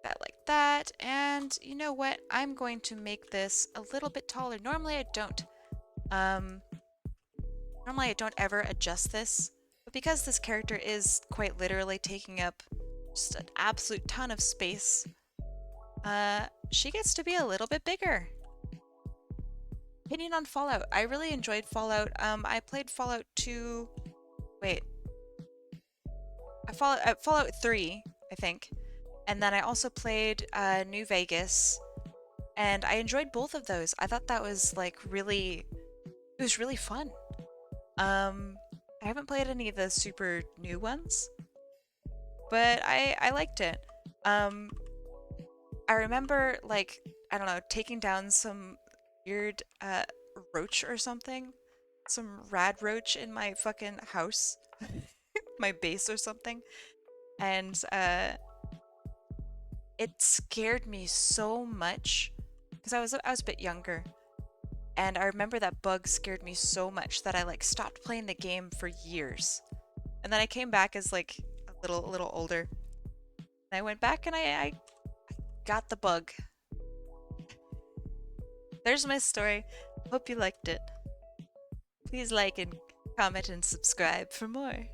That like that. And you know what? I'm going to make this a little bit taller. Normally I don't. Normally I don't ever adjust this. But because this character is quite literally taking up just an absolute ton of space, she gets to be a little bit bigger. Opinion on Fallout. I really enjoyed Fallout. I played Fallout 2. Wait. Fallout 3, I think. And then I also played New Vegas. And I enjoyed both of those. I thought that was like really... It was really fun. I haven't played any of the super new ones. But I liked it. I remember, like, I don't know, taking down some weird roach or something. Some rad roach in my fucking house, my base or something. And it scared me so much because I was a bit younger. And I remember that bug scared me so much that I like stopped playing the game for years. And then I came back as like a little older. And I went back and I got the bug. There's my story. Hope you liked it. Please like and comment and subscribe for more.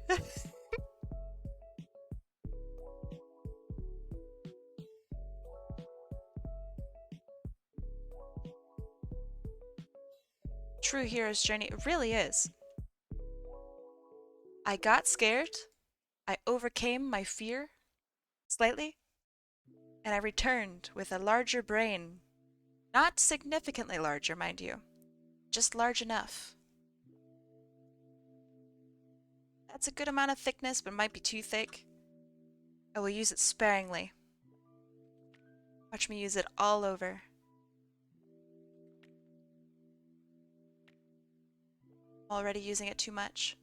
True hero's journey. It really is. I got scared. I overcame my fear slightly. And I returned with a larger brain. Not significantly larger, mind you. Just large enough. That's a good amount of thickness, but might be too thick. I will use it sparingly. Watch me use it all over. I'm already using it too much.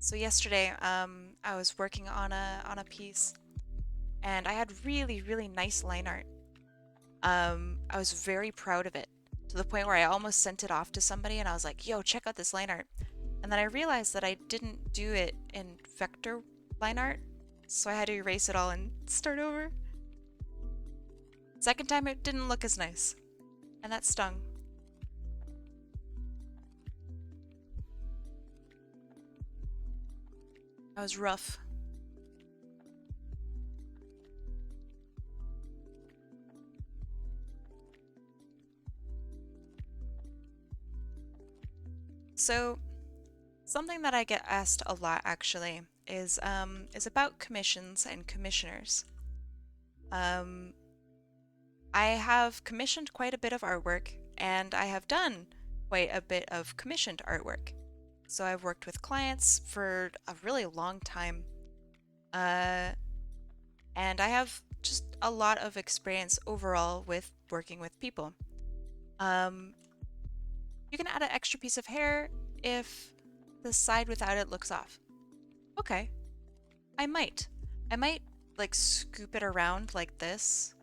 So yesterday, I was working on a piece, and I had really nice line art. I was very proud of it, to the point where I almost sent it off to somebody, and I was like, "Yo, check out this line art." And then I realized that I didn't do it in vector line art, so I had to erase it all and start over. Second time, it didn't look as nice, and that stung. That was rough. So, something that I get asked a lot actually is about commissions and commissioners. I have commissioned quite a bit of artwork, and I have done quite a bit of commissioned artwork. So I've worked with clients for a really long time. And I have just a lot of experience overall with working with people. You can add an extra piece of hair if the side without it looks off. Okay, I might. I might like scoop it around like this.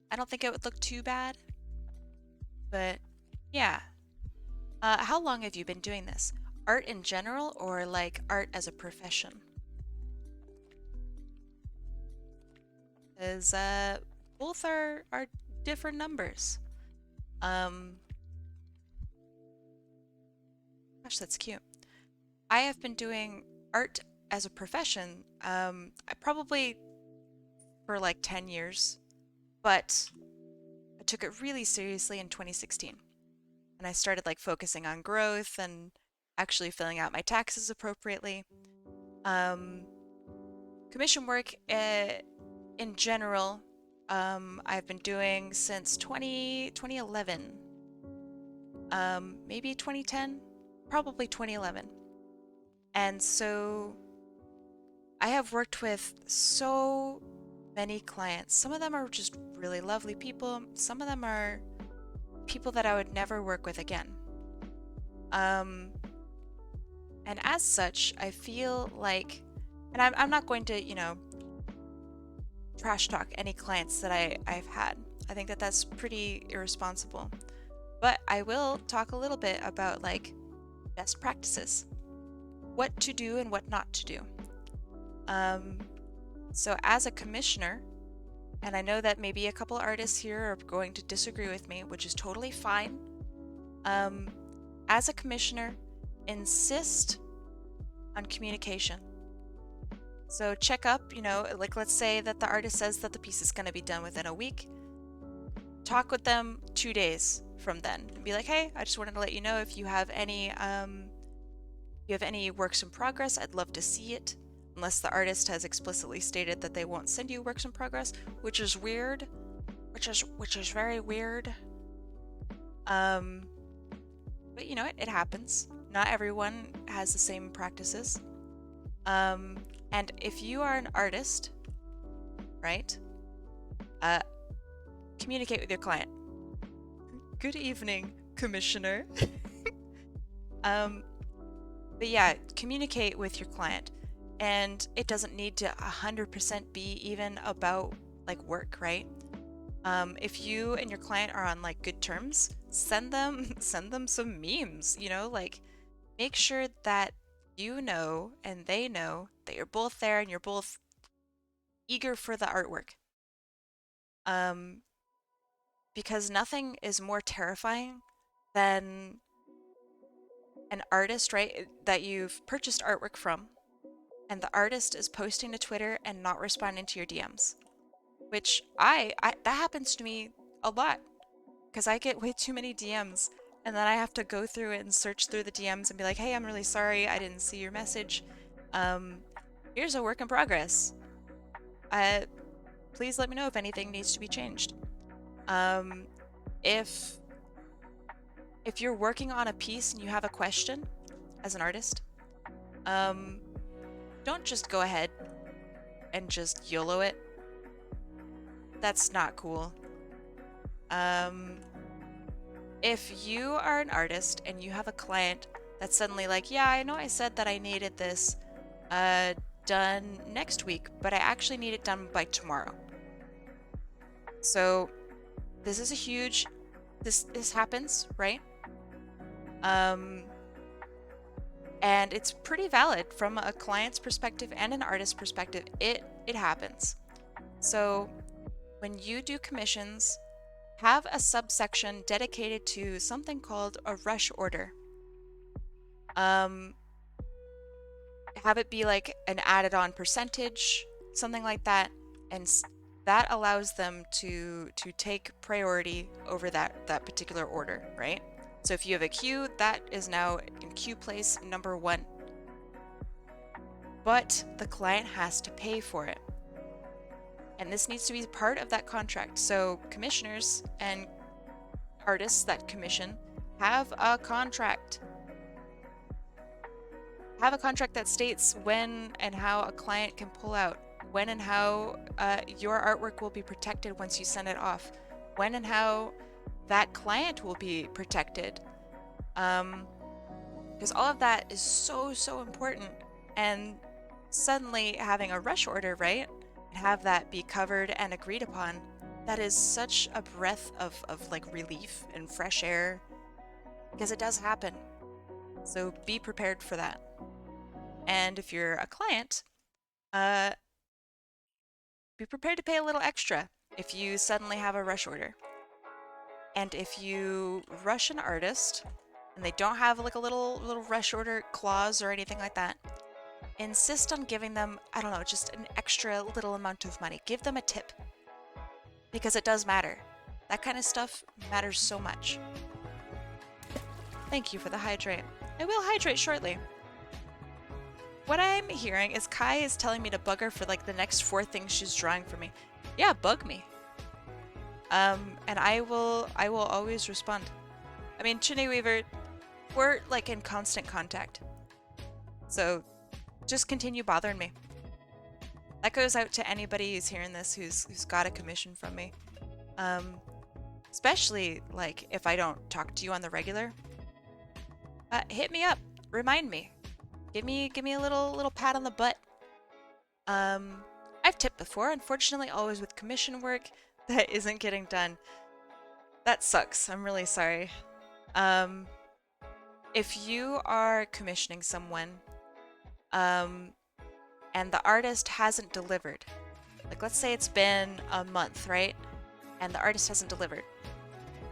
I don't think it would look too bad, but yeah. How long have you been doing this? Art in general or like art as a profession? Because both are different numbers. Gosh, that's cute. I have been doing art as a profession, I probably for like 10 years, but I took it really seriously in 2016. And I started like focusing on growth and actually filling out my taxes appropriately. Commission work in general, I've been doing since 2011. Maybe 2010, probably 2011. And so I have worked with so many clients. Some of them are just really lovely people. Some of them are people that I would never work with again. And as such, I feel like, and I'm not going to, trash talk any clients that I've had. I think that that's pretty irresponsible. But I will talk a little bit about like best practices, what to do and what not to do. So as a commissioner, and I know that maybe a couple artists here are going to disagree with me, which is totally fine. As a commissioner, insist on communication. So check up, like let's say that the artist says that the piece is going to be done within a week. Talk with them 2 days from then and be like, hey, I just wanted to let you know if you have any works in progress, I'd love to see it. Unless the artist has explicitly stated that they won't send you works in progress, which is weird, which is very weird. But it happens. not everyone has the same practices. And if you are an artist, right? Communicate with your client. Good evening, commissioner. But yeah, communicate with your client. And it doesn't need to 100% be even about like work, right? If you and your client are on like good terms, send them some memes, you know, like make sure that you know and they know that you're both there and you're both eager for the artwork. Because nothing is more terrifying than an artist, right, that you've purchased artwork from, and the artist is posting to Twitter and not responding to your DMs. Which that happens to me a lot because I get way too many DMs and then I have to go through and search through the DMs and be like, hey, I'm really sorry, I didn't see your message. Here's a work in progress. Please let me know if anything needs to be changed. If you're working on a piece and you have a question as an artist, don't just go ahead and just YOLO it. That's not cool. If you are an artist and you have a client that's suddenly like, yeah, I know I said that I needed this done next week, but I actually need it done by tomorrow. So this is a huge, this happens, right? And it's pretty valid from a client's perspective and an artist's perspective. It happens. So when you do commissions, have a subsection dedicated to something called a rush order. Have it be like an added on percentage, something like that, and that allows them to take priority over that particular order, right? So if you have a queue, that is now in queue place number 1. But the client has to pay for it. And this needs to be part of that contract. So commissioners and artists that commission have a contract. Have a contract that states when and how a client can pull out, when and how your artwork will be protected once you send it off, when and how that client will be protected. Because all of that is so important. And suddenly having a rush order, right? Have that be covered and agreed upon, that is such a breath of like relief and fresh air, because it does happen. So be prepared for that. And if you're a client, be prepared to pay a little extra if you suddenly have a rush order. And if you rush an artist and they don't have like a little rush order clause or anything like that, insist on giving them, I don't know, just an extra little amount of money. Give them a tip. Because it does matter. That kind of stuff matters so much. Thank you for the hydrate. I will hydrate shortly. What I'm hearing is Kai is telling me to bug her for like the next 4 things she's drawing for me. Yeah, bug me. And I will always respond. I mean, Chinny Weaver, we're like in constant contact. So just continue bothering me. That goes out to anybody who's hearing this who's got a commission from me. Especially like if I don't talk to you on the regular. Hit me up. Remind me. Give me a little pat on the butt. I've tipped before, unfortunately always with commission work that isn't getting done. That sucks. I'm really sorry. If you are commissioning someone and the artist hasn't delivered, like let's say it's been a month, right? And the artist hasn't delivered.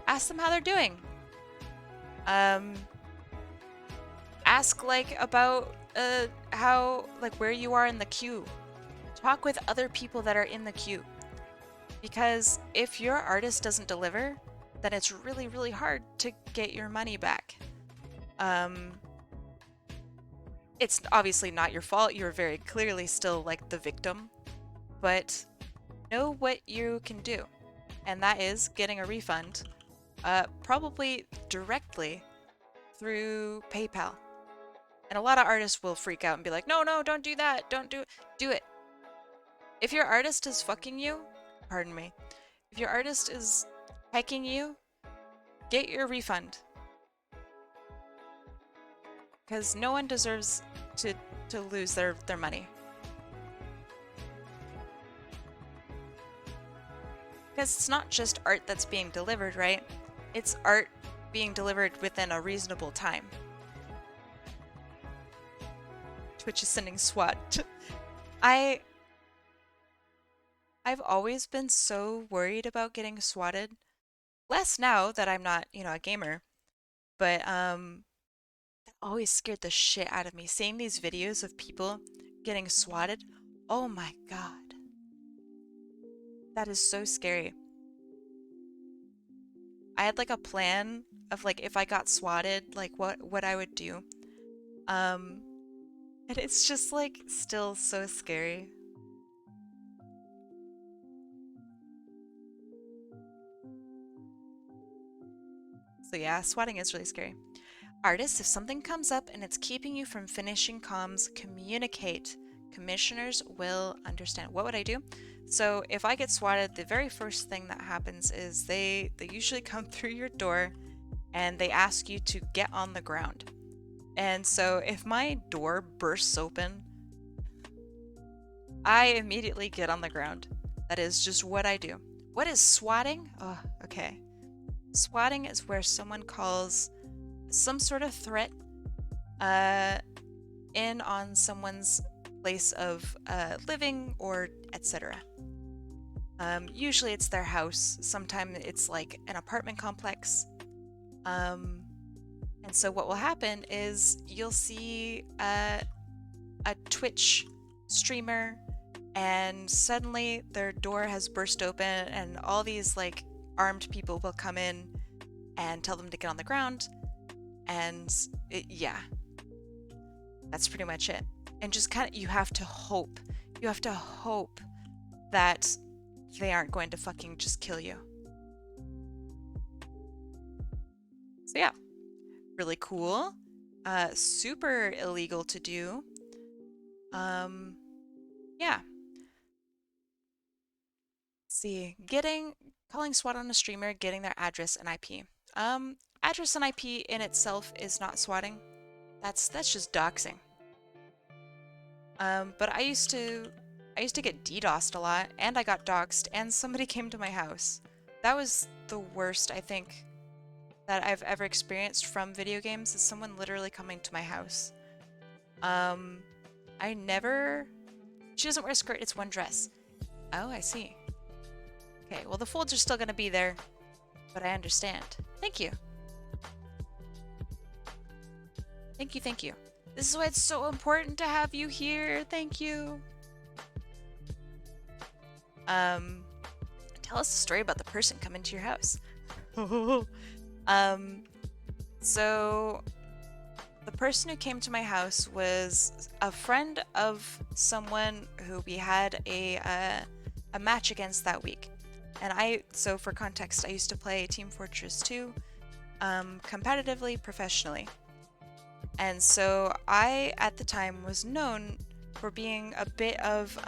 Ask them how they're doing. Ask like about how, like where you are in the queue. Talk with other people that are in the queue. Because if your artist doesn't deliver, then it's really, really hard to get your money back. It's obviously not your fault. You're very clearly still like the victim, but know what you can do. And that is getting a refund, probably directly through PayPal. And a lot of artists will freak out and be like, no, no, don't do that. Don't do it. If your artist is fucking you, pardon me, if your artist is hacking you, get your refund. Because no one deserves to lose their money. Because it's not just art that's being delivered, right? It's art being delivered within a reasonable time. Twitch is sending SWAT. I've always been so worried about getting swatted. Less now that I'm not, a gamer. But it always scared the shit out of me. Seeing these videos of people getting swatted. Oh my god. That is so scary. I had like a plan of like if I got swatted, like what I would do. And it's just like still so scary. So yeah, swatting is really scary. Artists, if something comes up and it's keeping you from finishing comms, communicate. Commissioners will understand. What would I do? So if I get swatted, the very first thing that happens is they usually come through your door and they ask you to get on the ground. And so if my door bursts open, I immediately get on the ground. That is just what I do. What is swatting? Oh, okay. Swatting is where someone calls some sort of threat in on someone's place of living or etc. Usually it's their house. Sometimes it's like an apartment complex. And so what will happen is you'll see a Twitch streamer and suddenly their door has burst open and all these like armed people will come in and tell them to get on the ground. And yeah, that's pretty much it. And just kind of, you have to hope that they aren't going to fucking just kill you. So yeah, really cool. Super illegal to do. Yeah. Let's see, calling SWAT on a streamer, getting their address and IP. Address and IP in itself is not swatting. That's just doxing. But I used to get DDoSed a lot, and I got doxed, and somebody came to my house. That was the worst, I think, that I've ever experienced from video games, is someone literally coming to my house. She doesn't wear a skirt, it's one dress. Oh, I see. Okay, well the folds are still gonna be there, but I understand. Thank you. Thank you. This is why it's so important to have you here. Thank you. Tell us a story about the person coming to your house. So the person who came to my house was a friend of someone who we had a match against that week. And so for context, I used to play Team Fortress 2 competitively, professionally. And so I, at the time, was known for being a bit of,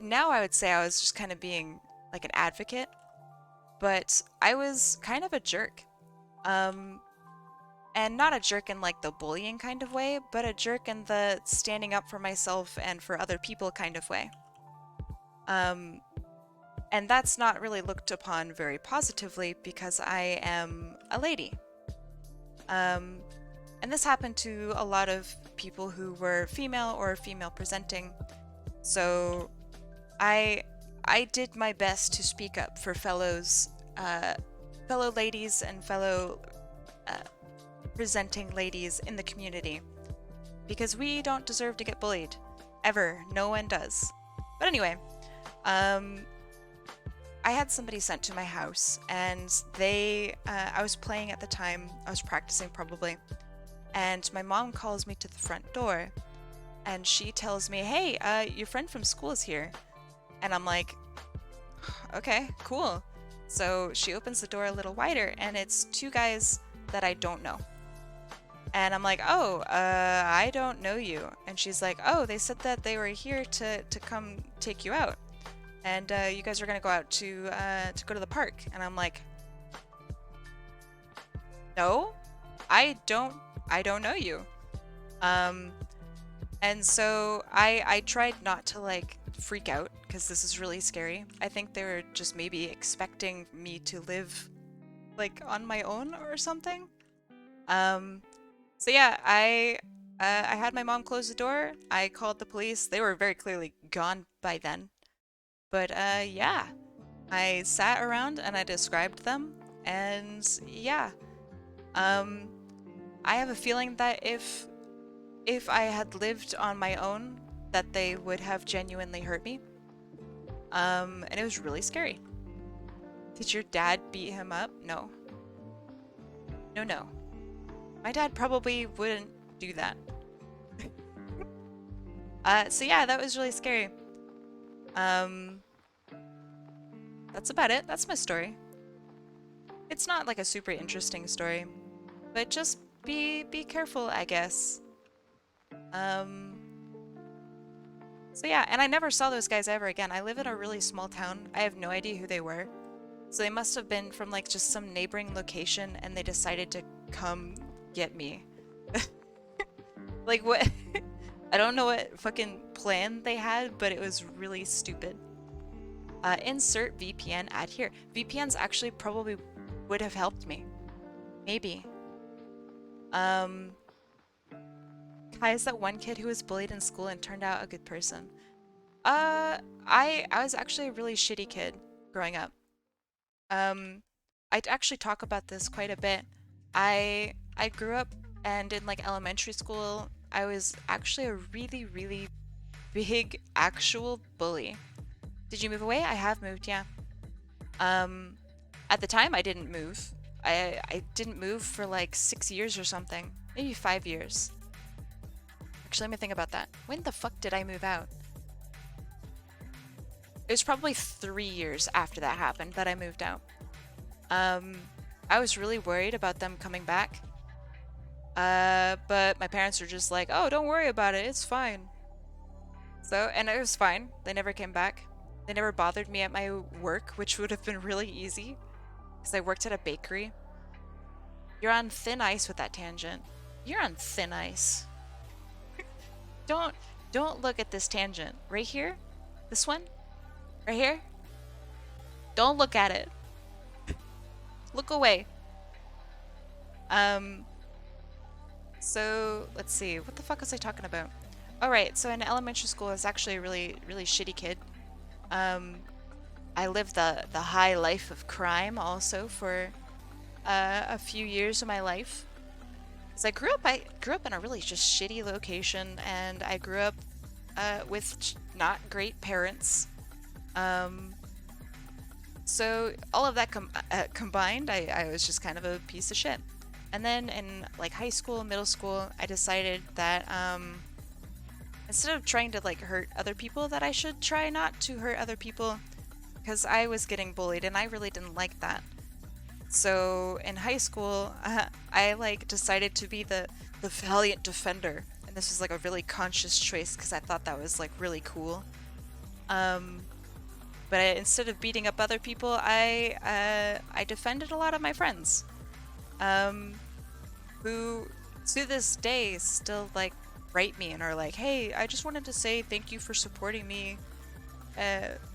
now I would say I was just kind of being like an advocate, but I was kind of a jerk. And not a jerk in like the bullying kind of way, but a jerk in the standing up for myself and for other people kind of way. And that's not really looked upon very positively because I am a lady. And this happened to a lot of people who were female or female presenting. So I did my best to speak up for fellow ladies and fellow presenting ladies in the community, because we don't deserve to get bullied. Ever. No one does. But anyway, I had somebody sent to my house, and I was playing at the time, I was practicing probably, and my mom calls me to the front door, and she tells me, hey, your friend from school is here. And I'm like, okay, cool. So she opens the door a little wider, and it's two guys that I don't know. And I'm like, oh, I don't know you. And she's like, oh, they said that they were here to come take you out. And you guys are gonna go out to go to the park. And I'm like, no, I don't know you. And so I tried not to like freak out because this is really scary. I think they were just maybe expecting me to live like on my own or something. So yeah, I had my mom close the door. I called the police. They were very clearly gone by then. But yeah, I sat around and I described them, and yeah, um, I have a feeling that if I had lived on my own, that they would have genuinely hurt me. And it was really scary. Did your dad beat him up? No. No, no. My dad probably wouldn't do that. So yeah, that was really scary. That's about it. That's my story. It's not like a super interesting story, but just be careful, I guess. So yeah, and I never saw those guys ever again. I live in a really small town. I have no idea who they were. So they must have been from like just some neighboring location and they decided to come get me. Like what? I don't know what fucking plan they had, but it was really stupid. Insert VPN ad here. VPNs actually probably would have helped me. Maybe. Kai is that one kid who was bullied in school and turned out a good person. I was actually a really shitty kid growing up. I'd actually talk about this quite a bit. I grew up and in like elementary school, I was actually a really, really big actual bully. Did you move away? I have moved, yeah. At the time I didn't move. I didn't move for like 6 years or something. Maybe 5 years. Actually, let me think about that. When the fuck did I move out? It was probably 3 years after that happened that I moved out. I was really worried about them coming back. But my parents were just like, oh, don't worry about it. It's fine. So, and it was fine. They never came back. They never bothered me at my work, which would have been really easy. Because I worked at a bakery. You're on thin ice with that tangent. You're on thin ice. Don't look at this tangent. Right here? This one? Right here? Don't look at it. Look away. So, let's see. What the fuck was I talking about? Oh, right. So in elementary school, I was actually a really, really shitty kid. I lived the high life of crime also for a few years of my life. Because I grew up in a really just shitty location, and I grew up with not great parents. So all of that combined, I was just kind of a piece of shit. And then in like high school, middle school, I decided that instead of trying to like hurt other people, that I should try not to hurt other people, because I was getting bullied and I really didn't like that. So in high school, I like decided to be the valiant defender, and this was like a really conscious choice because I thought that was like really cool. But instead of beating up other people, I defended a lot of my friends, who to this day still like write me and are like, hey, I just wanted to say thank you for supporting me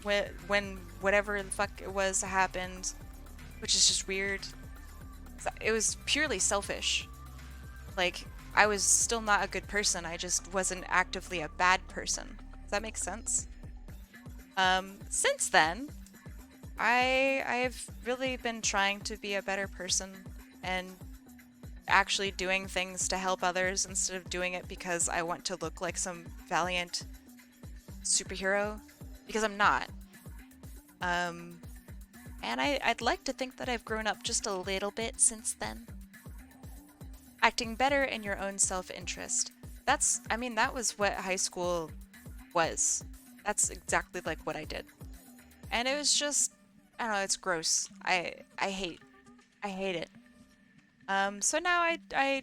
when whatever the fuck it was happened, which is just weird. It was purely selfish. Like, I was still not a good person, I just wasn't actively a bad person. Does that make sense? Since then, I've really been trying to be a better person and actually doing things to help others instead of doing it because I want to look like some valiant superhero, because I'm not. And I'd like to think that I've grown up just a little bit since then. Acting better in your own self-interest. I mean, that was what high school was. That's exactly like what I did. And it was just, I don't know, it's gross. I hate it. So now I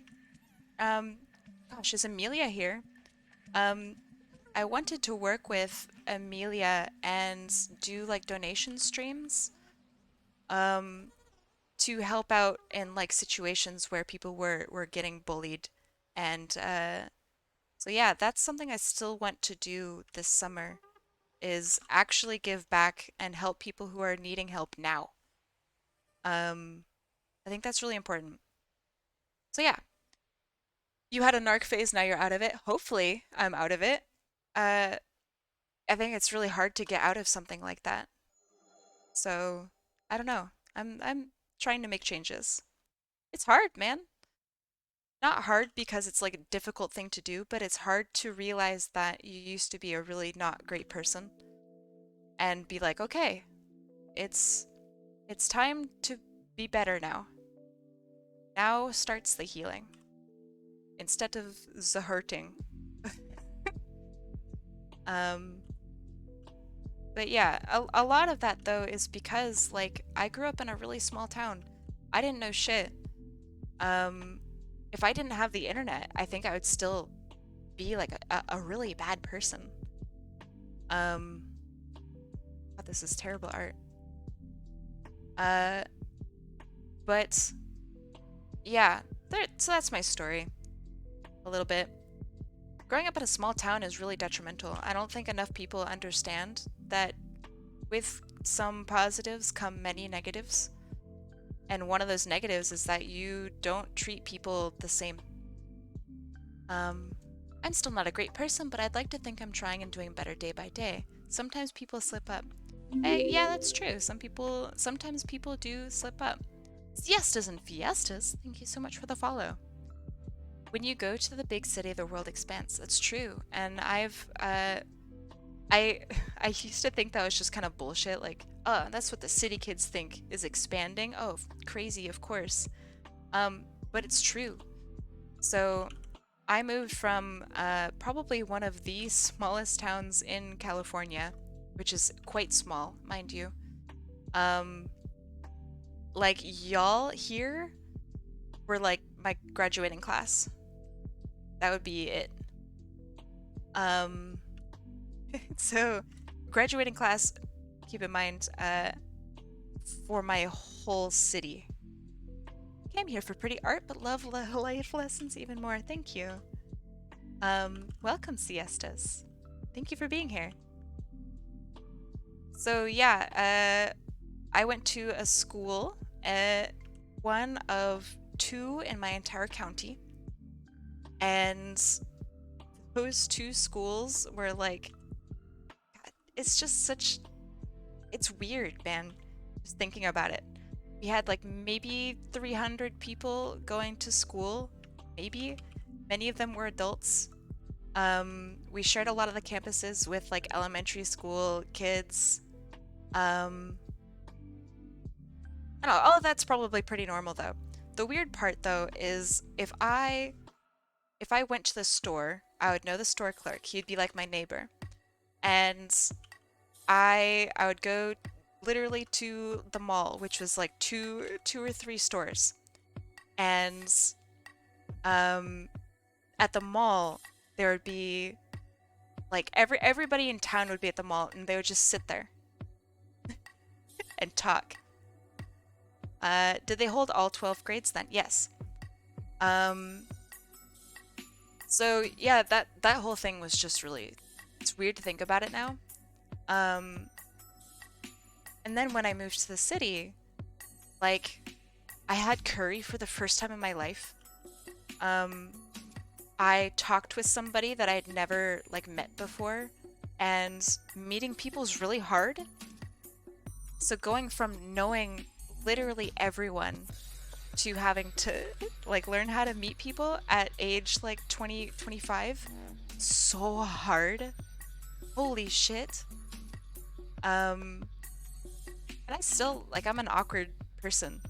Gosh, is Amelia here? Um, I wanted to work with Amelia and do like donation streams, um, to help out in like situations where people were getting bullied. And so yeah, that's something I still want to do this summer is actually give back and help people who are needing help now. Um, I think that's really important. So yeah, you had a narc phase, now you're out of it. Hopefully, I'm out of it. Uh, I think it's really hard to get out of something like that. So, I don't know. I'm trying to make changes. It's hard, man. Not hard because it's like a difficult thing to do, but it's hard to realize that you used to be a really not great person and be like, "Okay, it's it's time to be better now." Now starts the healing instead of the hurting. Um, but yeah, a lot of that though is because like I grew up in a really small town. I didn't know shit. Um, if I didn't have the internet, I think I would still be like a really bad person. Um, God, this is terrible art. Uh, but yeah, so that's my story. A little bit. Growing up in a small town is really detrimental. I don't think enough people understand that with some positives come many negatives. And one of those negatives is that you don't treat people the same. I'm still not a great person, but I'd like to think I'm trying and doing better day by day. Sometimes people slip up. Yeah, that's true. Sometimes people do slip up. Siestas and fiestas, thank you so much for the follow. When you go to the big city, the world expands. That's true. And I used to think that was just kind of bullshit. Like, oh, that's what the city kids think is expanding. Oh, crazy, of course. But it's true. So I moved from probably one of the smallest towns in California, which is quite small, mind you. Like y'all here were like my graduating class. That would be it. So graduating class, keep in mind, for my whole city. Came here for pretty art, but love life lessons even more. Thank you. Welcome, siestas. Thank you for being here. So yeah, I went to a school, one of two in my entire county, and those two schools were like, it's just such, it's weird, man, just thinking about it. We had like maybe 300 people going to school, maybe. Many of them were adults. We shared a lot of the campuses with like elementary school kids. I don't know, all of that's probably pretty normal though. The weird part though is if I went to the store, I would know the store clerk. He'd be like my neighbor. And I would go literally to the mall, which was like two or three stores. And at the mall there would be like everybody in town would be at the mall and they would just sit there and talk. Did they hold all 12 grades then? Yes. So yeah, that whole thing was just really, it's weird to think about it now. And then when I moved to the city, like I had curry for the first time in my life. I talked with somebody that I'd never like met before, and meeting people is really hard. So going from knowing literally everyone to having to like learn how to meet people at age like 20, 25, so hard. Holy shit. And I still, like, I'm an awkward person.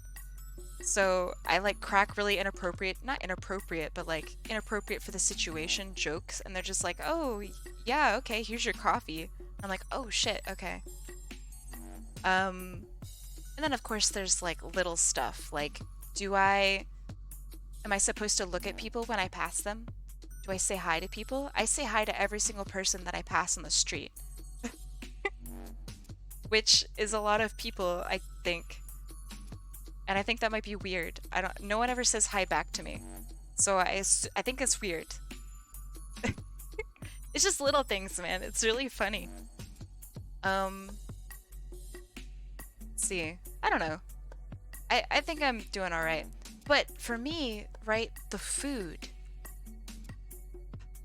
So I like crack really inappropriate, not inappropriate, but like inappropriate for the situation jokes. And they're just like, oh, yeah, okay, here's your coffee. I'm like, oh shit, okay. And then of course there's like little stuff. Like, do I Am I supposed to look at people when I pass them? Do I say hi to people? I say hi to every single person that I pass on the street. Which is a lot of people, I think. And I think that might be weird. No one ever says hi back to me. So I think it's weird. It's just little things, man. It's really funny. Let's see. I don't know. I think I'm doing alright. But for me, right, the food.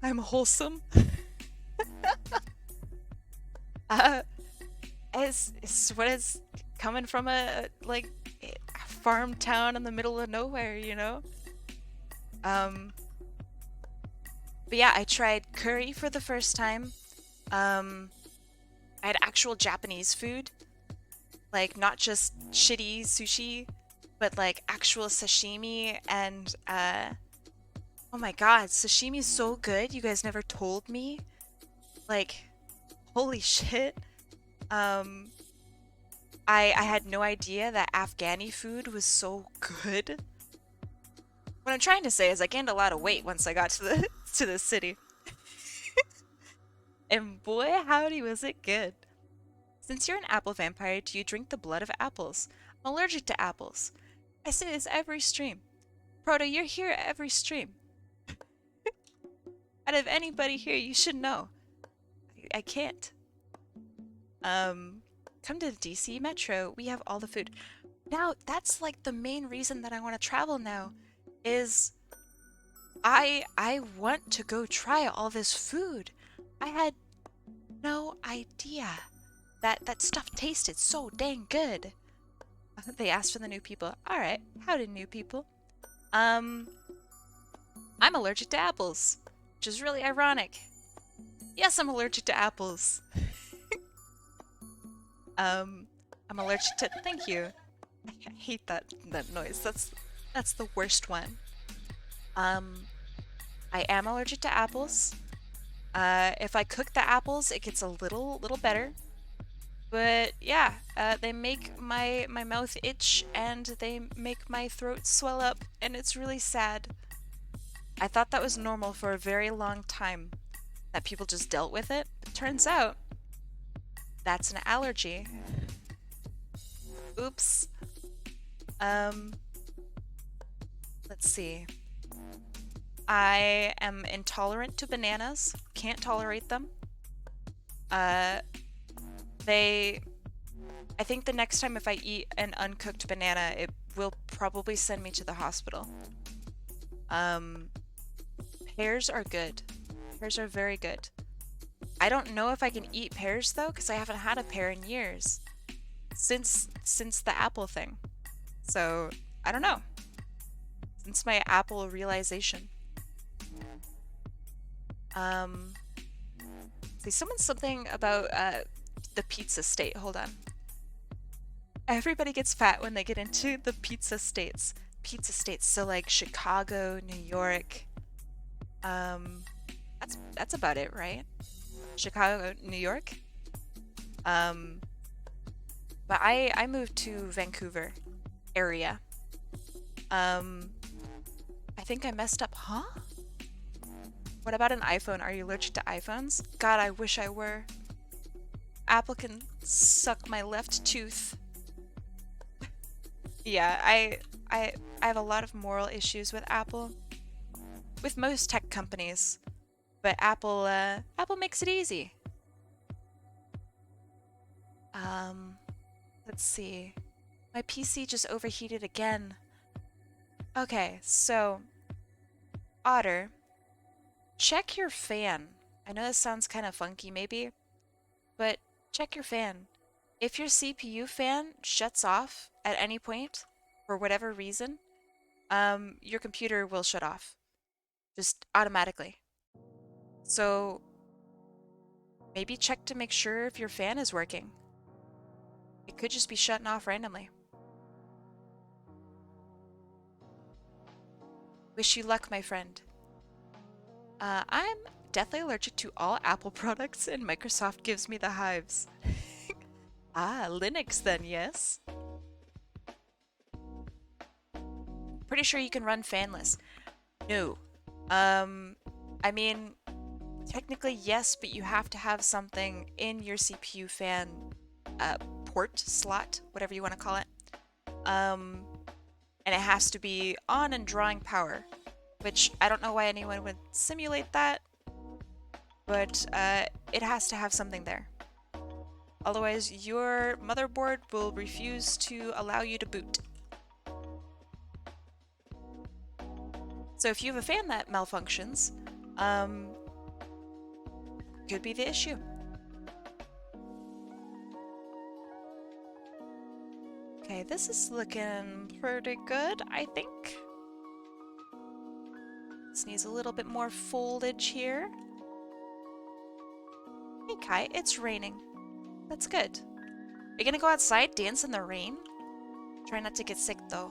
I'm wholesome. It's what is coming from a farm town in the middle of nowhere, you know? But yeah, I tried curry for the first time. I had actual Japanese food. Like, not just shitty sushi, but like actual sashimi and, oh my god, sashimi's so good, you guys never told me. Like, holy shit. I had no idea that Afghani food was so good. What I'm trying to say is I gained a lot of weight once I got to the to the city. And boy, howdy was it good. Since you're an apple vampire, do you drink the blood of apples? I'm allergic to apples. I say this every stream. Proto, you're here every stream. Out of anybody here, you should know. I can't. Come to the DC Metro. We have all the food. Now, that's like the main reason that I want to travel now, is I want to go try all this food. I had no idea that stuff tasted so dang good. They asked for the new people. Alright, howdy new people. I'm allergic to apples, which is really ironic. Yes, I'm allergic to apples. I'm allergic to, thank you. I hate that noise. That's the worst one. I am allergic to apples. If I cook the apples, it gets a little better. But yeah, they make my mouth itch and they make my throat swell up, and it's really sad. I thought that was normal for a very long time, that people just dealt with it. But turns out that's an allergy. Oops. Let's see. I am intolerant to bananas. Can't tolerate them. I think the next time if I eat an uncooked banana, it will probably send me to the hospital. Pears are good. Pears are very good. I don't know if I can eat pears though, because I haven't had a pear in years. Since the apple thing. So, I don't know. Since my apple realization. See, something about, the pizza state. Hold on. Everybody gets fat when they get into the pizza states. Pizza states, so like Chicago, New York. That's about it, right? Chicago, New York. But I moved to Vancouver area. I think I messed up, huh? What about an iPhone? Are you allergic to iPhones? God, I wish I were. Apple can suck my left tooth. Yeah, I have a lot of moral issues with Apple. With most tech companies. But Apple makes it easy. Let's see. My PC just overheated again. Okay, so Otter, check your fan. I know this sounds kind of funky maybe, but check your fan. If your CPU fan shuts off at any point, for whatever reason, your computer will shut off. Just automatically. So maybe check to make sure if your fan is working. It could just be shutting off randomly. Wish you luck, my friend. I'm deathly allergic to all Apple products, and Microsoft gives me the hives. Ah, Linux then, yes? pretty sure you can run fanless. No. I mean, technically yes, but you have to have something in your CPU fan port slot, whatever you want to call it. And it has to be on and drawing power, which I don't know why anyone would simulate that, but it has to have something there. Otherwise, your motherboard will refuse to allow you to boot. So if you have a fan that malfunctions, could be the issue. Okay, this is looking pretty good, I think. This needs a little bit more foldage here. Hey Kai, it's raining. That's good. Are you gonna go outside, dance in the rain? Try not to get sick though.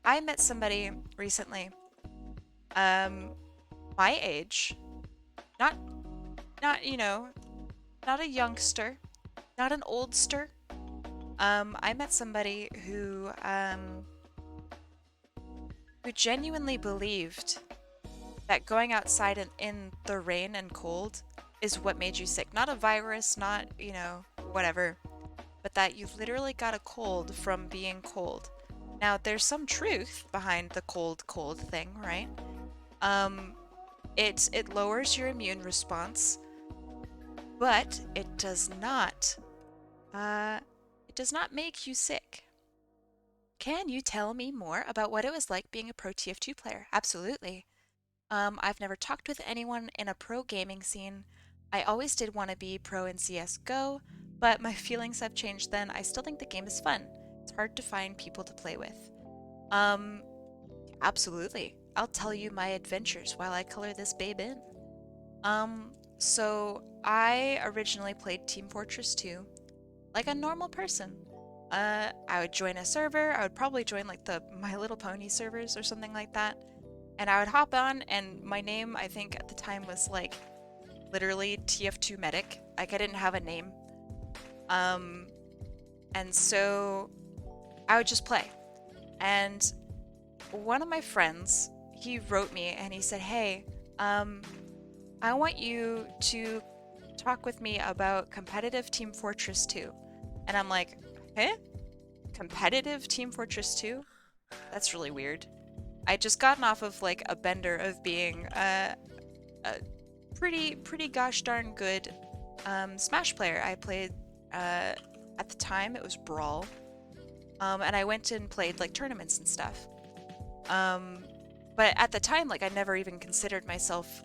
I met somebody recently, my age, not, you know, not a youngster, not an oldster. I met somebody who genuinely believed that going outside in the rain and cold is what made you sick. Not a virus, not, you know, whatever, but that you literally got a cold from being cold. Now, there's some truth behind the cold thing, right? It lowers your immune response, but it does not make you sick. Can you tell me more about what it was like being a pro TF2 player? Absolutely. I've never talked with anyone in a pro gaming scene. I always did want to be pro in CSGO, but my feelings have changed then. I still think the game is fun. It's hard to find people to play with. Absolutely. I'll tell you my adventures while I color this babe in. So I originally played Team Fortress 2 like a normal person. I would join a server. I would probably join like the My Little Pony servers or something like that. And I would hop on, and my name, I think at the time, was like literally TF2 Medic. Like I didn't have a name. And so I would just play. And one of my friends, he wrote me and he said, hey, I want you to talk with me about competitive Team Fortress 2. And I'm like, eh? Competitive Team Fortress 2? That's really weird. I just gotten off of like a bender of being a pretty gosh darn good Smash player. I played at the time it was Brawl, and I went and played like tournaments and stuff. But at the time, like I never even considered myself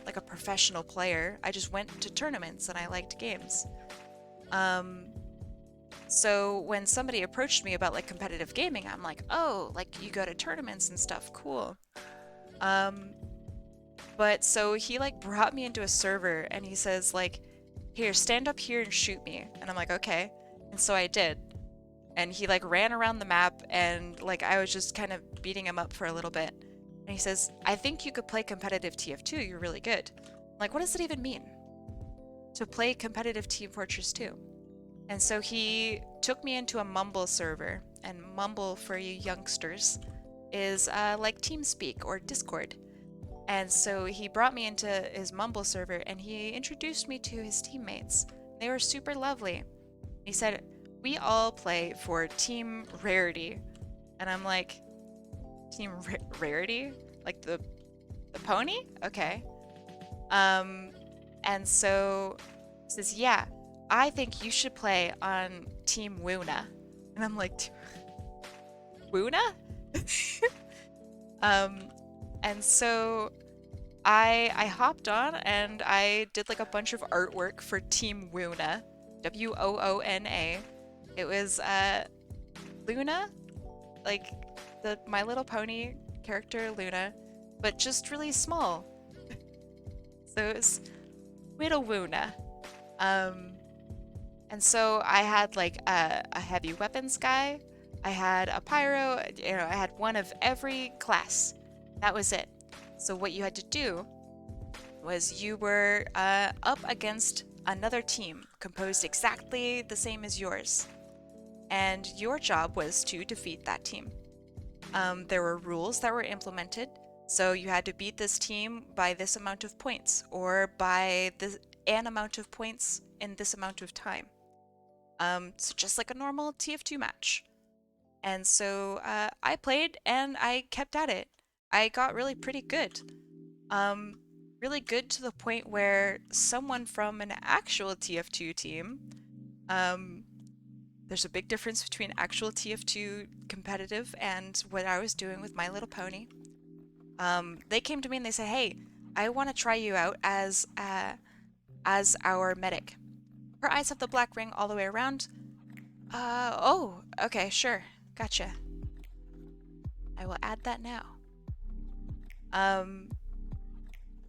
like a professional player. I just went to tournaments and I liked games. So when somebody approached me about like competitive gaming, I'm like, oh, like you go to tournaments and stuff, cool. But so he like brought me into a server and he says like, here, stand up here and shoot me. And I'm like, okay. And so I did. And he like ran around the map and like I was just kind of beating him up for a little bit. And he says, I think you could play competitive TF2, you're really good. I'm like, what does it even mean? To play competitive Team Fortress 2? And so he took me into a Mumble server, and Mumble, for you youngsters, is like TeamSpeak or Discord. And so he brought me into his Mumble server, and he introduced me to his teammates. They were super lovely. He said, we all play for Team Rarity. And I'm like, Team Rarity? Like the pony? Okay. And so he says, yeah, I think you should play on Team Wuna. And I'm like, Wuna? And so I hopped on and I did like a bunch of artwork for Team Woona, Woona. It was Luna, like the My Little Pony character Luna, but just really small. So it was Little Woona. And so I had like a heavy weapons guy, I had a pyro, you know, I had one of every class. That was it. So what you had to do was you were up against another team composed exactly the same as yours. and your job was to defeat that team. There were rules that were implemented, so you had to beat this team by this amount of points, or by an amount of points in this amount of time. So just like a normal TF2 match. And so I played and I kept at it. I got really pretty good. Really good to the point where someone from an actual TF2 team, there's a big difference between actual TF2 competitive and what I was doing with My Little Pony. They came to me and they said, "Hey, I want to try you out as our medic. Her eyes have the black ring all the way around." Oh, okay, sure. Gotcha. I will add that now.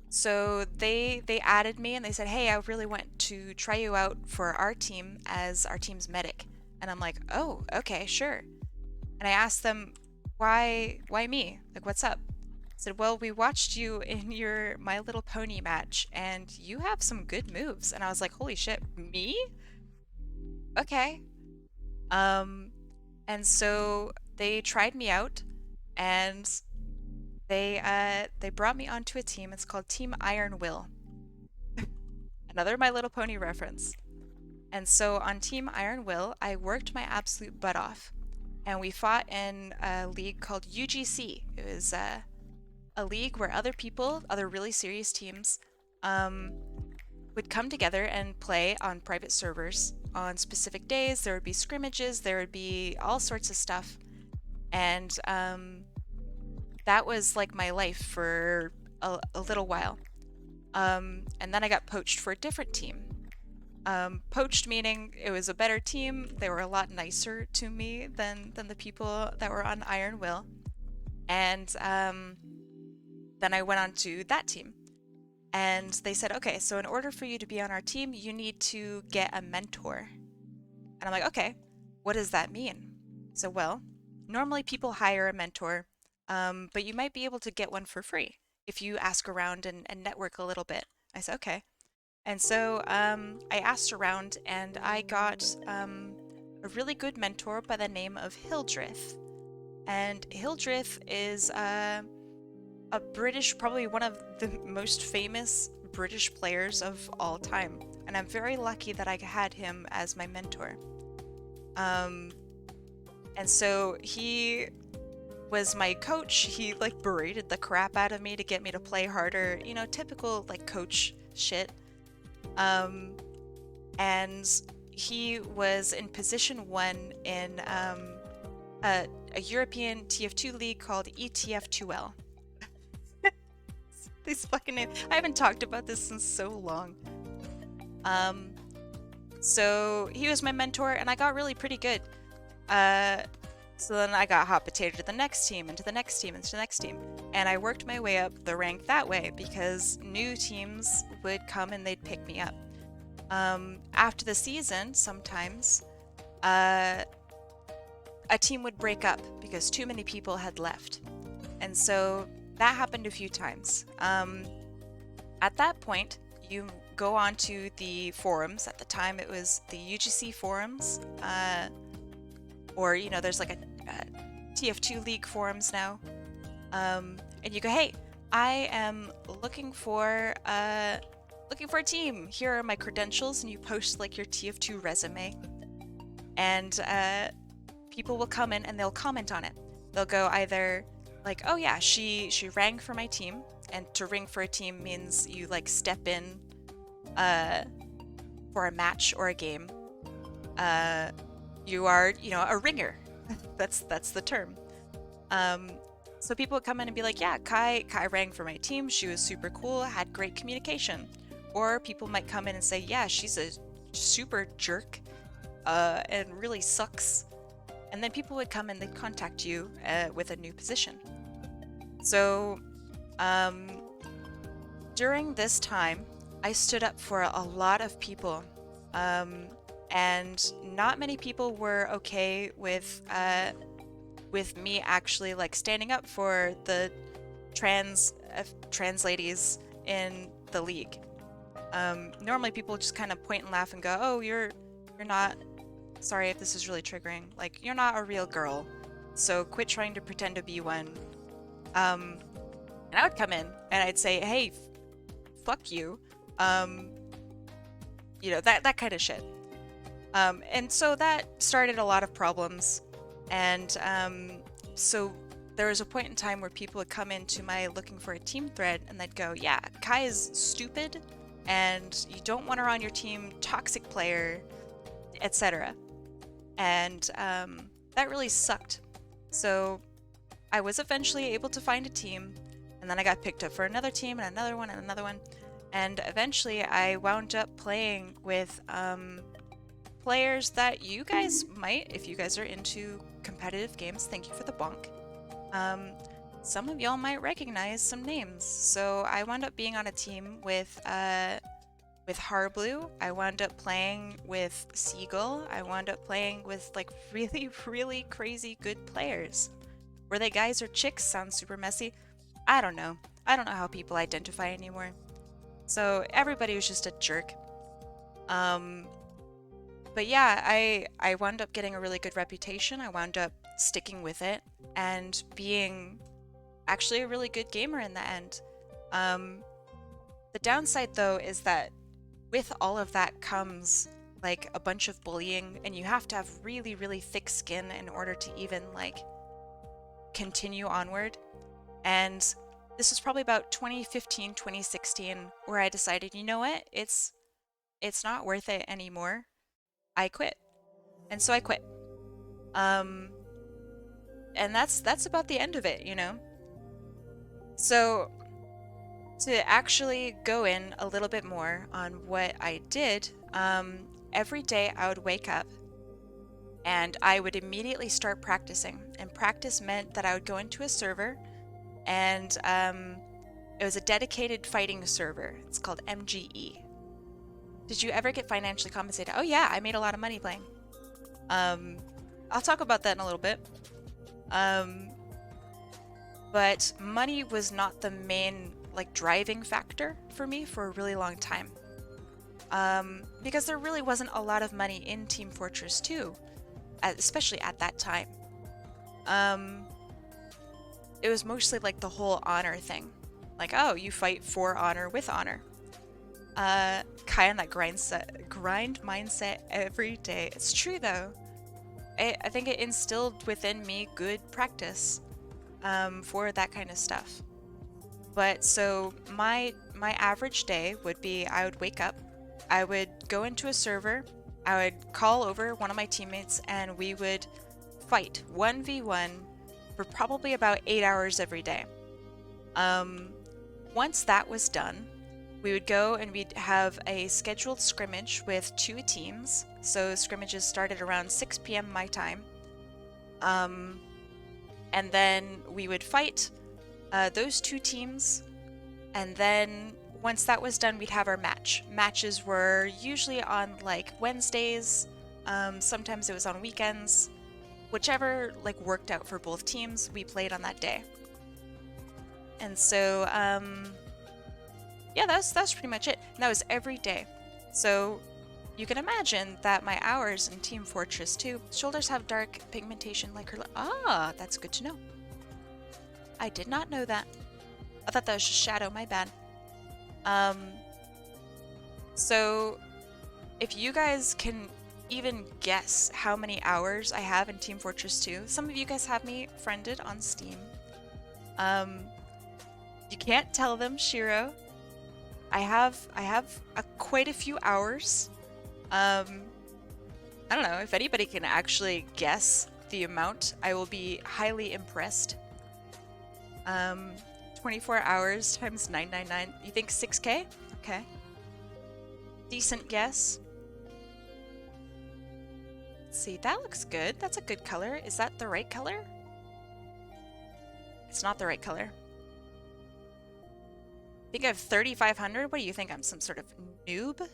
So they added me and they said, "Hey, I really want to try you out for our team as our team's medic." And I'm like, "Oh, okay, sure." And I asked them, why me? Like, what's up? I said, "Well, we watched you in your My Little Pony match and you have some good moves." And I was like, "Holy shit, me? Okay." And so they tried me out, and they brought me onto a team. It's called Team Iron Will. Another My Little Pony reference. And so on Team Iron Will, I worked my absolute butt off, and we fought in a league called UGC. It was a league where other really serious teams, would come together and play on private servers on specific days. There would be scrimmages, there would be all sorts of stuff. And that was like my life for a little while. And then I got poached for a different team. Poached meaning it was a better team. They were a lot nicer to me than the people that were on Iron Will. And then I went on to that team. And they said, "Okay, so in order for you to be on our team, you need to get a mentor." And I'm like, "Okay, what does that mean?" So, well, normally people hire a mentor, but you might be able to get one for free if you ask around and network a little bit. I said, "Okay." And so I asked around and I got a really good mentor by the name of Hildreth. And Hildreth is a British, probably one of the most famous British players of all time. And I'm very lucky that I had him as my mentor. And so he was my coach. He like berated the crap out of me to get me to play harder, you know, typical like coach shit. And he was in position 1 in a European TF2 league called ETF2L. These fucking names. I haven't talked about this in so long. So he was my mentor and I got really pretty good. So then I got hot potato to the next team, and to the next team, and to the next team. And I worked my way up the rank that way because new teams would come and they'd pick me up. After the season, sometimes, a team would break up because too many people had left. And so that happened a few times. At that point, you go on to the forums. At the time, it was the UGC forums, or, you know, there's like a TF2 League forums now. And you go, "Hey, I am looking for a team. Here are my credentials," and you post like your TF2 resume. And people will come in and they'll comment on it. They'll go either like, "Oh yeah, she rang for my team," and to ring for a team means you like step in for a match or a game. You are, you know, a ringer. That's the term. So people would come in and be like, "Yeah, Kai rang for my team. She was super cool, had great communication." Or people might come in and say, "Yeah, she's a super jerk and really sucks." And then people would come and they'd contact you with a new position. So during this time, I stood up for a lot of people. And not many people were okay with me actually like standing up for the trans ladies in the league. Normally people just kind of point and laugh and go, "Oh, you're not sorry if this is really triggering. Like, you're not a real girl, so quit trying to pretend to be one. And I would come in and I'd say, hey, fuck you. You know, that kind of shit. And so that started a lot of problems. And so there was a point in time where people would come into my looking for a team thread and they'd go, yeah, Kai is stupid and you don't want her on your team, toxic player, etc. And that really sucked. So I was eventually able to find a team, and then I got picked up for another team and another one and another one. And eventually I wound up playing with players that you guys might, if you guys are into competitive games, thank you for the bonk. Some of y'all might recognize some names. So I wound up being on a team with Harblu. I wound up playing with Seagull. I wound up playing with like really, really crazy good players. Were they guys or chicks? Sounds super messy. I don't know. I don't know how people identify anymore. So everybody was just a jerk. But yeah, I wound up getting a really good reputation. I wound up sticking with it and being actually a really good gamer in the end. The downside though is that with all of that comes like a bunch of bullying, and you have to have really, really thick skin in order to even like continue onward. And this was probably about 2015, 2016, where I decided, you know what, it's not worth it anymore. I quit. And so I quit. And that's about the end of it, you know? So to actually go in a little bit more on what I did, every day I would wake up and I would immediately start practicing. And practice meant that I would go into a server, and it was a dedicated fighting server. It's called MGE. Did you ever get financially compensated? Oh yeah, I made a lot of money playing. I'll talk about that in a little bit. But money was not the main like driving factor for me for a really long time. Because there really wasn't a lot of money in Team Fortress 2, especially at that time. It was mostly like the whole honor thing. Like, oh, you fight for honor with honor. Kai on that grind mindset every day. It's true though. I think it instilled within me good practice for that kind of stuff. But so my average day would be, I would wake up, I would go into a server, I would call over one of my teammates, and we would fight 1v1 for probably about 8 hours every day. Once that was done, we would go and we'd have a scheduled scrimmage with 2 teams. So scrimmages started around 6 p.m. my time. And then we would fight those 2 teams. And then once that was done, we'd have our match. Matches were usually on like Wednesdays. Sometimes it was on weekends. Whichever like worked out for both teams, we played on that day. And so, yeah, that's pretty much it. And that was every day. So you can imagine that my hours in Team Fortress 2, shoulders have dark pigmentation like her. Ah, that's good to know. I did not know that. I thought that was just shadow, my bad. So if you guys can even guess how many hours I have in Team Fortress 2, some of you guys have me friended on Steam. You can't tell them, Shiro. I have quite a few hours. I don't know, if anybody can actually guess the amount, I will be highly impressed. 24 hours times 999. You think 6K? Okay. Decent guess. Let's see, that looks good. That's a good color. Is that the right color? It's not the right color. I think I have 3,500. What do you think? I'm some sort of noob?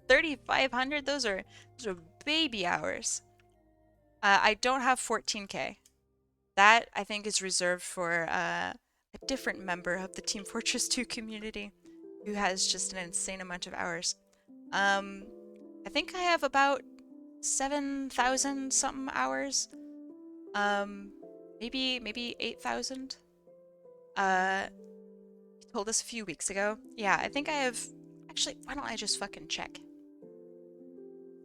3,500? Those are baby hours. I don't have 14K. That, I think, is reserved for a different member of the Team Fortress 2 community who has just an insane amount of hours. I think I have about 7,000 something hours. Maybe 8,000. He told us a few weeks ago. Yeah, I think I have. Actually, why don't I just fucking check?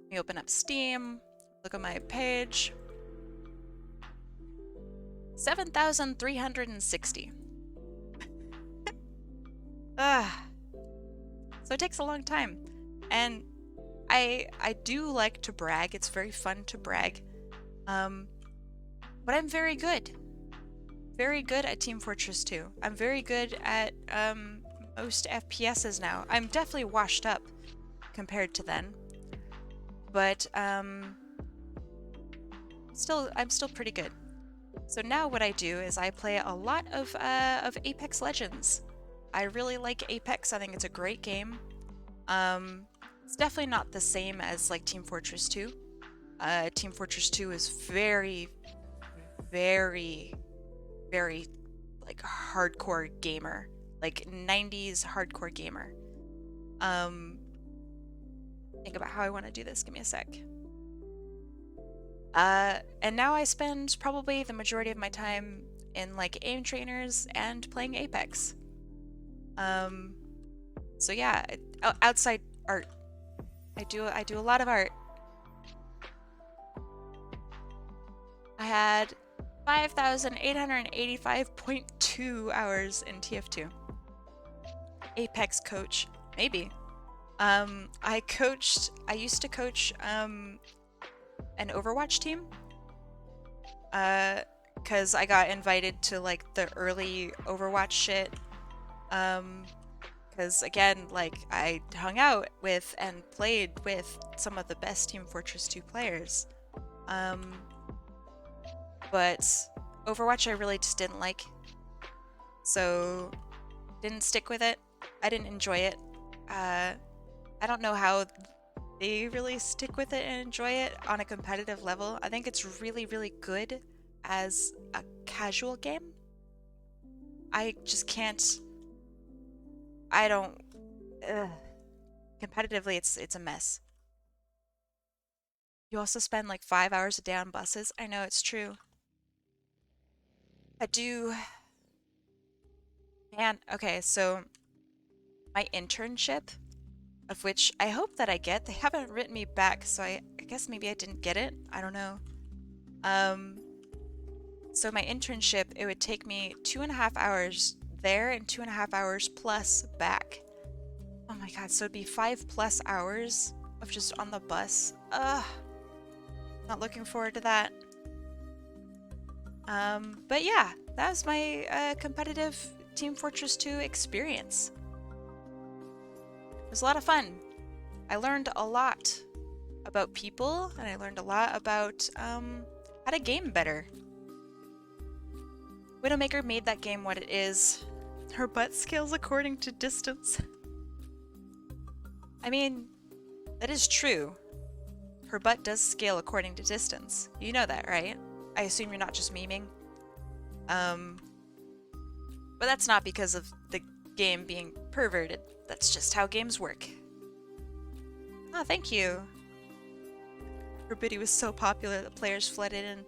Let me open up Steam, look at my page. 7,360. Ah. So it takes a long time. And I do like to brag. It's very fun to brag. But I'm very good. Very good at Team Fortress 2. I'm very good at most FPSs now. I'm definitely washed up compared to then. But I'm still pretty good. So now what I do is I play a lot of Apex Legends. I really like Apex. I think it's a great game. It's definitely not the same as like Team Fortress 2. Team Fortress 2 is very, very, very like hardcore gamer, like 90s hardcore gamer. Think about how I want to do this. Give me a sec. And now I spend probably the majority of my time in like aim trainers and playing Apex. So yeah, outside art. I do a lot of art. I had 5,885.2 hours in TF2. Apex coach, maybe. I used to coach an Overwatch team. Cause I got invited to like the early Overwatch shit. Cause again, like I hung out with and played with some of the best Team Fortress 2 players. But Overwatch I really just didn't like. So didn't stick with it. I didn't enjoy it. I don't know how they really stick with it and enjoy it on a competitive level. I think it's really, really good as a casual game. I just can't. I don't. Competitively, it's a mess. You also spend like 5 hours a day on buses. I know it's true. I do. Man, okay, so my internship, of which I hope that I get. They haven't written me back, so I guess maybe I didn't get it. I don't know. So my internship, it would take me 2.5 hours there and 2.5 hours plus back. Oh my god, so it'd be 5+ hours of just on the bus. Ugh. Not looking forward to that. But yeah, that was my competitive Team Fortress 2 experience. It was a lot of fun. I learned a lot about people, and I learned a lot about how to game better. Widowmaker made that game what it is. Her butt scales according to distance. I mean, that is true. Her butt does scale according to distance. You know that, right? I assume you're not just memeing. But that's not because of the game being perverted. That's just how games work. Oh, thank you. Her booty was so popular that players flooded in.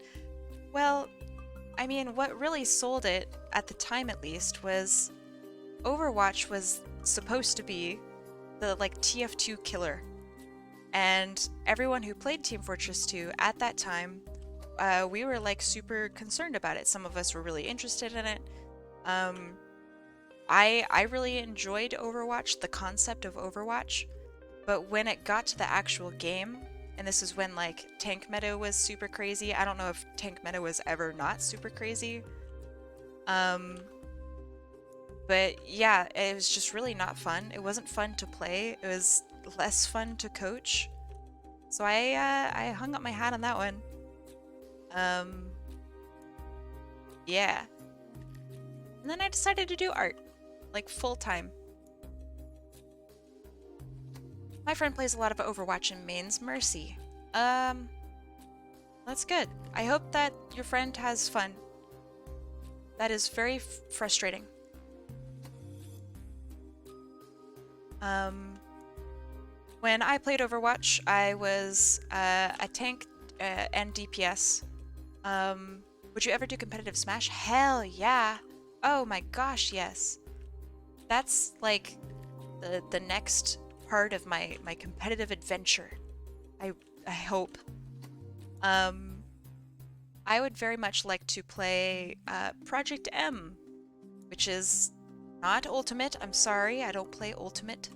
Well, I mean, what really sold it, at the time at least, was Overwatch was supposed to be the, like, TF2 killer. And everyone who played Team Fortress 2 at that time, we were, like, super concerned about it. Some of us were really interested in it. I really enjoyed Overwatch, the concept of Overwatch. But when it got to the actual game, and this is when, like, tank meta was super crazy. I don't know if tank meta was ever not super crazy. But yeah, it was just really not fun. It wasn't fun to play. It was less fun to coach. So I hung up my hat on that one. Yeah. And then I decided to do art, like full-time. My friend plays a lot of Overwatch and mains Mercy. That's good. I hope that your friend has fun. That is very frustrating. When I played Overwatch, I was a tank and DPS. Would you ever do competitive Smash? Hell yeah! Oh my gosh, yes. That's like the next part of my competitive adventure. I hope. I would very much like to play Project M, which is not Ultimate. I'm sorry, I don't play Ultimate.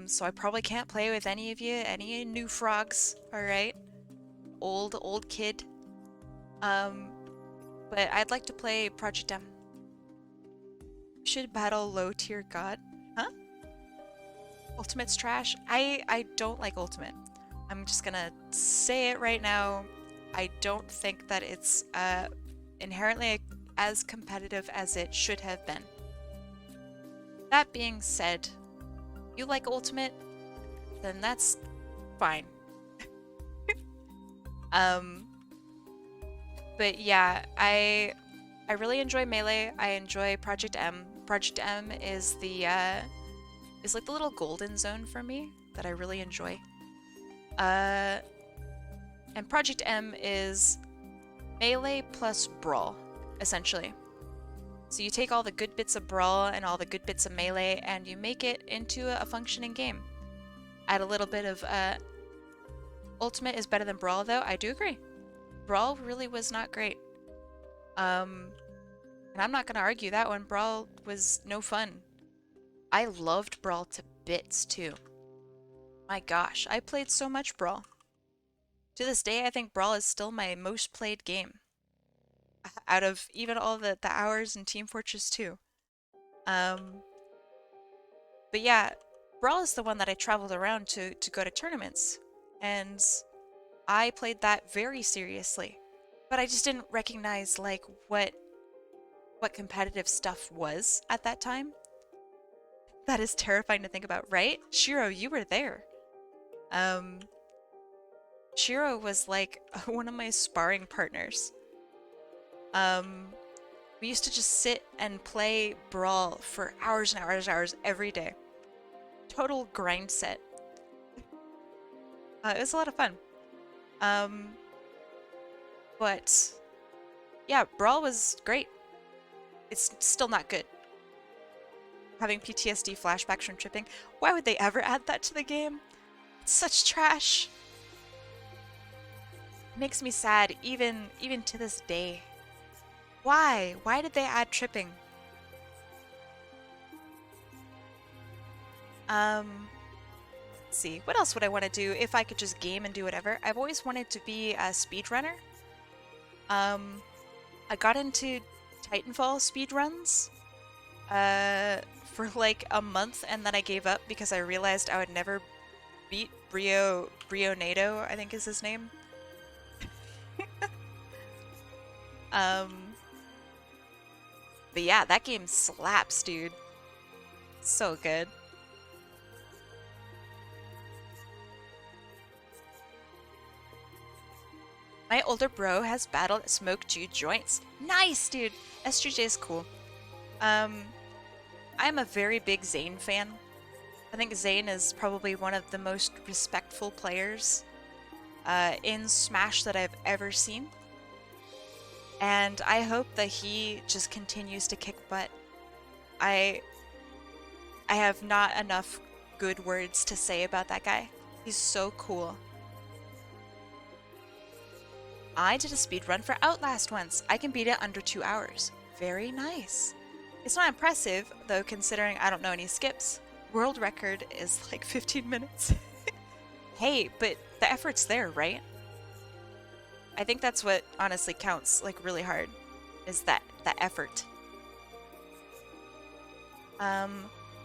So I probably can't play with any of you, any new frogs, alright? Old kid. But I'd like to play Project M. Should battle low tier god. Huh? Ultimate's trash? I don't like Ultimate. I'm just gonna say it right now. I don't think that it's inherently as competitive as it should have been. That being said, you like Ultimate, then that's fine. But yeah, I really enjoy Melee. I enjoy Project M. Project M is the is like the little golden zone for me that I really enjoy. And Project M is Melee plus Brawl, essentially. So you take all the good bits of Brawl and all the good bits of Melee and you make it into a functioning game. Add a little bit of Ultimate is better than Brawl though, I do agree. Brawl really was not great. And I'm not gonna argue that one. Brawl was no fun. I loved Brawl to bits too. My gosh, I played so much Brawl. To this day, I think Brawl is still my most played game. Out of even all the hours in Team Fortress 2. But yeah, Brawl is the one that I traveled around to go to tournaments. And I played that very seriously. But I just didn't recognize like what competitive stuff was at that time. That is terrifying to think about, right? Shiro, you were there. Shiro was like one of my sparring partners. We used to just sit and play Brawl for hours and hours and hours every day. Total grind set. It was a lot of fun. But yeah, Brawl was great. It's still not good. Having PTSD flashbacks from tripping. Why would they ever add that to the game? It's such trash. It makes me sad even to this day. Why? Why did they add tripping? Let's see. What else would I want to do if I could just game and do whatever? I've always wanted to be a speedrunner. I got into Titanfall speedruns for like a month and then I gave up because I realized I would never beat Brio Nato, I think is his name. But yeah, that game slaps, dude. So good. My older bro has battled Smoke Jude joints. Nice, dude. SGJ is cool. I'm a very big Zane fan. I think Zane is probably one of the most respectful players in Smash that I've ever seen. And I hope that he just continues to kick butt. I have not enough good words to say about that guy. He's so cool. I did a speedrun for Outlast once. I can beat it under 2 hours. Very nice. It's not impressive, though, considering I don't know any skips. World record is like 15 minutes. Hey, but the effort's there, right? I think that's what honestly counts, like, really hard, is that effort. I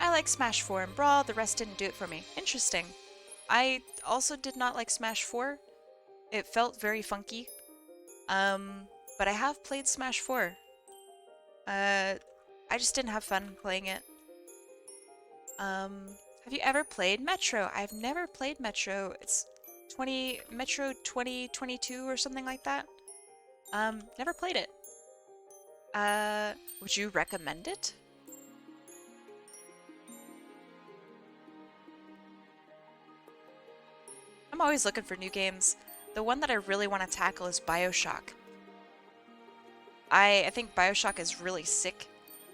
like Smash 4 and Brawl, the rest didn't do it for me. Interesting. I also did not like Smash 4. It felt very funky. But I have played Smash 4. I just didn't have fun playing it. Have you ever played Metro? I've never played Metro. It's Metro 2022 or something like that. Never played it. Would you recommend it? I'm always looking for new games. The one that I really want to tackle is BioShock. I think BioShock is really sick.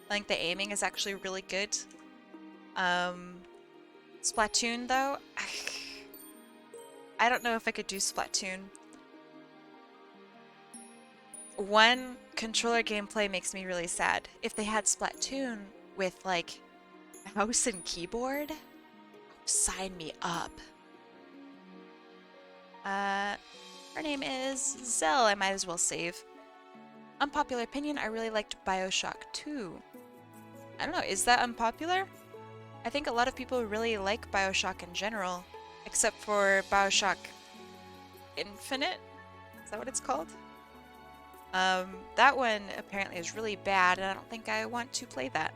I think the aiming is actually really good. Splatoon, though, I don't know if I could do Splatoon. One, controller gameplay makes me really sad. If they had Splatoon with, like, mouse and keyboard, sign me up. Her name is Zell. I might as well save. Unpopular opinion, I really liked BioShock 2. I don't know, is that unpopular? I think a lot of people really like BioShock in general, except for BioShock Infinite? Is that what it's called? That one apparently is really bad, and I don't think I want to play that.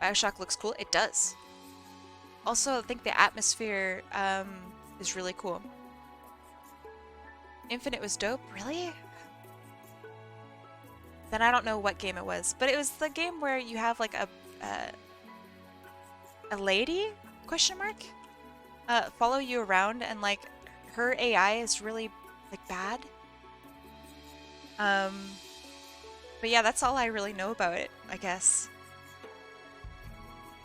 BioShock looks cool. It does. Also, I think the atmosphere is really cool. Infinite was dope. Really? Then I don't know what game it was, but it was the game where you have like a lady, question mark, follow you around, and like her AI is really like bad. But yeah, that's all I really know about it, I guess.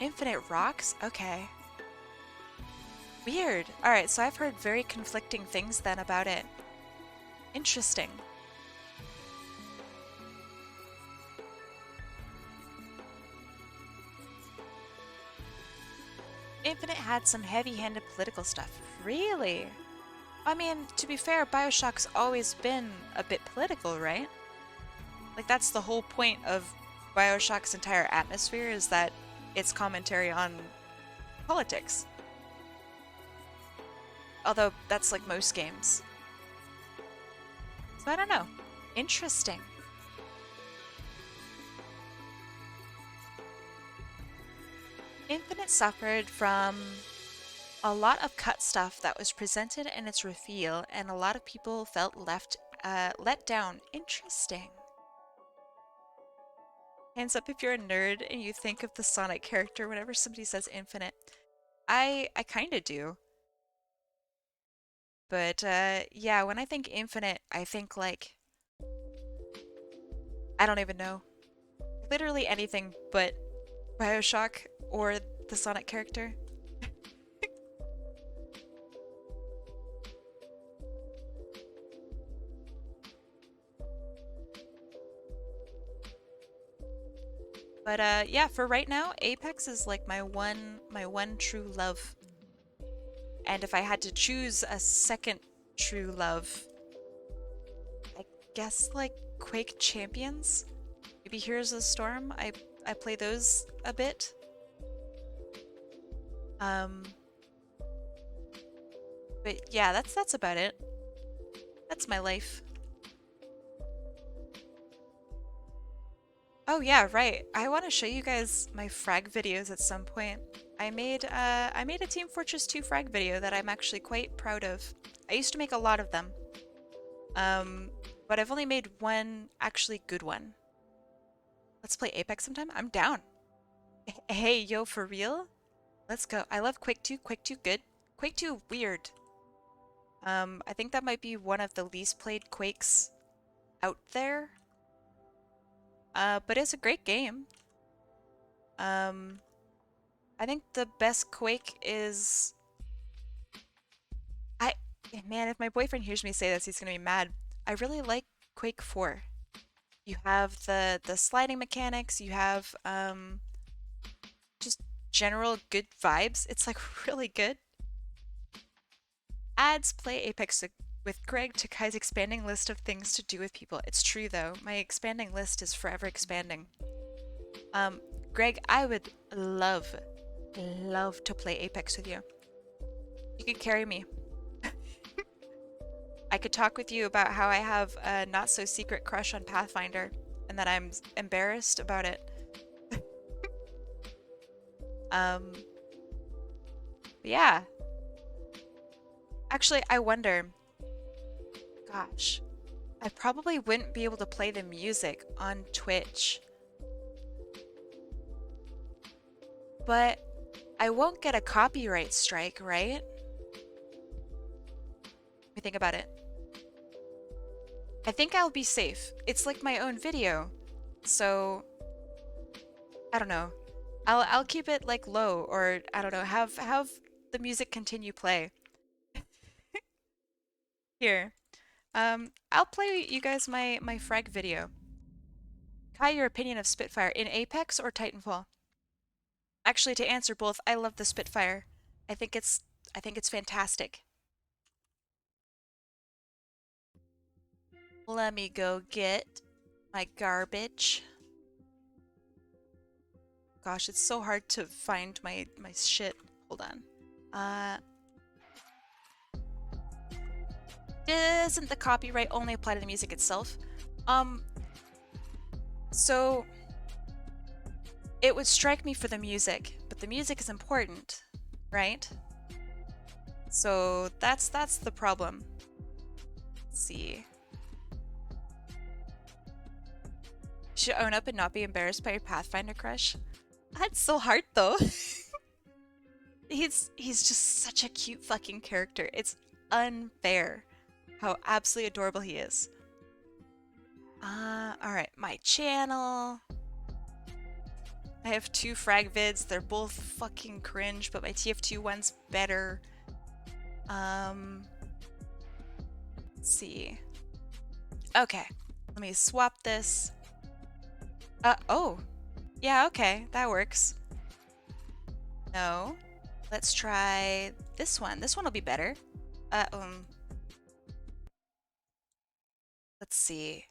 Infinite rocks? Okay. Weird. Alright, so I've heard very conflicting things then about it. Interesting. Infinite had some heavy-handed political stuff. Really? I mean, to be fair, BioShock's always been a bit political, right? Like, that's the whole point of BioShock's entire atmosphere, is that it's commentary on politics. Although, that's like most games. So I don't know. Interesting. Infinite suffered from a lot of cut stuff that was presented in its reveal, and a lot of people felt let down. Interesting. Hands up if you're a nerd and you think of the Sonic character whenever somebody says Infinite. I kind of do. But yeah, when I think Infinite, I think like, I don't even know. Literally anything but BioShock or the Sonic character. But yeah, for right now, Apex is like my one true love. And if I had to choose a second true love, I guess like Quake Champions? Maybe Heroes of the Storm? I play those a bit. But yeah, that's about it. That's my life. Oh yeah, right. I want to show you guys my frag videos at some point. I made a Team Fortress 2 frag video that I'm actually quite proud of. I used to make a lot of them. But I've only made one actually good one. Let's play Apex sometime? I'm down. Hey, yo, for real? Let's go. I love Quake 2. Quake 2 good. Quake 2 weird. I think that might be one of the least played Quakes out there. But it's a great game. I think the best Quake is... Man, if my boyfriend hears me say this, he's gonna be mad. I really like Quake 4. You have the sliding mechanics, you have just general good vibes. It's like really good. Ads play Apex with Greg to Kai's expanding list of things to do with people. It's true though. My expanding list is forever expanding. Greg, I would love to play Apex with you. You could carry me. I could talk with you about how I have a not-so-secret crush on Pathfinder, and that I'm embarrassed about it. Yeah. Actually, I wonder... Gosh. I probably wouldn't be able to play the music on Twitch. But I won't get a copyright strike, right? think about it. I think I'll be safe. It's like my own video. So I don't know. I'll keep it like low, or I don't know, have the music continue play. Here. I'll play you guys my frag video. Kai, your opinion of Spitfire in Apex or Titanfall? Actually, to answer both, I love the Spitfire. I think it's fantastic. Let me go get my garbage. Gosh, it's so hard to find my shit. Hold on. Doesn't the copyright only apply to the music itself? So it would strike me for the music, but the music is important, right? So that's the problem. Let's see. You should own up and not be embarrassed by your Pathfinder crush. That's so hard though. He's just such a cute fucking character. It's unfair how absolutely adorable he is. Alright, my channel. I have 2 frag vids. They're both fucking cringe, but my TF2 one's better. Let's see. Okay, let me swap this. Oh. Yeah, okay, that works. No. Let's try this one. This one will be better. Let's see.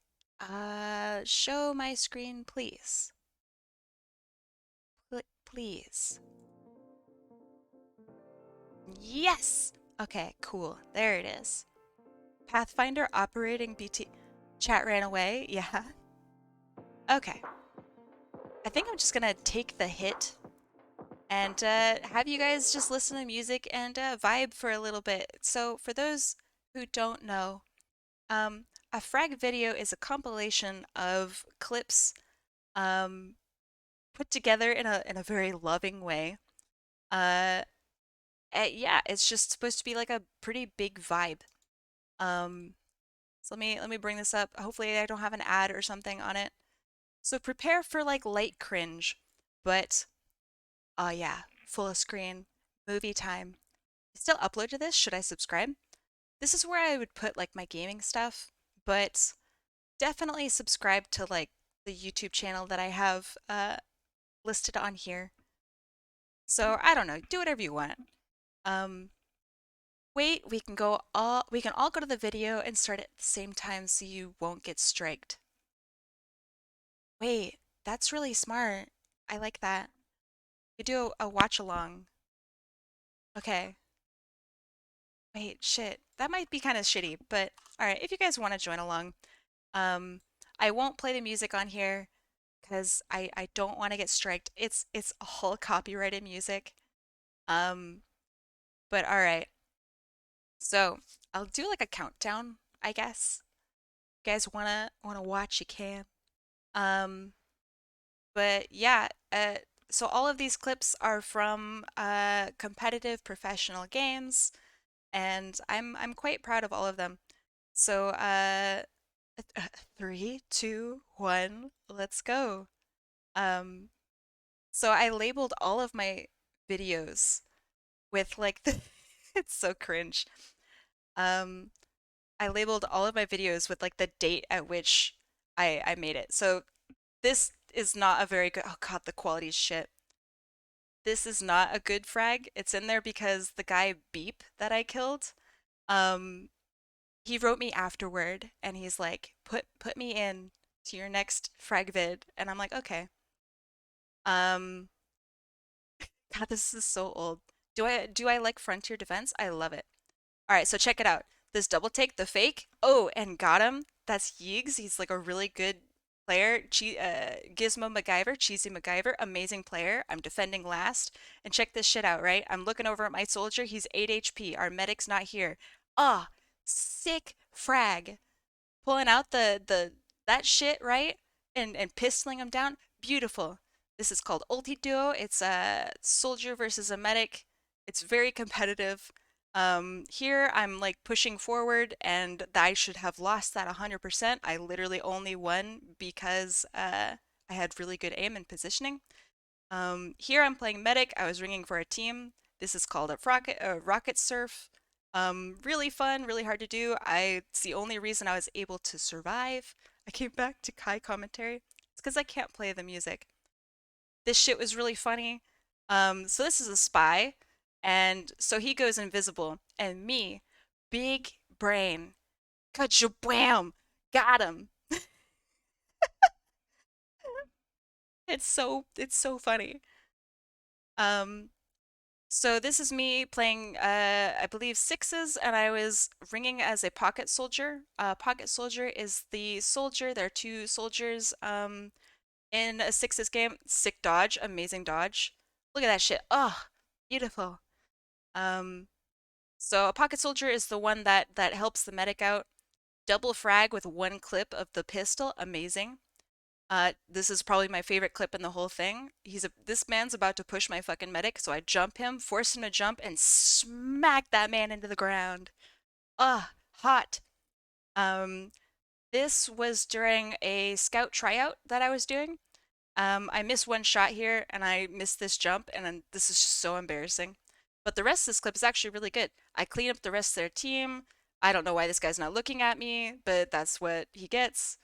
Show my screen, please. Please. Yes! Okay, cool. There it is. Pathfinder operating BT. Chat ran away? Yeah. Okay. I think I'm just gonna take the hit and have you guys just listen to music and vibe for a little bit. So for those who don't know, a frag video is a compilation of clips put together in a very loving way. Yeah, it's just supposed to be like a pretty big vibe. So let me bring this up. Hopefully I don't have an ad or something on it. So prepare for like light cringe, but yeah, full screen, movie time. Still upload to this? Should I subscribe? This is where I would put like my gaming stuff, but definitely subscribe to like the YouTube channel that I have listed on here. So I don't know, do whatever you want. Wait, we can all go to the video and start at the same time so you won't get striked. Wait, that's really smart. I like that. You do a watch along. Okay. Wait, shit. That might be kind of shitty, but alright, if you guys want to join along. I won't play the music on here because I don't want to get striked. It's all copyrighted music. But alright. So I'll do like a countdown, I guess. You guys wanna watch, you can. But yeah, so all of these clips are from competitive professional games, and I'm quite proud of all of them. So 3, 2, 1, let's go. So I labeled all of my videos with like the it's so cringe. I labeled all of my videos with like the date at which I made it. So this is not a very good, oh god, the quality is shit. This is not a good frag. It's in there because the guy Beep that I killed, um, he wrote me afterward and he's like, put me in to your next frag vid. And I'm like, okay. Um, God, this is so old. Do I like Frontier Defense? I love it. All right, so check it out. This double take, the fake. Oh, and got him. That's Yeegs. He's like a really good player. Gizmo MacGyver, Cheesy MacGyver, amazing player. I'm defending last. And check this shit out, right? I'm looking over at my soldier. He's 8 HP. Our medic's not here. Ah, sick frag. Pulling out that shit, right? And pistoling him down. Beautiful. This is called Ulti Duo. It's a soldier versus a medic. It's very competitive. Here I'm like pushing forward and I should have lost that 100%. I literally only won because I had really good aim and positioning. Here I'm playing medic. I was ringing for a team. This is called a rocket surf. Really fun, really hard to do. It's the only reason I was able to survive. I came back to Kai commentary. It's because I can't play the music. This shit was really funny. So this is a spy, and so he goes invisible, and me, big brain, ka-bam, got him. It's so funny. Um, so this is me playing, I believe sixes, and I was ringing as a pocket soldier. Pocket soldier is the soldier. There are two soldiers. In a sixes game, sick dodge, amazing dodge. Look at that shit. Oh, beautiful. Um, so a pocket soldier is the one that helps the medic out. Double frag with one clip of the pistol, amazing. This is probably my favorite clip in the whole thing. This man's about to push my fucking medic, so I jump him, force him to jump, and smack that man into the ground. Hot. Um, this was during a scout tryout that I was doing. I missed one shot here, and I missed this jump, and this is just so embarrassing. But the rest of this clip is actually really good. I clean up the rest of their team. I don't know why this guy's not looking at me, but that's what he gets.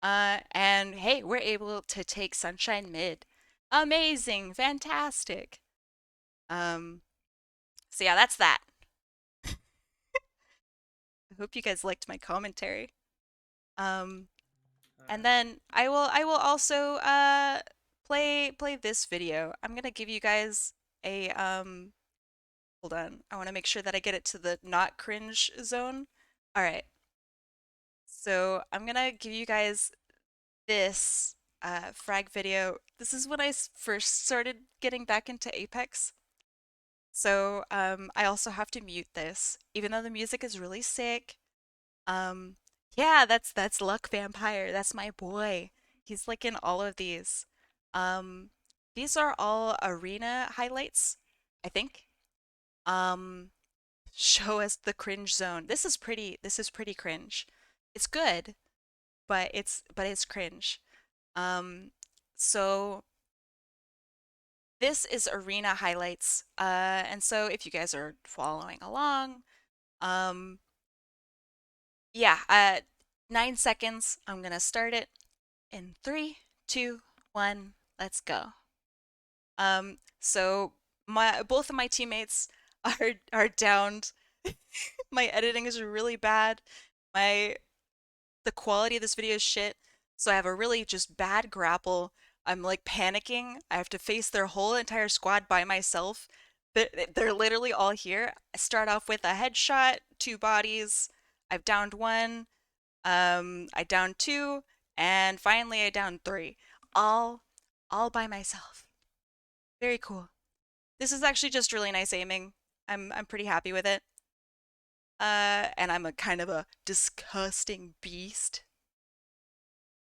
And hey, we're able to take Sunshine mid. Amazing, fantastic. Um, so yeah, that's that. I hope you guys liked my commentary. Um, and then I will also play this video. I'm gonna give you guys a hold on. I want to make sure that I get it to the not cringe zone. All right. So I'm gonna give you guys this frag video. This is when I first started getting back into Apex. So I also have to mute this, even though the music is really sick. Um, yeah, that's Luck Vampire. That's my boy. He's like in all of these. Um, these are all arena highlights, I think. Um, show us the cringe zone. This is pretty cringe. It's good, but it's cringe. Um, so this is arena highlights. And so if you guys are following along, um, yeah, 9 seconds. I'm gonna start it in three, two, one, let's go. So my both of my teammates are downed. My editing is really bad. My the quality of this video is shit. So I have a really just bad grapple. I'm like panicking. I have to face their whole entire squad by myself. They're literally all here. I start off with a headshot, two bodies. I've downed one. I downed two, and finally I downed three. All, all by myself. Very cool. This is actually just really nice aiming. I'm pretty happy with it. And I'm a kind of a disgusting beast.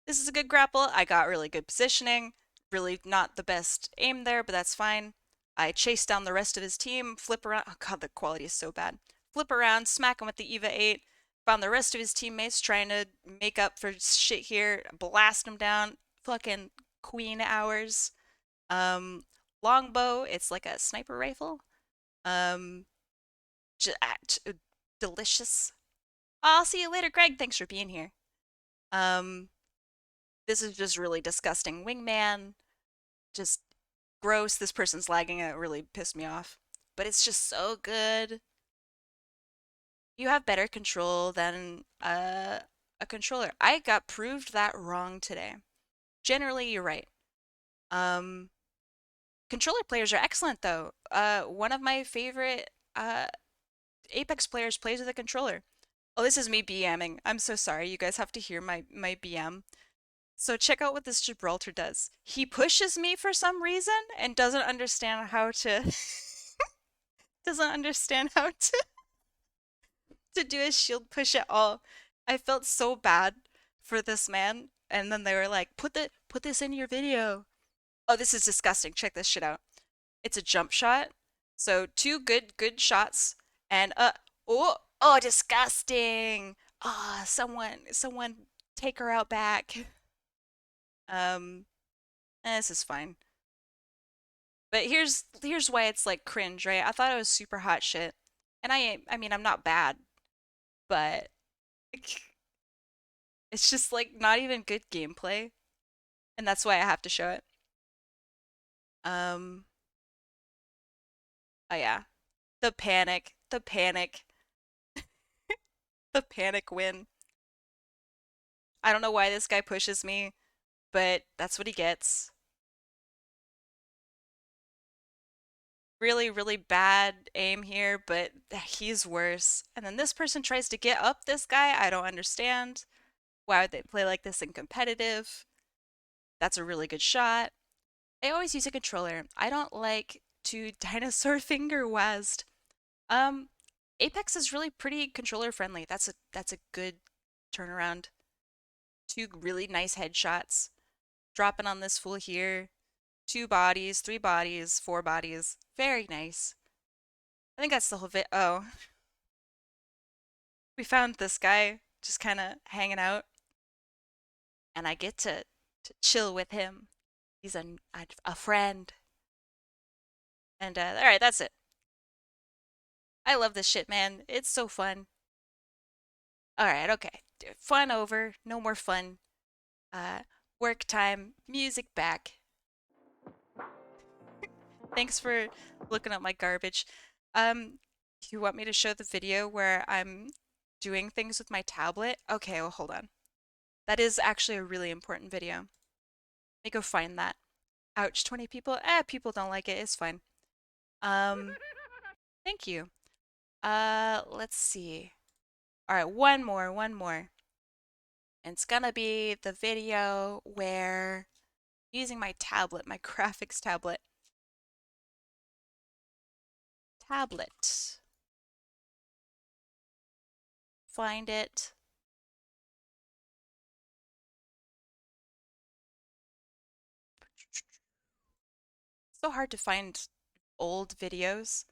This is a good grapple. I got really good positioning. Really not the best aim there, but that's fine. I chase down the rest of his team, flip around. Oh god, the quality is so bad. Flip around, smack him with the EVA 8. Found the rest of his teammates trying to make up for shit here. Blast him down. Fucking queen hours. Longbow, it's like a sniper rifle. Um, delicious. I'll see you later, Greg. Thanks for being here. Um, this is just really disgusting. Wingman, just gross. This person's lagging. It really pissed me off. But it's just so good. You have better control than a controller. I got proved that wrong today. Generally, you're right. Um, controller players are excellent though. One of my favorite Apex players plays with a controller. Oh, this is me BMing. I'm so sorry. You guys have to hear my BM. So check out what this Gibraltar does. He pushes me for some reason and doesn't understand how to doesn't understand how to do a shield push at all. I felt so bad for this man, and then they were like, put this in your video." Oh, this is disgusting. Check this shit out. It's a jump shot. So two good shots, And oh, disgusting. Ah, someone take her out back. Um, this is fine. But here's why it's like cringe, right? I thought it was super hot shit. And I mean, I'm not bad, but it's just like not even good gameplay. And that's why I have to show it. Um, oh yeah. The panic, the panic, the panic win. I don't know why this guy pushes me, but that's what he gets. Really, really bad aim here, but he's worse. And then this person tries to get up this guy. I don't understand. Why would they play like this in competitive? That's a really good shot. I always use a controller. I don't like to dinosaur finger wazzed. Um, Apex is really pretty controller friendly. That's a good turnaround. Two really nice headshots. Dropping on this fool here. Two bodies, three bodies, four bodies. Very nice. I think that's the whole Oh, we found this guy just kind of hanging out, and I get to chill with him. He's a friend. And all right, that's it. I love this shit, man. It's so fun. All right, okay. Fun over. No more fun. Uh, Work time. Music back. Thanks for looking at my garbage. You want me to show the video where I'm doing things with my tablet? Okay, well, hold on. That is actually a really important video. Let me go find that. Ouch, 20 people? People don't like it. It's fine. Thank you. Let's see. All right, one more, one more. And it's gonna be the video where using my tablet, my graphics tablet. Tablet. Find it. So hard to find old videos.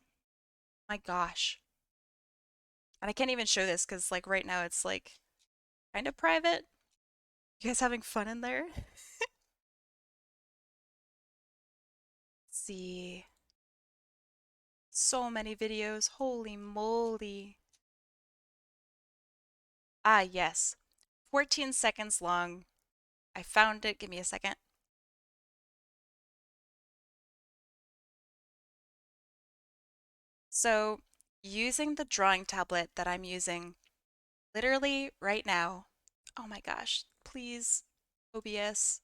My gosh. And I can't even show this because like right now it's like kind of private. You guys having fun in there? Let's see. So many videos. Holy moly. Ah, yes. 14 seconds long. I found it. Give me a second. So, using the drawing tablet that I'm using literally right now. Oh my gosh. Please, OBS,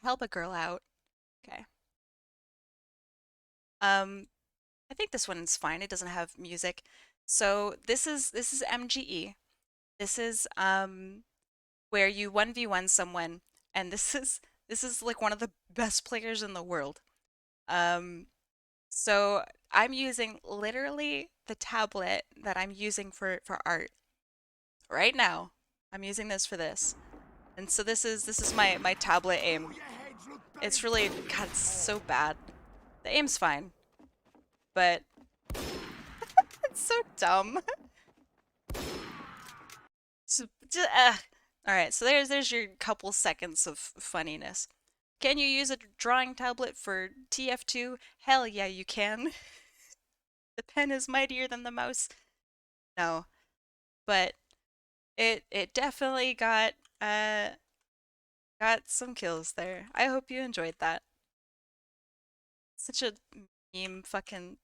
help a girl out. Okay. I think this one's fine. It doesn't have music. So this is MGE. This is where you 1v1 someone, and this is like one of the best players in the world. So I'm using literally the tablet that I'm using for art right now. I'm using this for this. And so this is my tablet aim. It's really God, it's so bad. The aim's fine, but it's so dumb. So, all right, so there's your couple seconds of funniness. Can you use a drawing tablet for TF2? Hell yeah, you can. The pen is mightier than the mouse. No, but it definitely got some kills there. I hope you enjoyed that. Such a meme fucking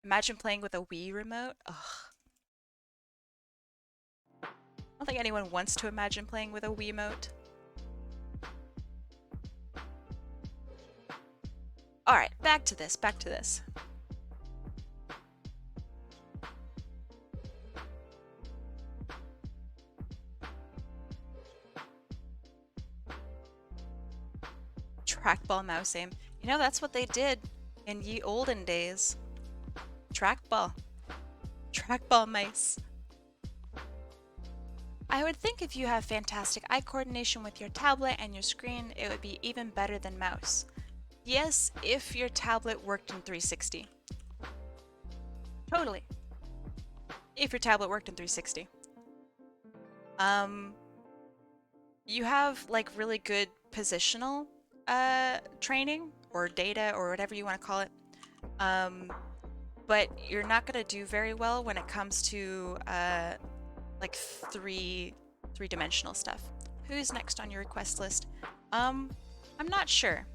imagine playing with a Wii remote. Ugh. I don't think anyone wants to imagine playing with a Wiimote. Alright, back to this, back to this. Trackball mouse aim. You know, that's what they did in ye olden days. Trackball. Trackball mice. I would think if you have fantastic eye coordination with your tablet and your screen, it would be even better than mouse. Yes, if your tablet worked in 360. Totally. If your tablet worked in 360. You have like really good positional training or data or whatever you want to call it. But you're not going to do very well when it comes to like three-dimensional stuff. Who's next on your request list? I'm not sure.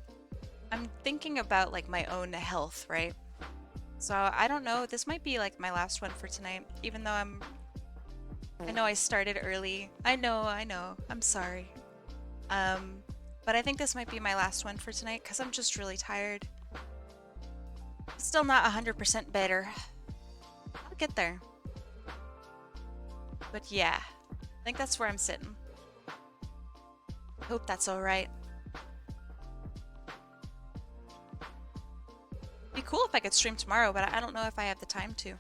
I'm thinking about like my own health, right? So I don't know. This might be like my last one for tonight, even though I know I started early. I know. I'm sorry. But I think this might be my last one for tonight because I'm just really tired. Still not 100% better. I'll get there. But yeah, I think that's where I'm sitting. Hope that's alright. Be cool if I could stream tomorrow, but I don't know if I have the time to.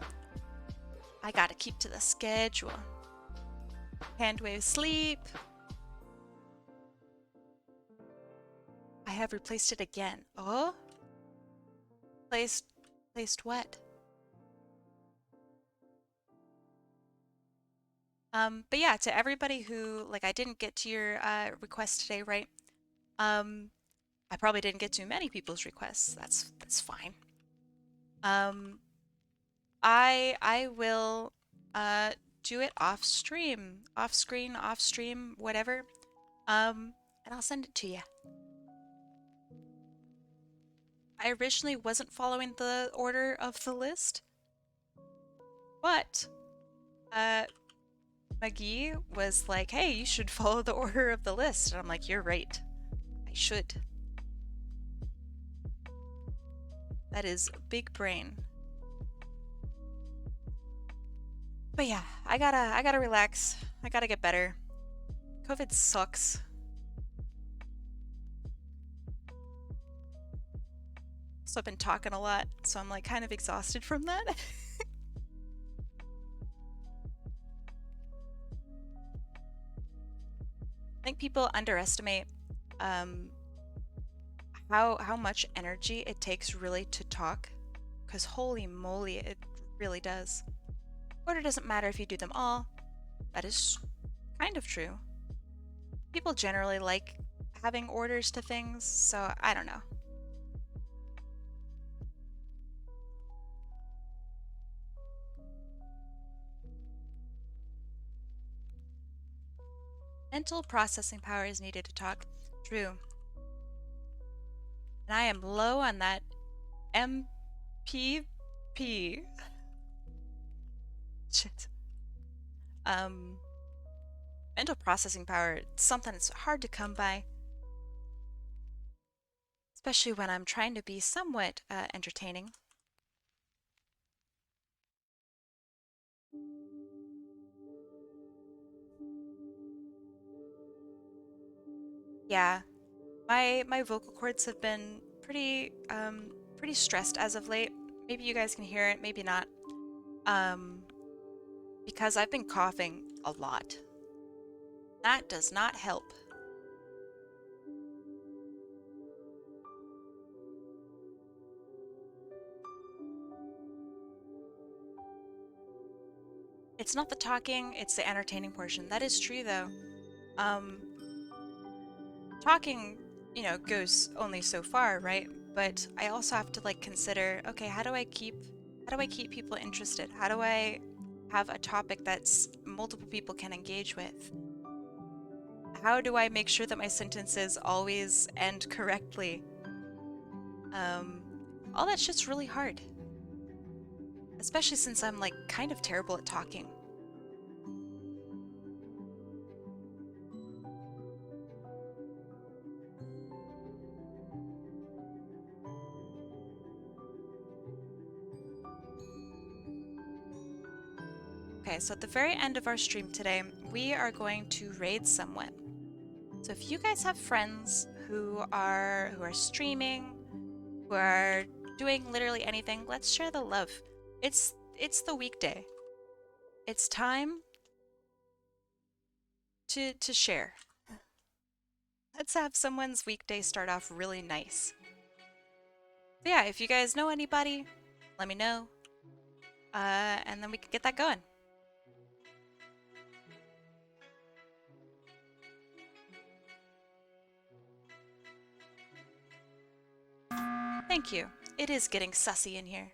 I gotta keep to the schedule. Handwave sleep. I have replaced it again. Oh? Placed what? But yeah, to everybody who, like, I didn't get to your request today, right? I probably didn't get to many people's requests. That's fine. I will do it off stream, off screen, off stream, whatever. And I'll send it to you. I originally wasn't following the order of the list, but McGee was like, hey, you should follow the order of the list. And I'm like, you're right. I should. That is big brain. But yeah, I gotta relax. I gotta get better. COVID sucks. So I've been talking a lot, so I'm like kind of exhausted from that. I think people underestimate how much energy it takes really to talk, because holy moly, it really does. Order doesn't matter if you do them all. That is kind of true. People generally like having orders to things, so I don't know. Mental processing power is needed to talk. True. And I am low on that MPP. Shit. Mental processing power, something that's hard to come by. Especially when I'm trying to be somewhat entertaining. Yeah, my vocal cords have been pretty stressed as of late. Maybe you guys can hear it, maybe not. Because I've been coughing a lot. That does not help. It's not the talking, it's the entertaining portion. That is true though. Talking, you know, goes only so far, right? But I also have to like consider, okay, how do I keep people interested? How do I have a topic that's multiple people can engage with? How do I make sure that my sentences always end correctly? All that shit's really hard. Especially since I'm like kind of terrible at talking. Okay, so at the very end of our stream today, we are going to raid someone. So if you guys have friends who are streaming, who are doing literally anything, let's share the love. It's the weekday. It's time to share. Let's have someone's weekday start off really nice. So yeah, if you guys know anybody, let me know. And then we can get that going. Thank you. It is getting sussy in here.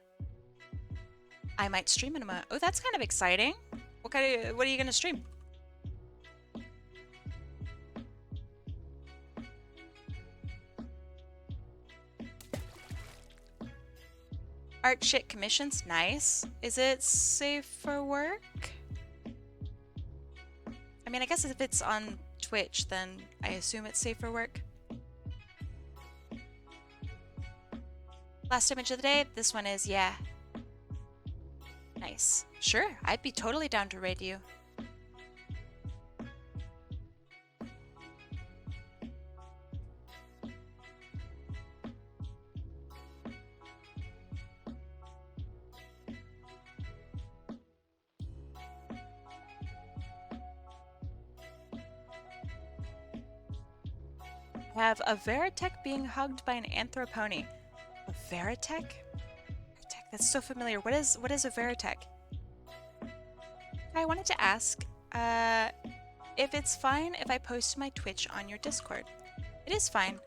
I might stream in a moment. Oh, that's kind of exciting. What are you gonna stream? Art shit commissions, nice. Is it safe for work? I mean, I guess if it's on Twitch, then I assume it's safe for work. Last image of the day, this one is, yeah. Nice. Sure, I'd be totally down to raid you. I have a Veritech being hugged by an Anthropony. A Veritech? Veritech, that's so familiar. What is a Veritech? I wanted to ask if it's fine if I post my Twitch on your Discord. It is fine.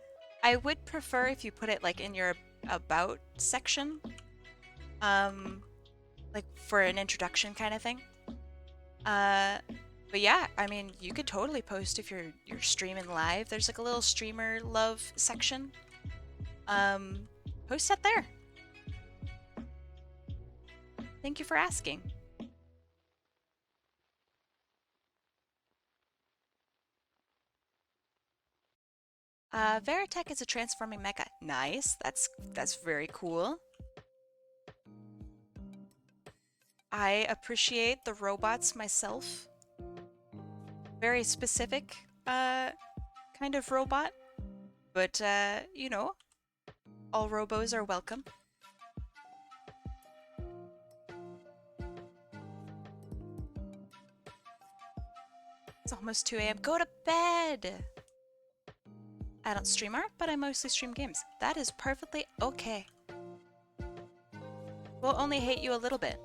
I would prefer if you put it like in your about section, like for an introduction kind of thing. But yeah, I mean, you could totally post if you're streaming live. There's like a little streamer love section. Post that there. Thank you for asking. Veritech is a transforming mecha. Nice. That's very cool. I appreciate the robots myself. Very specific kind of robot. But you know, all robos are welcome. It's almost 2 a.m. Go to bed! I don't stream art, but I mostly stream games. That is perfectly okay. We'll only hate you a little bit.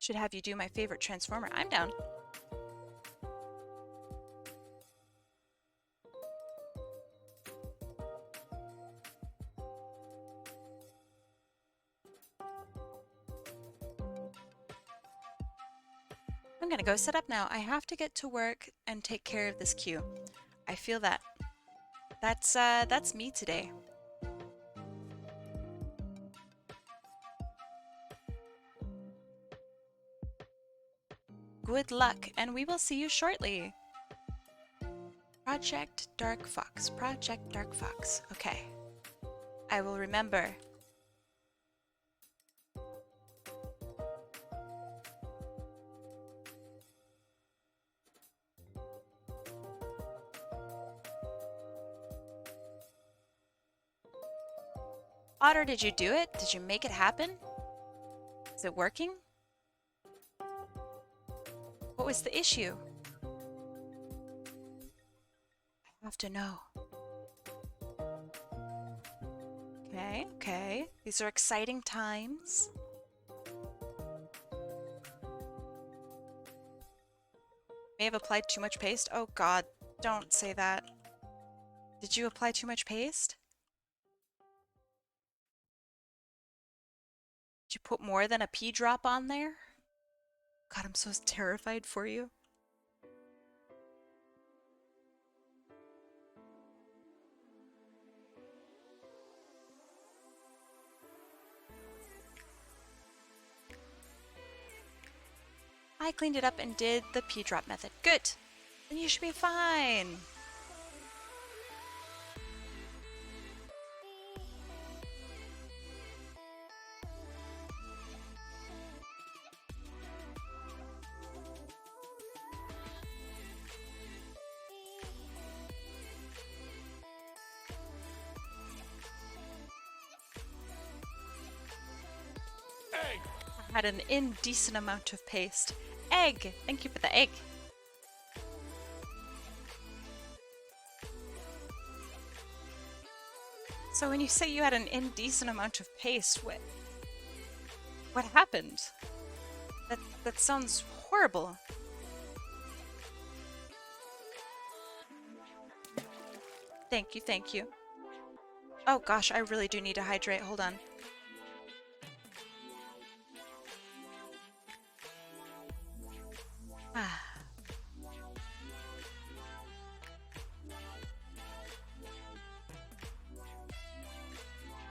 Should have you do my favorite Transformer. I'm down. I'm gonna go set up now. I have to get to work and take care of this queue. I feel that. That's me today. Good luck, and we will see you shortly. Project Dark Fox. Project Dark Fox. Okay. I will remember. Otter, did you do it? Did you make it happen? Is it working? What was the issue? I have to know. Okay, okay. These are exciting times. May have applied too much paste. Oh god, don't say that. Did you apply too much paste? Did you put more than a pea drop on there? God, I'm so terrified for you. I cleaned it up and did the pea drop method. Good. Then you should be fine. Egg! I had an indecent amount of paste. Egg! Thank you for the egg. So when you say you had an indecent amount of paste, what happened? That sounds horrible. Thank you, thank you. Oh gosh, I really do need to hydrate. Hold on. Ah.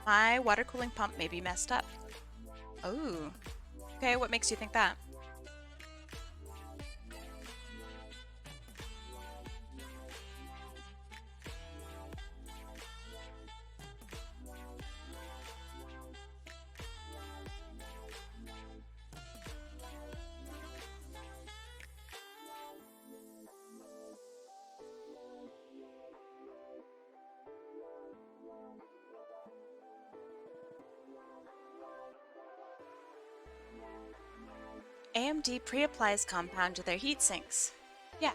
My water cooling pump may be messed up. Oh. Okay, what makes you think that? AMD pre-applies compound to their heat sinks. Yeah.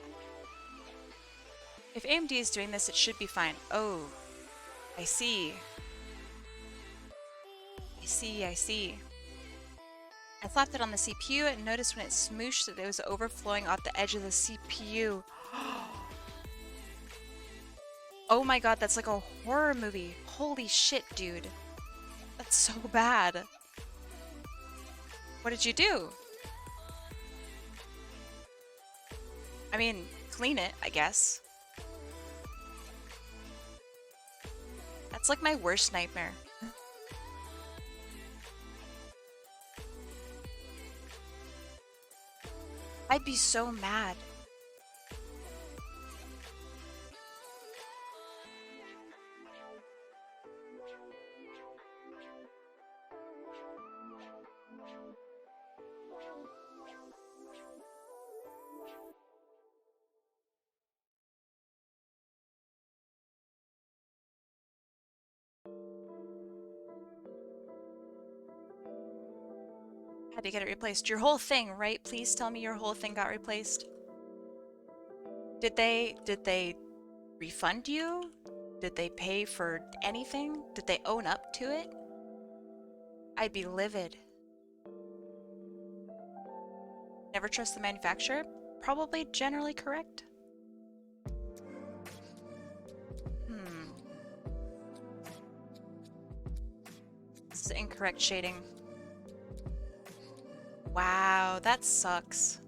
If AMD is doing this, it should be fine. Oh, I see. I see, I see. I slapped it on the CPU and noticed when it smooshed that it was overflowing off the edge of the CPU. Oh my god, that's like a horror movie. Holy shit, dude. That's so bad. What did you do? I mean, clean it, I guess. That's like my worst nightmare. I'd be so mad. Had to get it replaced. Your whole thing, right? Please tell me your whole thing got replaced. Did they refund you? Did they pay for anything? Did they own up to it? I'd be livid. Never trust the manufacturer? Probably generally correct. This is incorrect shading. Wow, that sucks.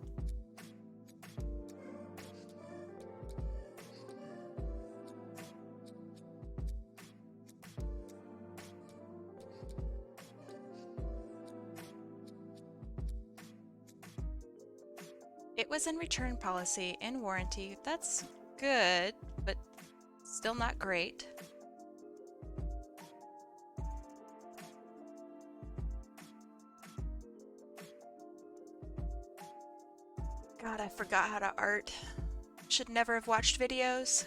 It was in return policy, in warranty. That's good, but still not great. God, I forgot how to art. Should never have watched videos.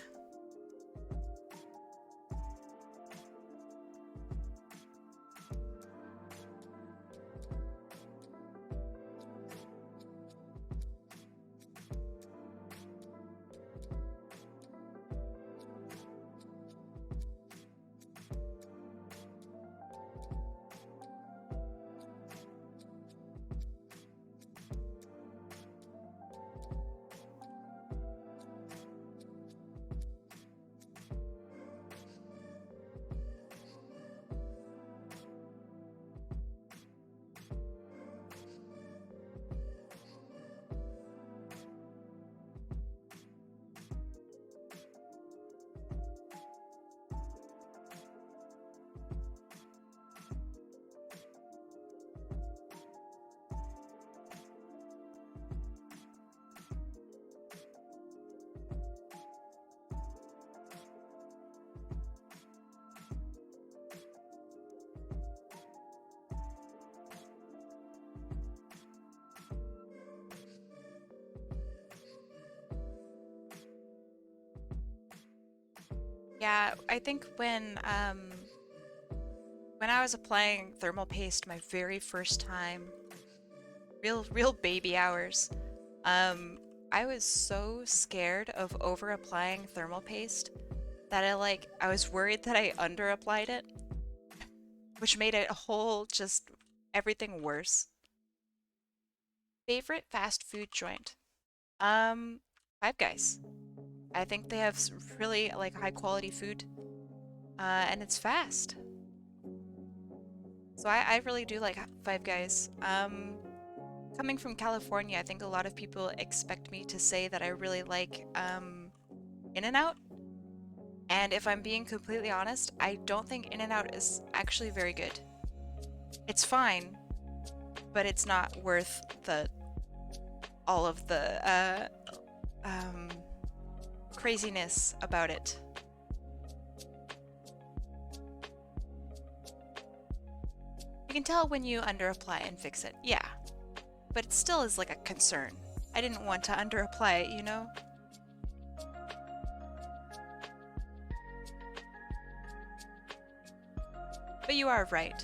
Yeah, I think when I was applying thermal paste my very first time, real baby hours, I was so scared of over applying thermal paste that I was worried that I under applied it, which made it a whole just everything worse. Favorite fast food joint? Um, Five Guys. I think they have really like high quality food, and it's fast. So I really do like Five Guys. Coming from California, I think a lot of people expect me to say that I really like In-N-Out. And if I'm being completely honest, I don't think In-N-Out is actually very good. It's fine, but it's not worth all of the craziness about it. You can tell when you underapply and fix it, yeah. But it still is like a concern. I didn't want to underapply it, you know? But you are right.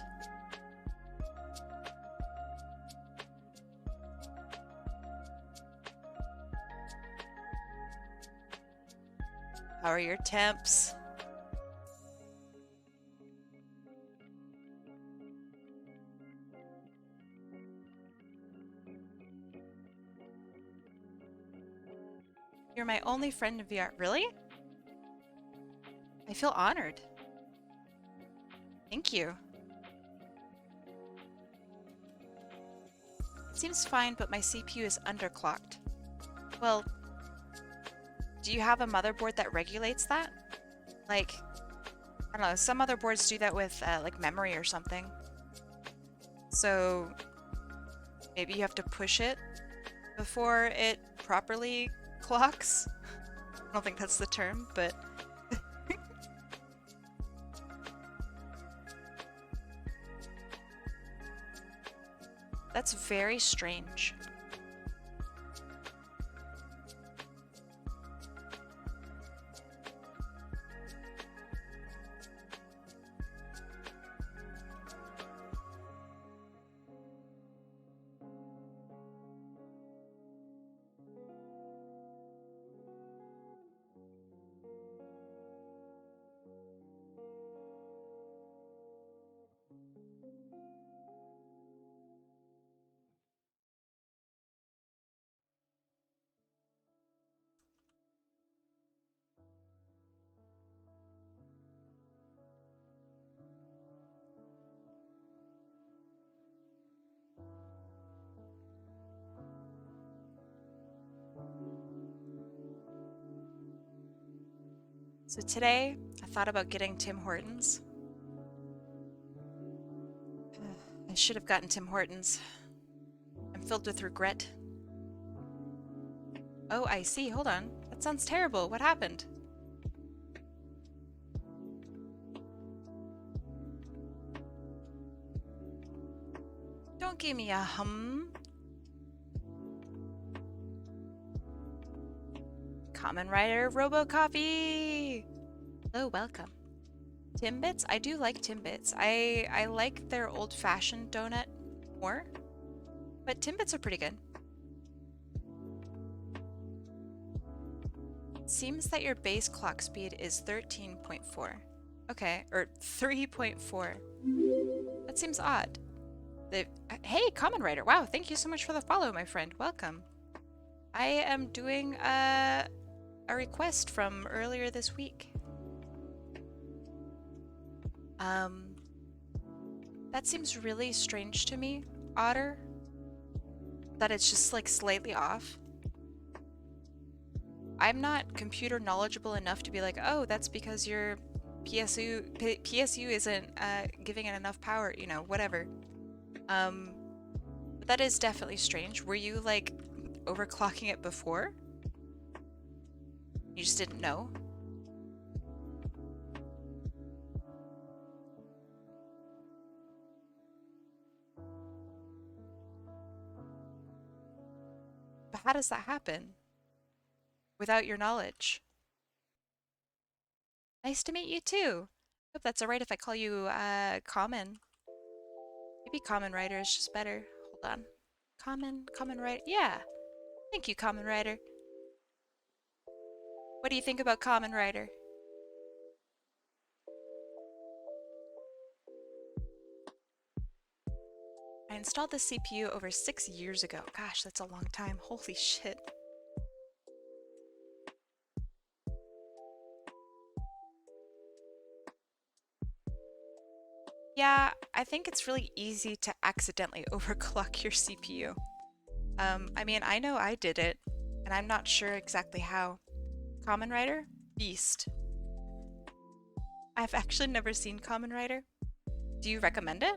How are your temps? You're my only friend in VR. Really? I feel honored. Thank you. It seems fine, but my CPU is underclocked. Well, do you have a motherboard that regulates that? Like, I don't know, some motherboards do that with like memory or something. So maybe you have to push it before it properly clocks. I don't think that's the term, but that's very strange. So today, I thought about getting Tim Hortons. I should have gotten Tim Hortons. I'm filled with regret. Oh, I see. Hold on. That sounds terrible. What happened? Don't give me a hum. Common Rider Robo Coffee! Hello, welcome. Timbits? I do like Timbits. I like their old-fashioned donut more, but Timbits are pretty good. Seems that your base clock speed is 13.4. Okay, or 3.4. That seems odd. Hey, Common Rider. Wow, thank you so much for the follow, my friend. Welcome. I am doing a request from earlier this week. That seems really strange to me, Otter. That it's just like slightly off. I'm not computer knowledgeable enough to be like, oh, that's because your PSU isn't giving it enough power, you know, whatever. But that is definitely strange. Were you like overclocking it before? You just didn't know? But how does that happen? Without your knowledge? Nice to meet you too. Hope that's alright if I call you Common. Maybe Common Rider is just better. Hold on. Common Rider. Yeah. Thank you, Common Rider. What do you think about Common Rider? I installed the CPU over 6 years ago. Gosh, that's a long time. Holy shit. Yeah, I think it's really easy to accidentally overclock your CPU. I mean, I know I did it, and I'm not sure exactly how. Kamen Rider? Beast. I've actually never seen Kamen Rider. Do you recommend it?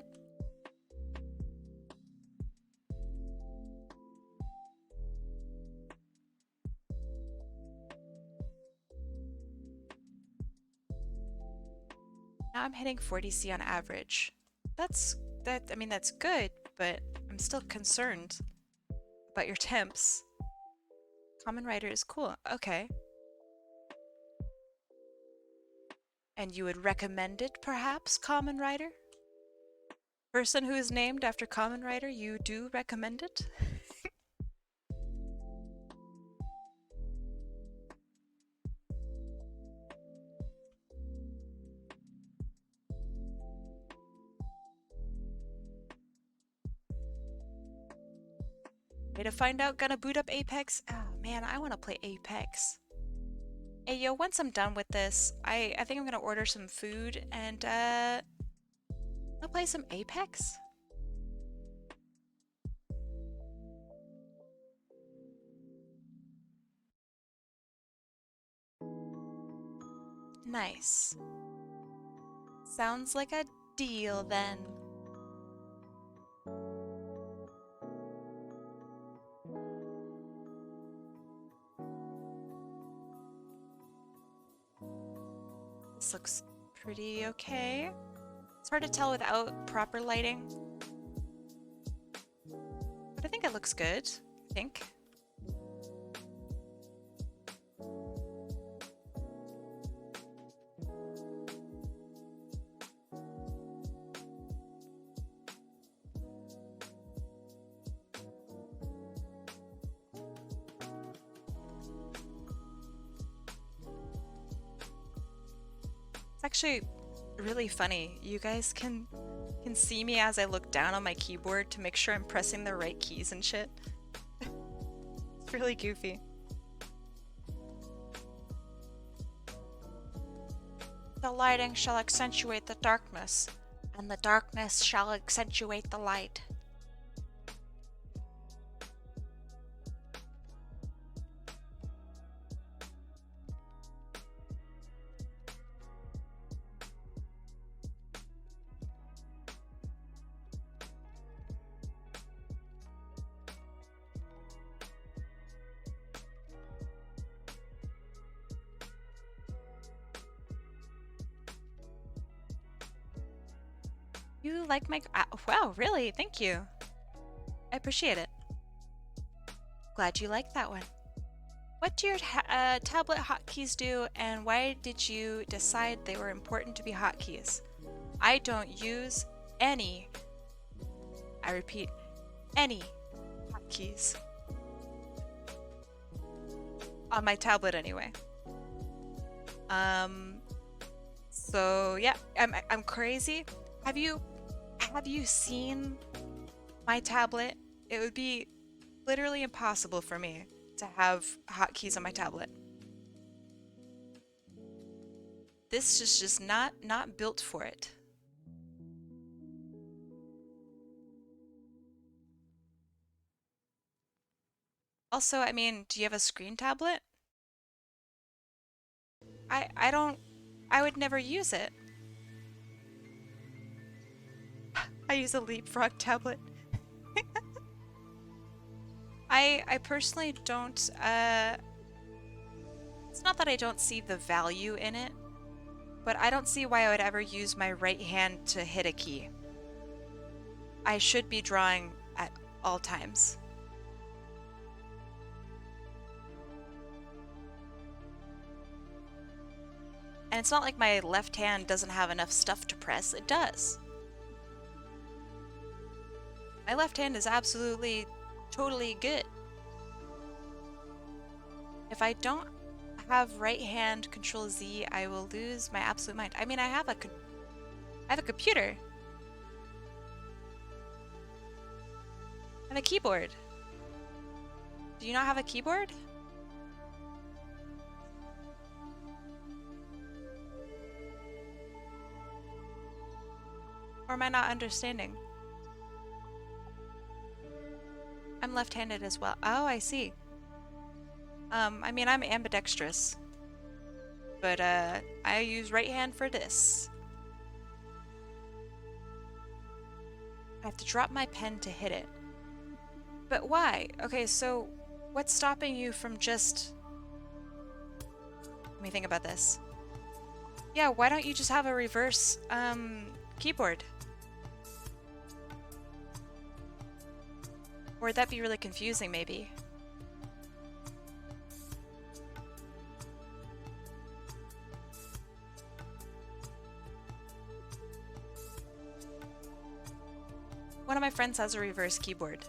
Now I'm hitting 40C on average. I mean, that's good, but I'm still concerned about your temps. Kamen Rider is cool. Okay. And you would recommend it, perhaps, Kamen Rider? Person who is named after Kamen Rider, you do recommend it? Way to find out, gonna boot up Apex? Oh man, I want to play Apex. Hey yo, once I'm done with this, I think I'm gonna order some food and I'll play some Apex. Nice. Sounds like a deal then. This looks pretty okay. It's hard to tell without proper lighting. But I think it looks good. I think. Actually really funny. You guys can see me as I look down on my keyboard to make sure I'm pressing the right keys and shit. It's really goofy. The lighting shall accentuate the darkness, and the darkness shall accentuate the light. You like my... wow, really? Thank you. I appreciate it. Glad you like that one. What do your tablet hotkeys do, and why did you decide they were important to be hotkeys? I don't use any, I repeat, any hotkeys. On my tablet anyway. So yeah, I'm crazy. Have you seen my tablet? It would be literally impossible for me to have hotkeys on my tablet. This is just not built for it. Also, I mean, do you have a screen tablet? I would never use it. I use a Leapfrog tablet. I personally don't, it's not that I don't see the value in it, but I don't see why I would ever use my right hand to hit a key. I should be drawing at all times. And it's not like my left hand doesn't have enough stuff to press, it does. My left hand is absolutely, totally good. If I don't have right hand Control Z, I will lose my absolute mind. I mean, I have a computer. have a keyboard. Do you not have a keyboard? Or am I not understanding? I'm left-handed as well. Oh, I see. I mean, I'm ambidextrous. But, I use right hand for this. I have to drop my pen to hit it. But why? Okay, so what's stopping you from just... Let me think about this. Yeah, why don't you just have a reverse, keyboard? Or would that be really confusing, maybe? One of my friends has a reverse keyboard.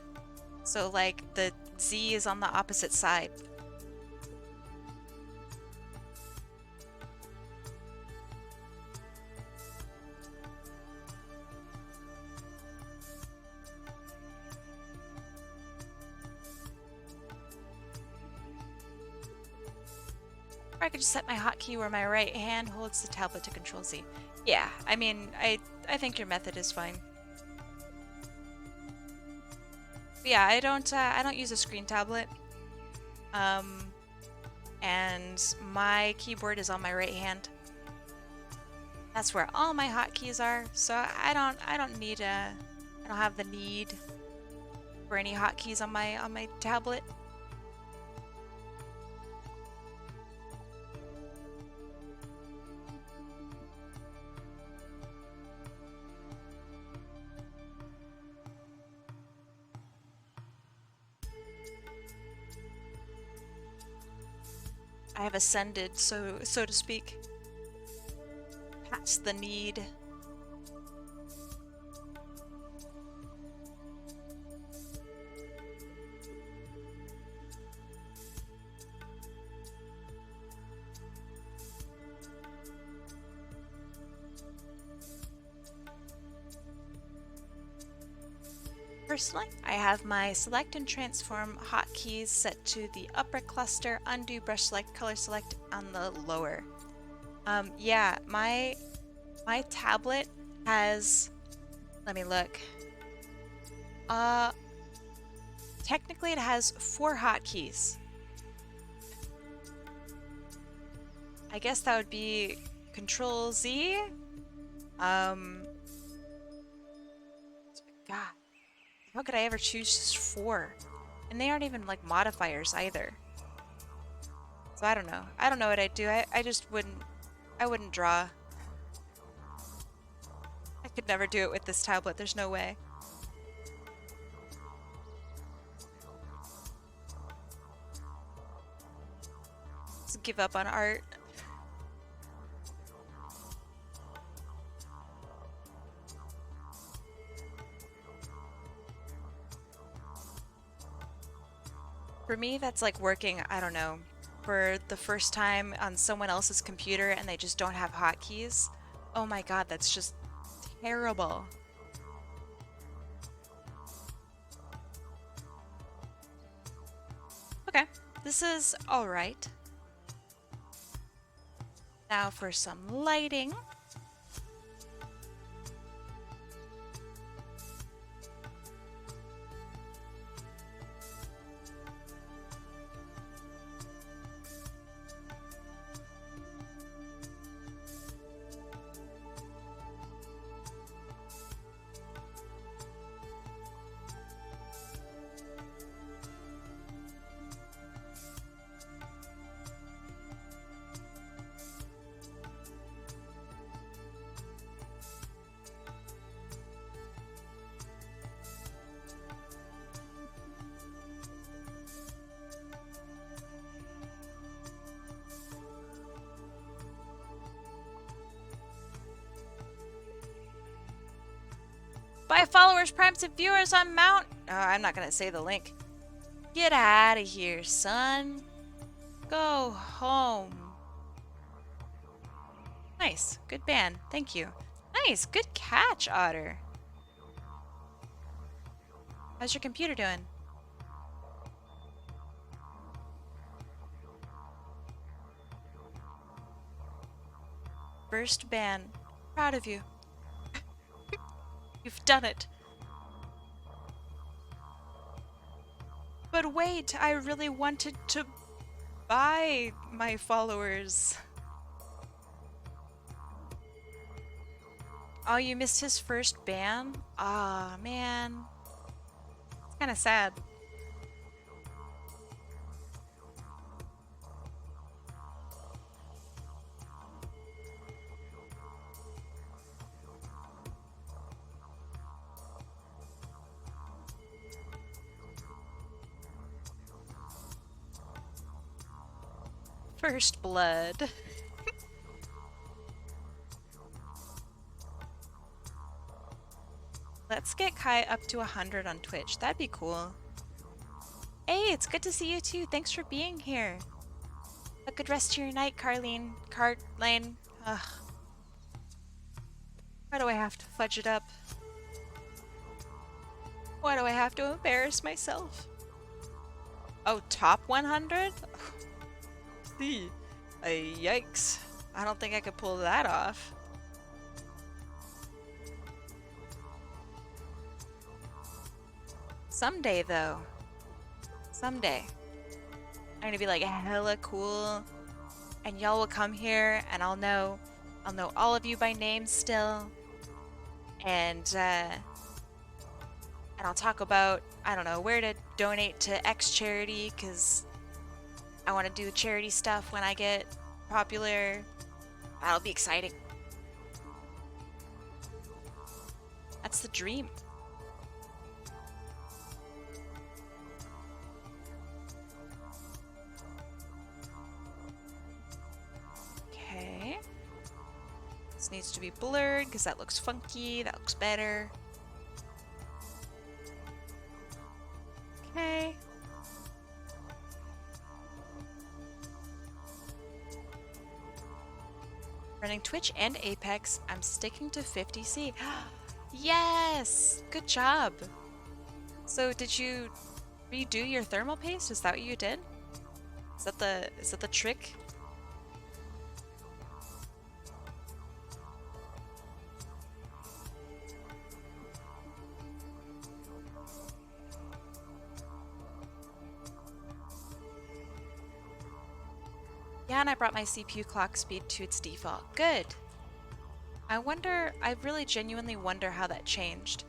So, like, the Z is on the opposite side. Or I could just set my hotkey where my right hand holds the tablet to control Z. Yeah, I mean, I think your method is fine. But yeah, I don't use a screen tablet. And my keyboard is on my right hand. That's where all my hotkeys are. So I don't have the need for any hotkeys on my tablet. I have ascended, so to speak, past the need. Personally, I have my select and transform hotkeys set to the upper cluster, undo brush select, color select on the lower. Yeah, my tablet has, let me look. Technically it has 4 hotkeys. I guess that would be Control Z. God. How could I ever choose just 4? And they aren't even like modifiers either. So I don't know. I don't know what I'd do. I just wouldn't draw. I could never do it with this tablet. There's no way. Just give up on art. For me, that's like working, I don't know, for the first time on someone else's computer and they just don't have hotkeys. Oh my god, that's just terrible. Okay, this is alright. Now for some lighting. Buy followers, primes, and viewers on Mount... Oh, I'm not gonna say the link. Get out of here, son. Go home. Nice. Good ban. Thank you. Nice. Good catch, Otter. How's your computer doing? First ban. Proud of you. You've done it. But wait, I really wanted to buy my followers. Oh, you missed his first ban? Aw, man. It's kind of sad. First blood. Let's get Kai up to 100 on Twitch. That'd be cool. Hey, it's good to see you too. Thanks for being here. A good rest of your night, Carlene. Carlane. Ugh. Why do I have to fudge it up? Why do I have to embarrass myself? Oh, top 100? Yikes. I don't think I could pull that off. Someday, though. Someday. I'm gonna be like hella cool, and y'all will come here, and I'll know all of you by name still, and I'll talk about, I don't know, where to donate to X charity, because I want to do charity stuff when I get popular. That'll be exciting. That's the dream. Okay. This needs to be blurred because that looks funky. That looks better. Okay. Running Twitch and Apex, I'm sticking to 50C. Yes! Good job! So did you redo your thermal paste? Is that what you did? Is that the trick? Yeah, and I brought my CPU clock speed to its default. Good. I really genuinely wonder how that changed.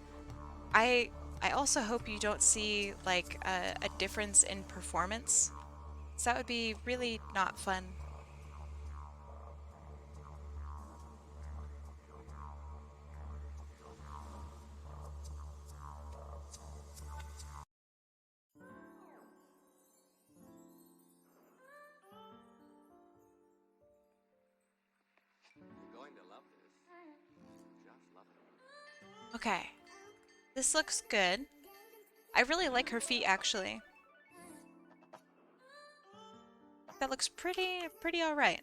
I also hope you don't see like a difference in performance. So that would be really not fun. Okay. This looks good. I really like her feet actually. That looks pretty all right.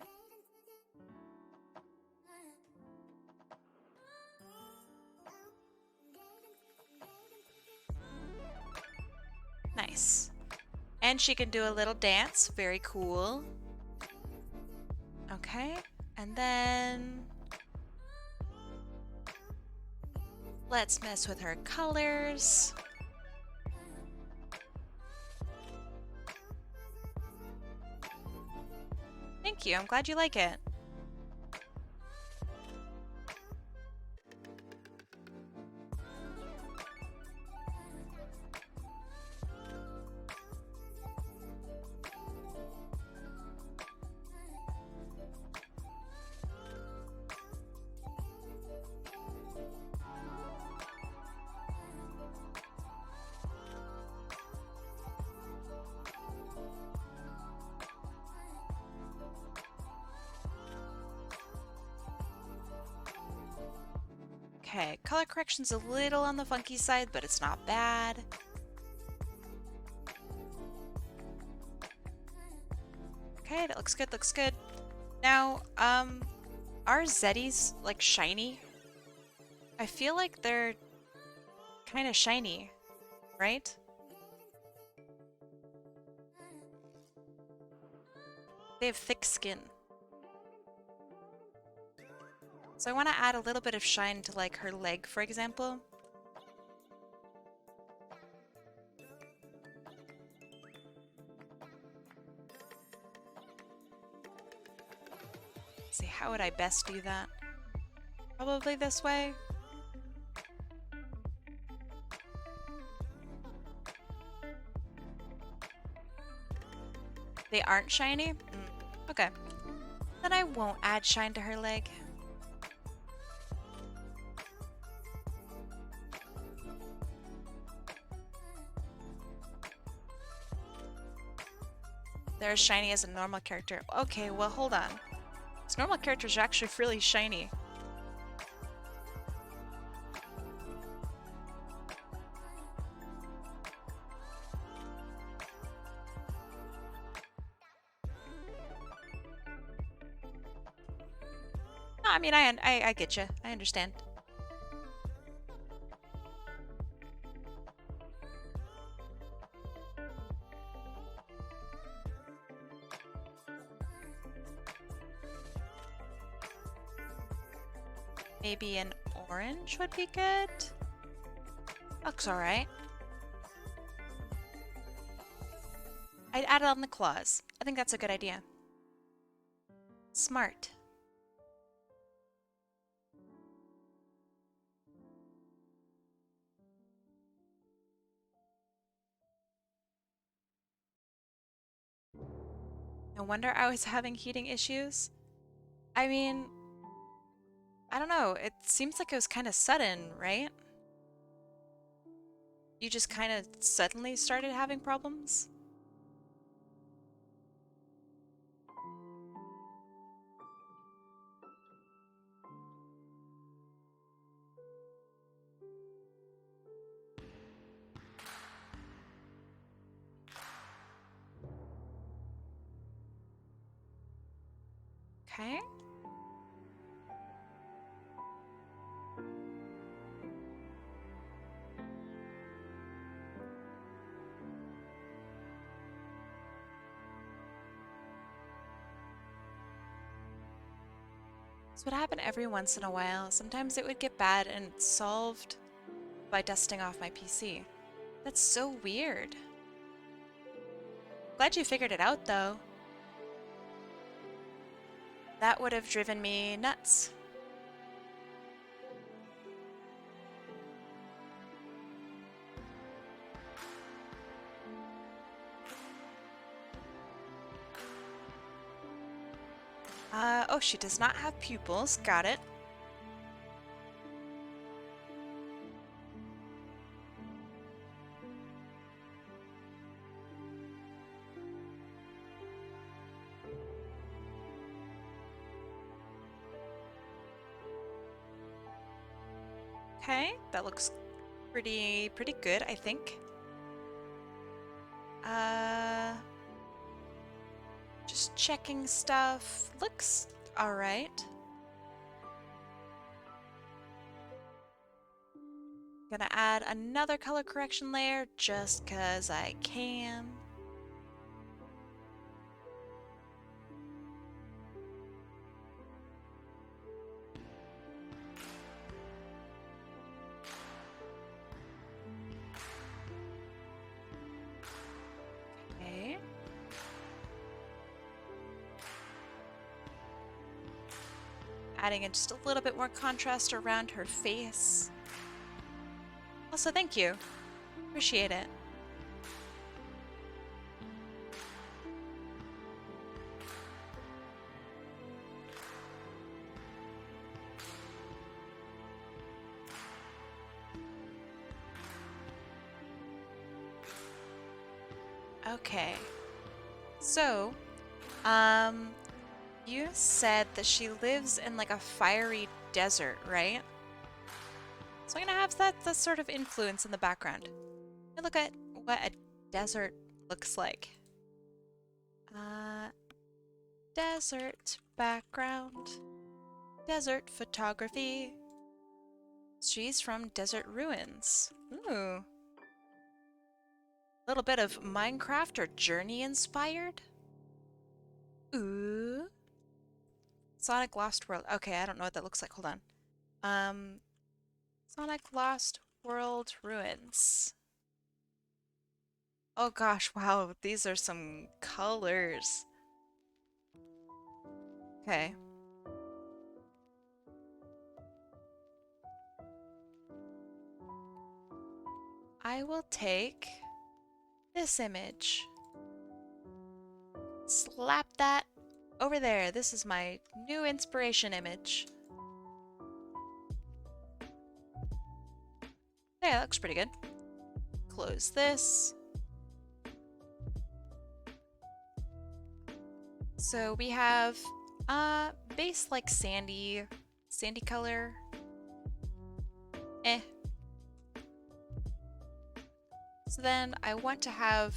Nice. And she can do a little dance. Very cool. Okay. And then let's mess with her colors. Thank you. I'm glad you like it. Okay, color correction's a little on the funky side, but it's not bad. Okay, that looks good, looks good. Now, are Zeddies, like, shiny? I feel like they're kind of shiny. right? They have thick skin. So I want to add a little bit of shine to like her leg, for example. Let's see, how would I best do that? Probably this way. They aren't shiny? Okay. Then I won't add shine to her leg. They're as shiny as a normal character. Okay, well, hold on. These normal characters are actually really shiny. No, I mean, I get you. I understand. Maybe an orange would be good. Looks alright. I'd add it on the claws. I think that's a good idea. Smart. No wonder I was having heating issues. I mean, I don't know. It seems like it was kind of sudden, right? You just kind of suddenly started having problems? Okay. This would happen every once in a while. Sometimes it would get bad and it's solved by dusting off my PC. That's so weird. Glad you figured it out, though. That would have driven me nuts. Oh, she does not have pupils. Got it. Okay, that looks pretty good, I think. Just checking stuff. Looks alright. Gonna add another color correction layer just 'cause I can. Okay. Adding in just a little bit more contrast around her face. Also, thank you. Appreciate it. Okay. So, you said that she lives in like a fiery desert, right? So I'm gonna have that sort of influence in the background. Let me look at what a desert looks like. Desert background. Desert photography. She's from Desert Ruins. Ooh. little bit of Minecraft or Journey inspired. Ooh. Sonic Lost World. Okay, I don't know what that looks like. Hold on. Sonic Lost World Ruins. Oh gosh, wow, these are some colors. Okay. I will take this image. Slap that over there. This is my new inspiration image. Yeah, that looks pretty good. Close this. So we have base like sandy color. Eh. So then I want to have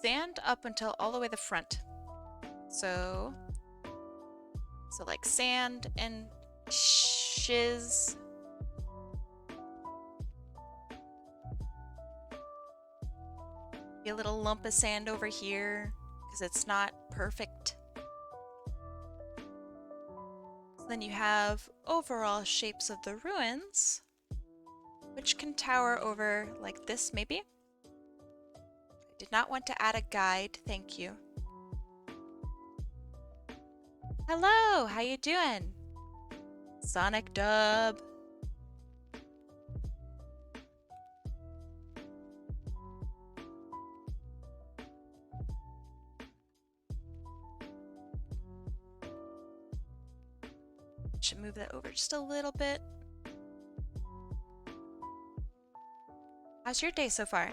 sand up until all the way the front. So like sand and shiz. Be a little lump of sand over here because it's not perfect. So then you have overall shapes of the ruins, which can tower over like this maybe. I did not want to add a guide, thank you. Hello, how you doing? Sonic Dub. Should move that over just a little bit. How's your day so far?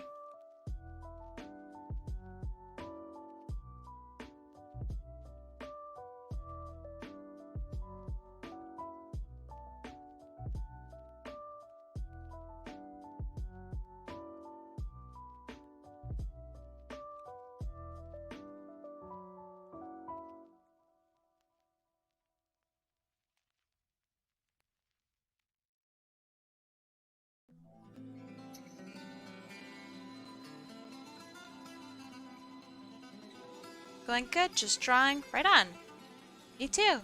Going good, just drawing. Right on. Me too.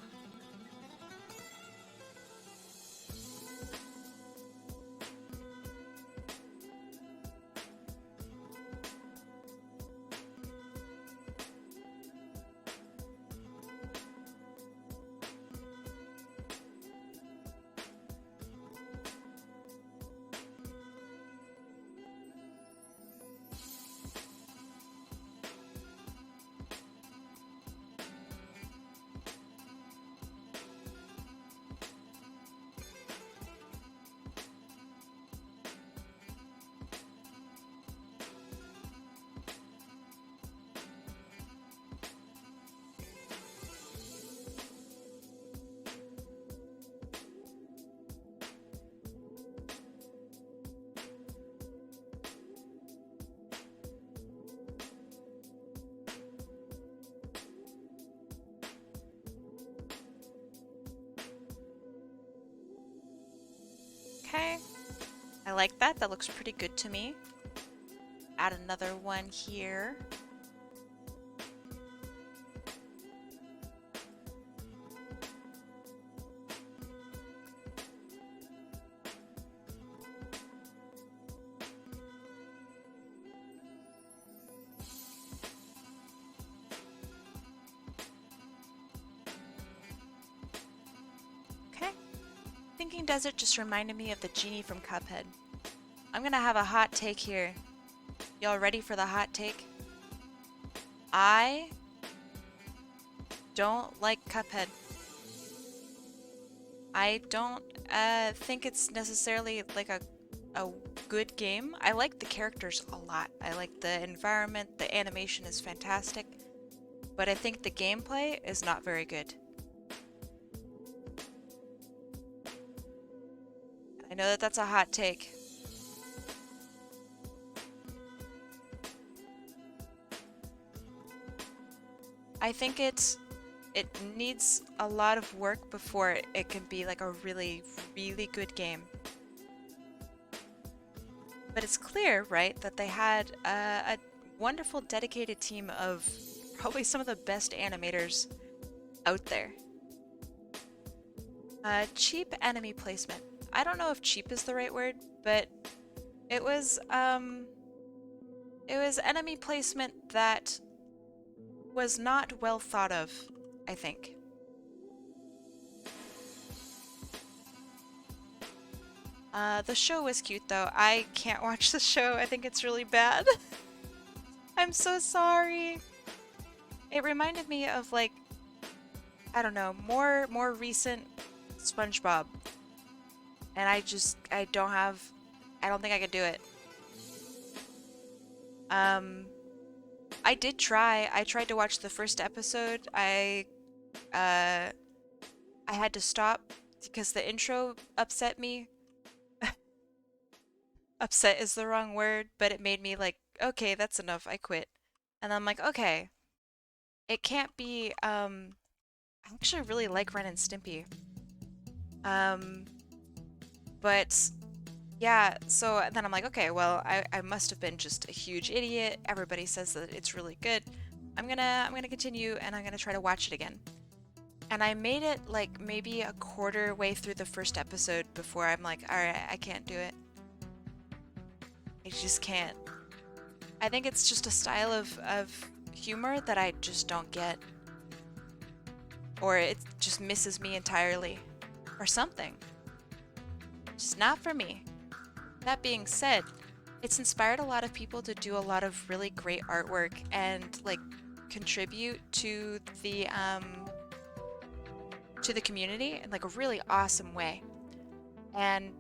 Okay. I like that. That looks pretty good to me. Add another one here. Okay. Thinking Desert just reminded me of the genie from Cuphead. I'm gonna have a hot take here. Y'all ready for the hot take? I don't like Cuphead. I don't think it's necessarily like a good game. I like the characters a lot. I like the environment, the animation is fantastic, but I think the gameplay is not very good. I know that that's a hot take. I think it needs a lot of work before it can be like a really, really good game. But it's clear, right, that they had a wonderful, dedicated team of probably some of the best animators out there. Cheap enemy placement. I don't know if cheap is the right word, but it was enemy placement that was not well thought of, I think. The show was cute though. I can't watch the show. I think it's really bad. I'm so sorry. It reminded me of like, I don't know, more recent SpongeBob. And I don't think I could do it. I did try. I tried to watch the first episode. I had to stop because the intro upset me. Upset is the wrong word, but it made me like, okay, that's enough. I quit. And I'm like, okay, it can't be, I actually really like Ren and Stimpy. But yeah, so then I'm like, okay, well, I must have been just a huge idiot. Everybody says that it's really good. I'm gonna continue and I'm gonna try to watch it again. And I made it like maybe a quarter way through the first episode before I'm like, alright, I can't do it. I just can't. I think it's just a style of humor that I just don't get. Or it just misses me entirely. Or something. Just not for me. That being said, it's inspired a lot of people to do a lot of really great artwork and like contribute to the community in like a really awesome way. And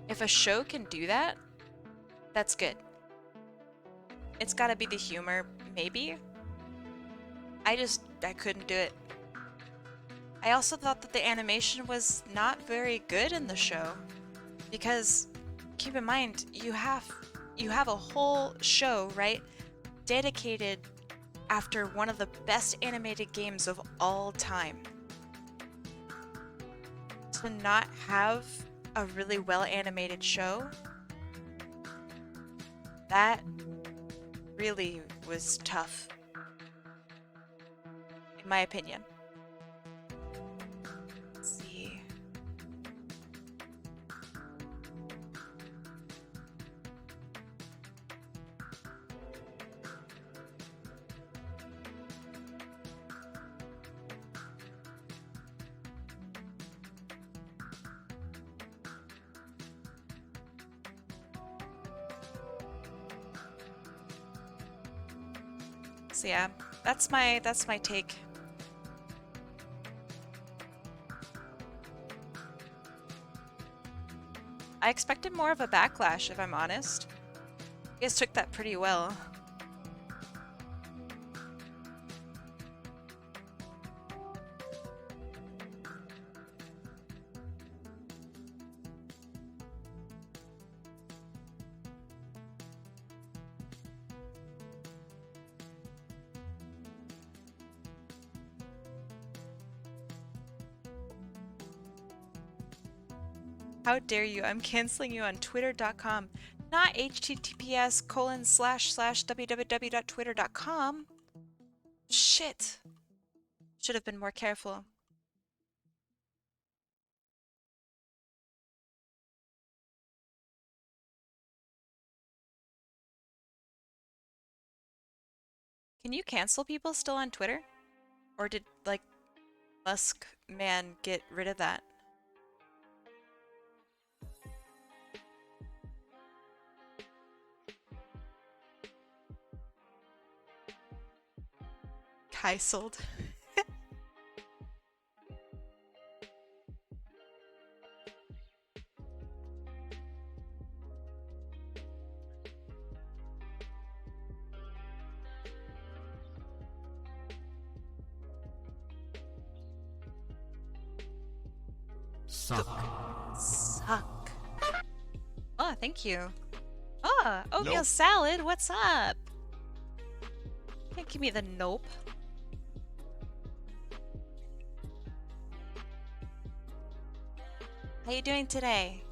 if a show can do that, that's good. It's gotta be the humor, maybe. I couldn't do it. I also thought that the animation was not very good in the show. Because keep in mind, you have a whole show, right? Dedicated after one of the best animated games of all time. To not have a really well animated show, that really was tough, in my opinion. Let's see. So yeah, that's my take. I expected more of a backlash, if I'm honest. You guys took that pretty well. How dare you? I'm canceling you on twitter.com, not https://www.twitter.com. Shit. Should have been more careful. Can you cancel people still on Twitter? Or did, like, Musk man get rid of that? Kai sold. Suck. Oh, thank you. Oh, oatmeal Nope. salad, what's up? Can't give me the nope. How you doing today?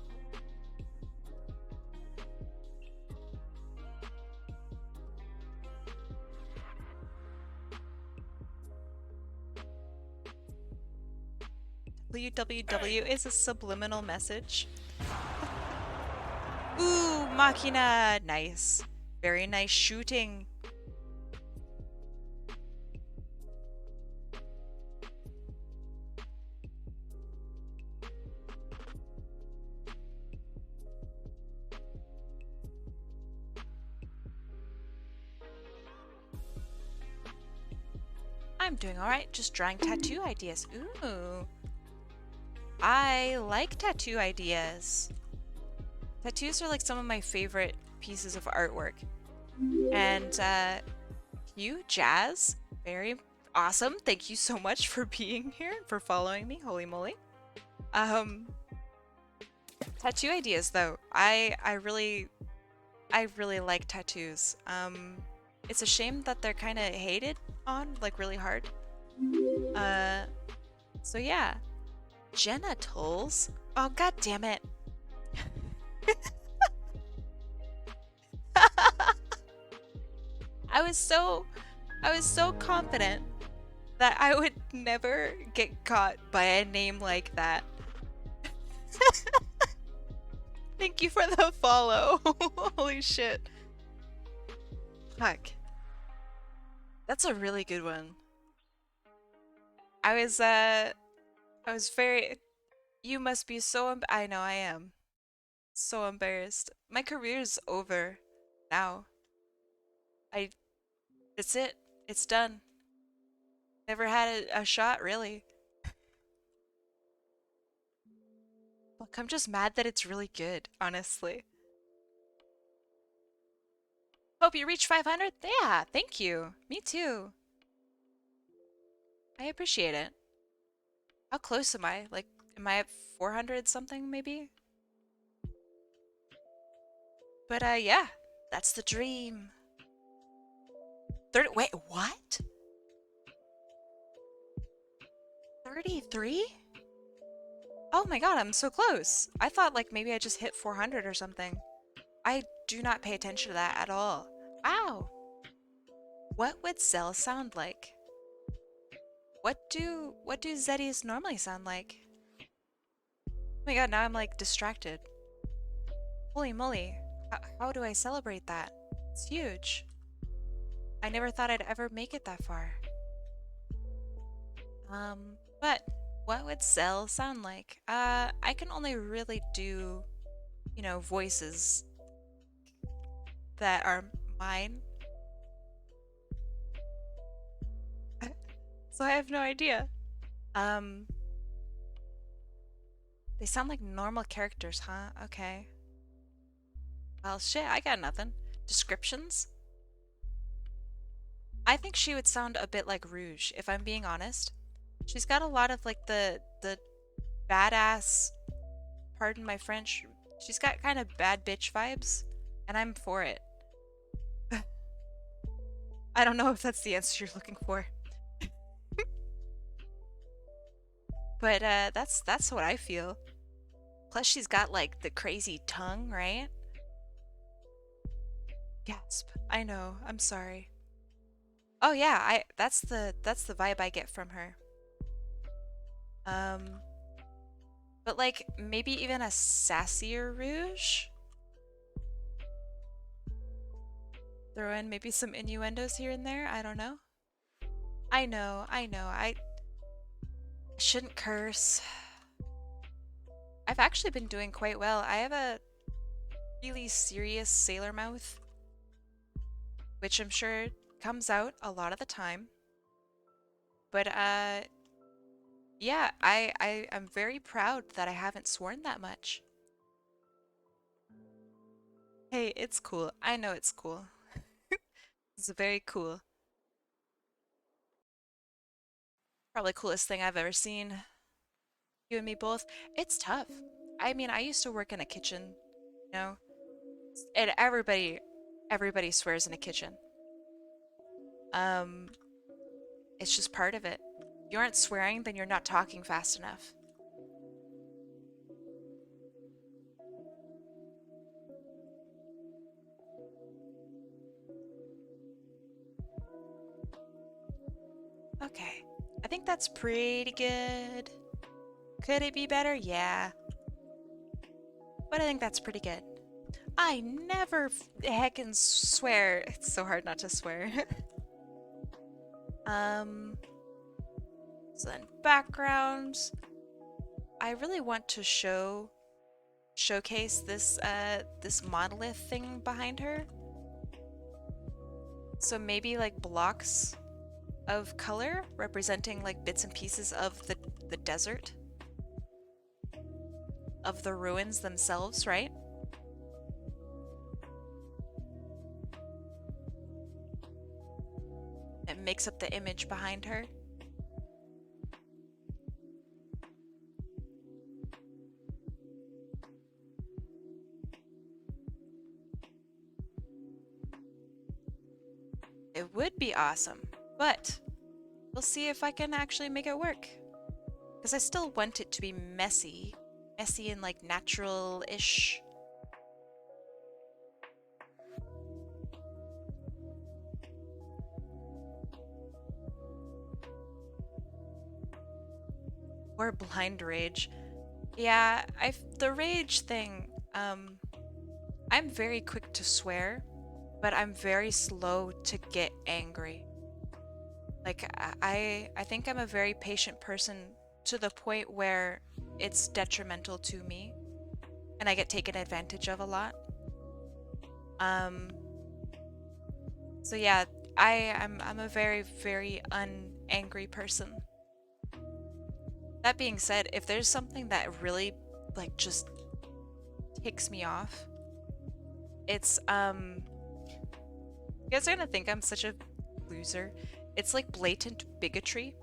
WWW is a subliminal message. Ooh, Machina! Nice. Very nice shooting. I'm doing alright, just drawing tattoo ideas. Ooh. I like tattoo ideas. Tattoos are like some of my favorite pieces of artwork. And you, Jazz, very awesome. Thank you so much for being here and for following me. Holy moly. Tattoo ideas though. I really like tattoos. It's a shame that they're kind of hated on, like really hard. So yeah. Genitals? Oh, god damn it. I was so confident that I would never get caught by a name like that. Thank you for the follow. Holy shit. Fuck. That's a really good one. I was very... You must be so... I know I am. So embarrassed. My career's over now. That's it. It's done. Never had a shot, really. Look, I'm just mad that it's really good, honestly. Hope you reach 500? Yeah, thank you. Me too. I appreciate it. How close am I? Like, am I at 400 something, maybe? But, yeah. That's the dream. 30... Wait, what? 33? Oh my god, I'm so close. I thought, like, maybe I just hit 400 or something. I do not pay attention to that at all. Wow. What would Zell sound like? What do Zeddies normally sound like? Oh my god, now I'm like distracted. Holy moly. How do I celebrate that? It's huge. I never thought I'd ever make it that far. But what would Zell sound like? I can only really do, you know, voices that are mine. So I have no idea. They sound like normal characters, huh? Okay. Well, shit, I got nothing. Descriptions? I think she would sound a bit like Rouge, if I'm being honest. She's got a lot of, like, the badass, pardon my French, she's got kind of bad bitch vibes, and I'm for it. I don't know if that's the answer you're looking for. But, that's what I feel. Plus she's got, like, the crazy tongue, right? Gasp. I know. I'm sorry. Oh yeah, that's the vibe I get from her. But like maybe even a sassier Rouge? Throw in maybe some innuendos here and there, I don't know. I know, I shouldn't curse. I've actually been doing quite well. I have a really serious sailor mouth, which I'm sure comes out a lot of the time. But yeah, I'm very proud that I haven't sworn that much. Hey, it's cool. I know it's cool. It's very cool. Probably coolest thing I've ever seen. You and me both. It's tough. I mean, I used to work in a kitchen, you know, and everybody swears in a kitchen. It's just part of it. You aren't swearing, then you're not talking fast enough. Okay, I think that's pretty good. Could it be better? Yeah. But I think that's pretty good. I never heckin' swear. It's so hard not to swear. So then backgrounds. I really want to showcase this this monolith thing behind her. So maybe like blocks of color representing like bits and pieces of the desert, of the ruins themselves, right? It makes up the image behind her. It would be awesome, but we'll see if I can actually make it work. Because I still want it to be messy. Messy and like natural-ish. Or blind rage. Yeah, the rage thing, I'm very quick to swear, but I'm very slow to get angry. Like, I think I'm a very patient person to the point where it's detrimental to me, and I get taken advantage of a lot. So yeah, I'm a very, very unangry person. That being said, if there's something that really, like, just ticks me off, it's, you guys are gonna think I'm such a loser. It's like blatant bigotry.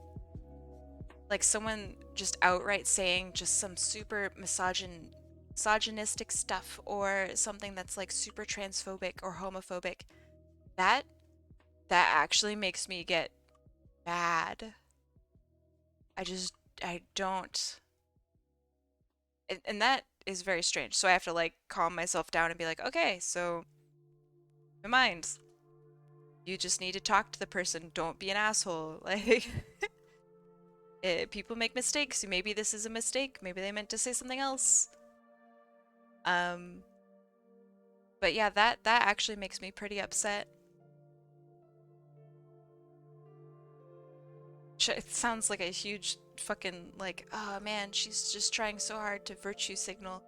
Like someone just outright saying just some super misogynistic stuff, or something that's like super transphobic or homophobic. That actually makes me get mad. I don't. And that is very strange. So I have to like calm myself down and be like, okay, so my mind. You just need to talk to the person. Don't be an asshole. Like, people make mistakes. Maybe this is a mistake. Maybe they meant to say something else. But yeah, that actually makes me pretty upset. It sounds like a huge fucking, like, oh man, she's just trying so hard to virtue signal.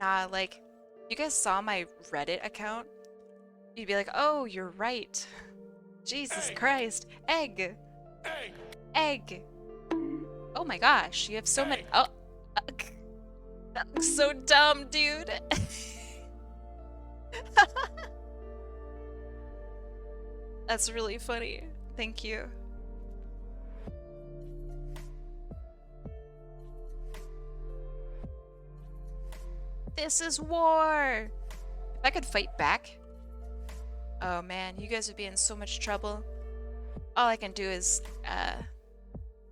Nah, like, you guys saw my Reddit account? You'd be like, oh, you're right. Jesus Christ. Egg. Egg. Egg. Oh my gosh, you have so many. Oh, that looks so dumb, dude. That's really funny. Thank you. This is war. If I could fight back. Oh man, you guys would be in so much trouble. All I can do is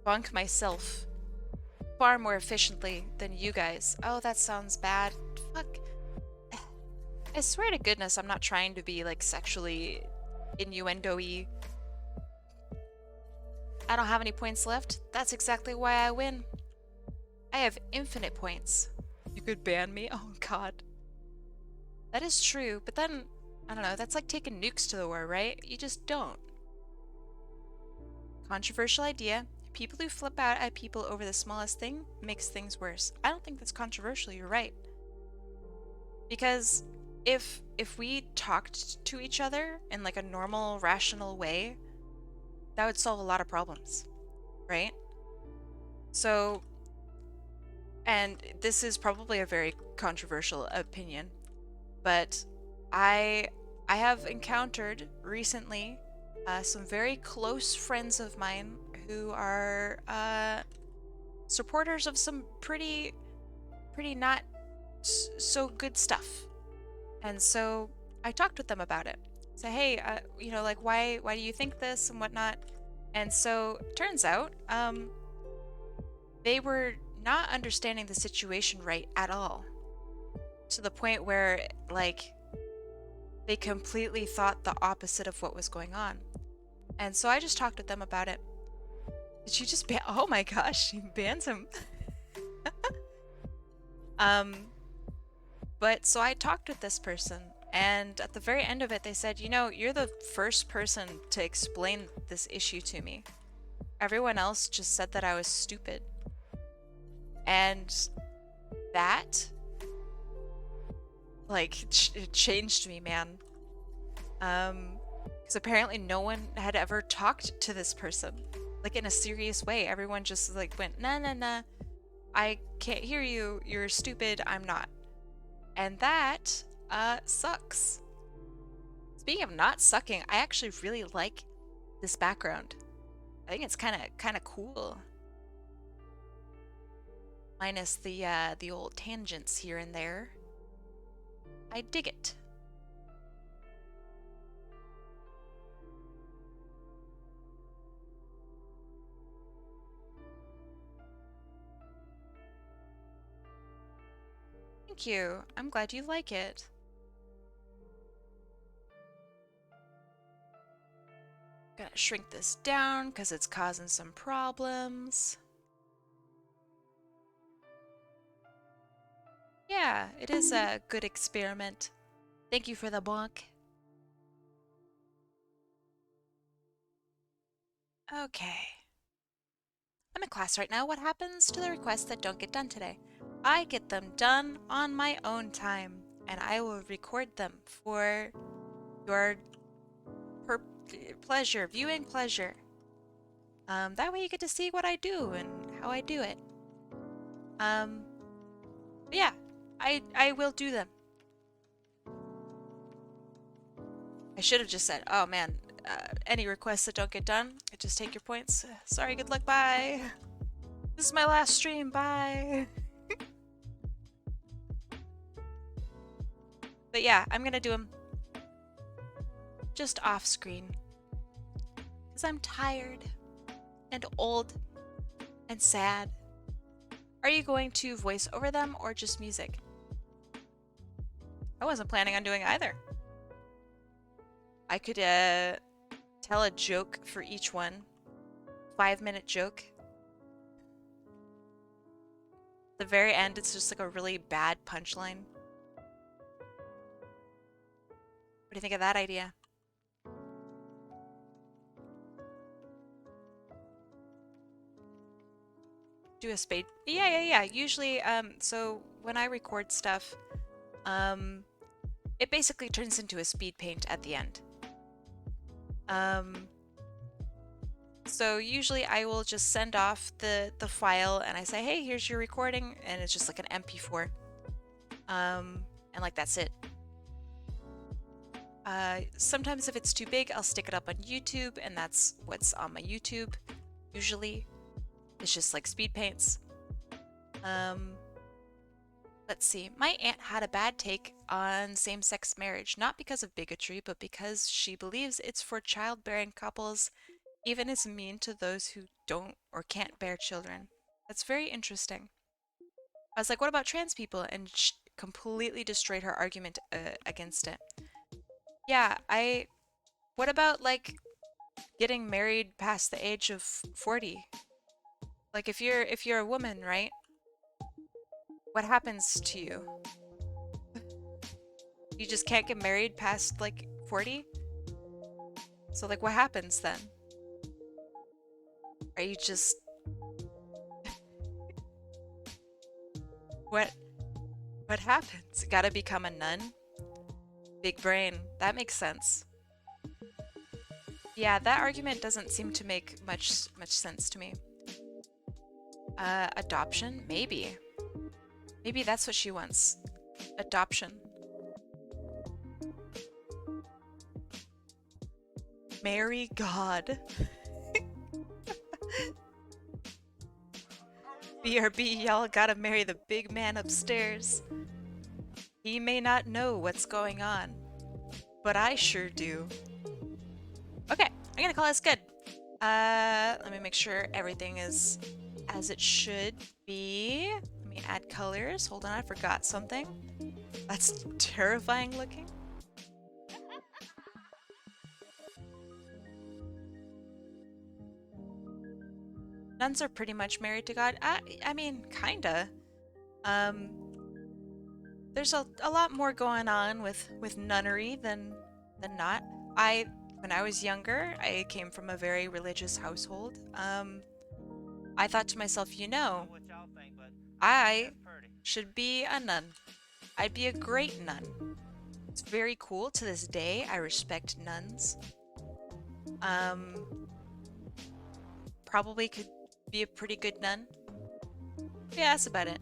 bonk myself far more efficiently than you guys. Oh, that sounds bad. Fuck. I swear to goodness, I'm not trying to be like sexually innuendo-y. I don't have any points left. That's exactly why I win. I have infinite points. You could ban me? Oh god. That is true, but then, I don't know, that's like taking nukes to the war, right? You just don't. Controversial idea. People who flip out at people over the smallest thing makes things worse. I don't think that's controversial, you're right. Because if we talked to each other in like a normal, rational way, that would solve a lot of problems, right? So, and this is probably a very controversial opinion, but I have encountered recently some very close friends of mine who are supporters of some pretty not so good stuff. And so I talked with them about it. Say, hey, you know, like, why do you think this and whatnot? And so turns out they were not understanding the situation right at all. To the point where, like, they completely thought the opposite of what was going on. And so I just talked with them about it. Did you just ban? Oh my gosh, she bans him. But so I talked with this person, and at the very end of it, they said, you know, you're the first person to explain this issue to me. Everyone else just said that I was stupid. And that, like, it changed me, man. Because apparently no one had ever talked to this person, like, in a serious way. Everyone just, like, went, nah, nah, nah, I can't hear you, you're stupid, I'm not. And that, sucks. Speaking of not sucking, I actually really like this background. I think it's kind of cool. Minus the old tangents here and there. I dig it. Thank you. I'm glad you like it. Gotta shrink this down because it's causing some problems. Yeah, it is a good experiment. Thank you for the bonk. Okay. I'm in class right now. What happens to the requests that don't get done today? I get them done on my own time, and I will record them for your pleasure, viewing pleasure. That way you get to see what I do and how I do it. Yeah, I will do them. I should have just said, oh man, any requests that don't get done, I just take your points. Sorry, good luck, bye. This is my last stream, bye. But yeah, I'm gonna do them just off screen. Because I'm tired and old and sad. Are you going to voice over them or just music? I wasn't planning on doing either. I could tell a joke for each one. 5-minute joke. The very end, it's just like a really bad punchline. What do you think of that idea? Do a spade. Yeah. Usually, so when I record stuff, it basically turns into a speed paint at the end. So usually I will just send off the file and I say, hey, here's your recording, and it's just like an MP4. And like that's it. Sometimes if it's too big, I'll stick it up on YouTube, and that's what's on my YouTube. Usually, it's just like speed paints. Let's see. My aunt had a bad take on same-sex marriage, not because of bigotry, but because she believes it's for childbearing couples, even is mean to those who don't or can't bear children. That's very interesting. I was like, what about trans people? And she completely destroyed her argument against it. Yeah, what about, like, getting married past the age of 40? Like, if you're a woman, right? What happens to you? You just can't get married past, like, 40? So, like, what happens then? Are you just... What happens? Gotta become a nun? Big brain. That makes sense. Yeah, that argument doesn't seem to make much sense to me. Adoption? Maybe. Maybe that's what she wants. Adoption. Marry God. BRB, y'all gotta marry the big man upstairs. He may not know what's going on, but I sure do. Okay, I'm gonna call this good. Let me make sure everything is as it should be. Let me add colors. Hold on, I forgot something. That's terrifying looking. Nuns are pretty much married to God. I mean, kinda. Um, there's a lot more going on with nunnery than not. When I was younger, I came from a very religious household. I thought to myself, I should be a nun. I'd be a great nun. It's very cool to this day. I respect nuns. Um, Probably could be a pretty good nun. Yeah, that's about it.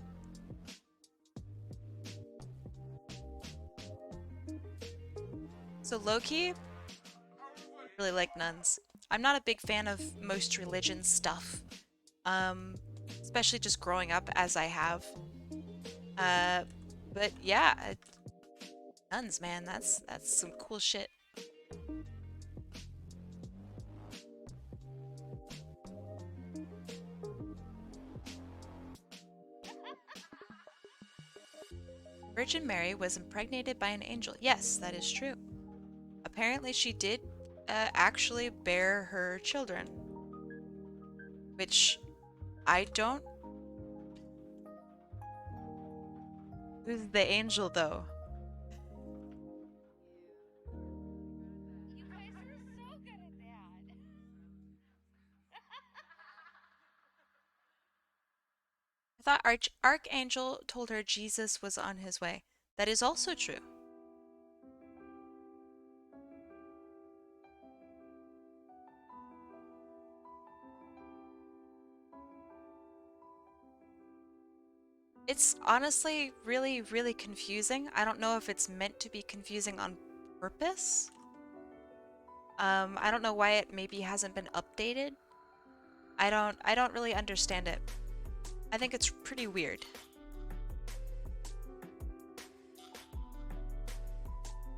So low-key, really like nuns. I'm not a big fan of most religion stuff. Um, Especially just growing up as I have. Uh, but yeah, nuns, man, that's some cool shit. Virgin Mary was impregnated by an angel. Yes, that is true. Apparently, she did actually bear her children, which I don't. Who's the angel, though? You guys are so good at that. I thought Archangel told her Jesus was on his way. That is also true. It's honestly really, really confusing. I don't know if it's meant to be confusing on purpose. I don't know why it maybe hasn't been updated. I don't really understand it. I think it's pretty weird.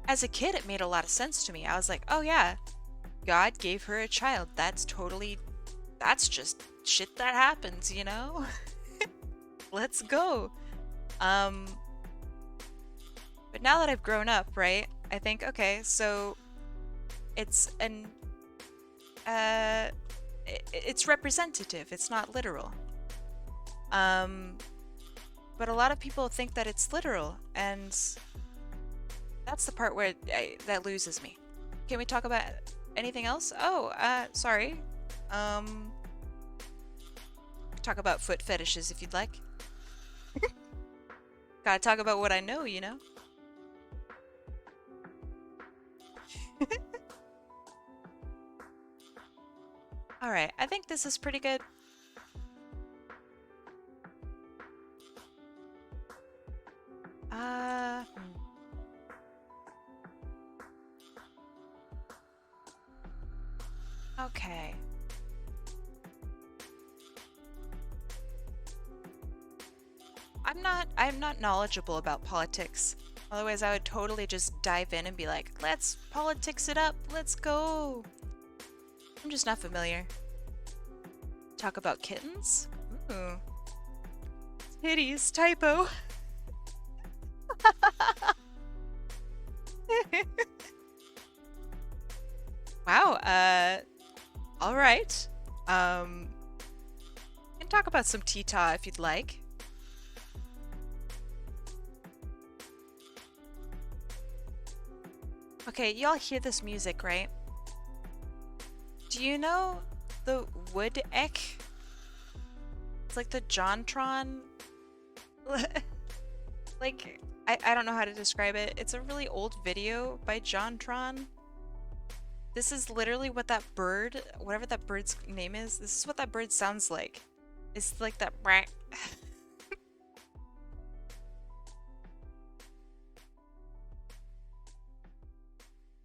As a kid, it made a lot of sense to me. I was like, oh yeah, God gave her a child. That's just shit that happens, you know? Let's go. Um, but now that I've grown up, right? I think, okay, so it's it's representative. It's not literal. But a lot of people think that it's literal, and that's the part where that loses me. Can we talk about anything else? Oh, sorry. Talk about foot fetishes if you'd like. Gotta talk about what I know, you know? Alright, I think this is pretty good. Uh... hmm. Okay. I'm not knowledgeable about politics. Otherwise, I would totally just dive in and be like, let's politics it up, let's go. I'm just not familiar. Talk about kittens? Ooh. Titties, typo. Wow, alright. We can talk about some Tita if you'd like. Okay, y'all hear this music, right? Do you know the wood ek? It's like the JonTron. Like, I don't know how to describe it. It's a really old video by JonTron. This is literally what that bird, whatever that bird's name is, this is what that bird sounds like. It's like that.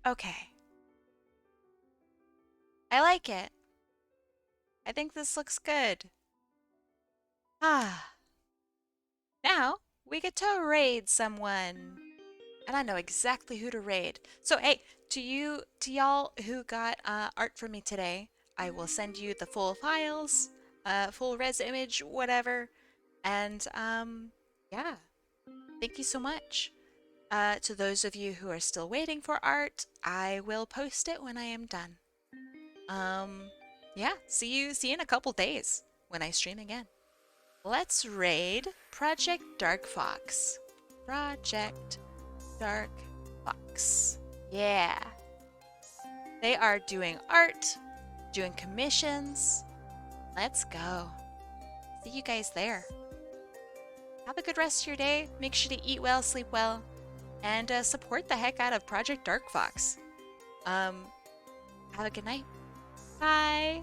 Okay. I like it. I think this looks good. Ah. Now we get to raid someone. And I know exactly who to raid. So hey, to y'all who got art from me today, I will send you the full files, full res image, whatever. And yeah. Thank you so much. To those of you who are still waiting for art, I will post it when I am done. Yeah, see you in a couple days when I stream again. Let's raid Project Dark Fox. Project Dark Fox. Yeah. They are doing art, doing commissions. Let's go. See you guys there. Have a good rest of your day. Make sure to eat well, sleep well, and support the heck out of Project Dark Fox. Have a good night. Bye.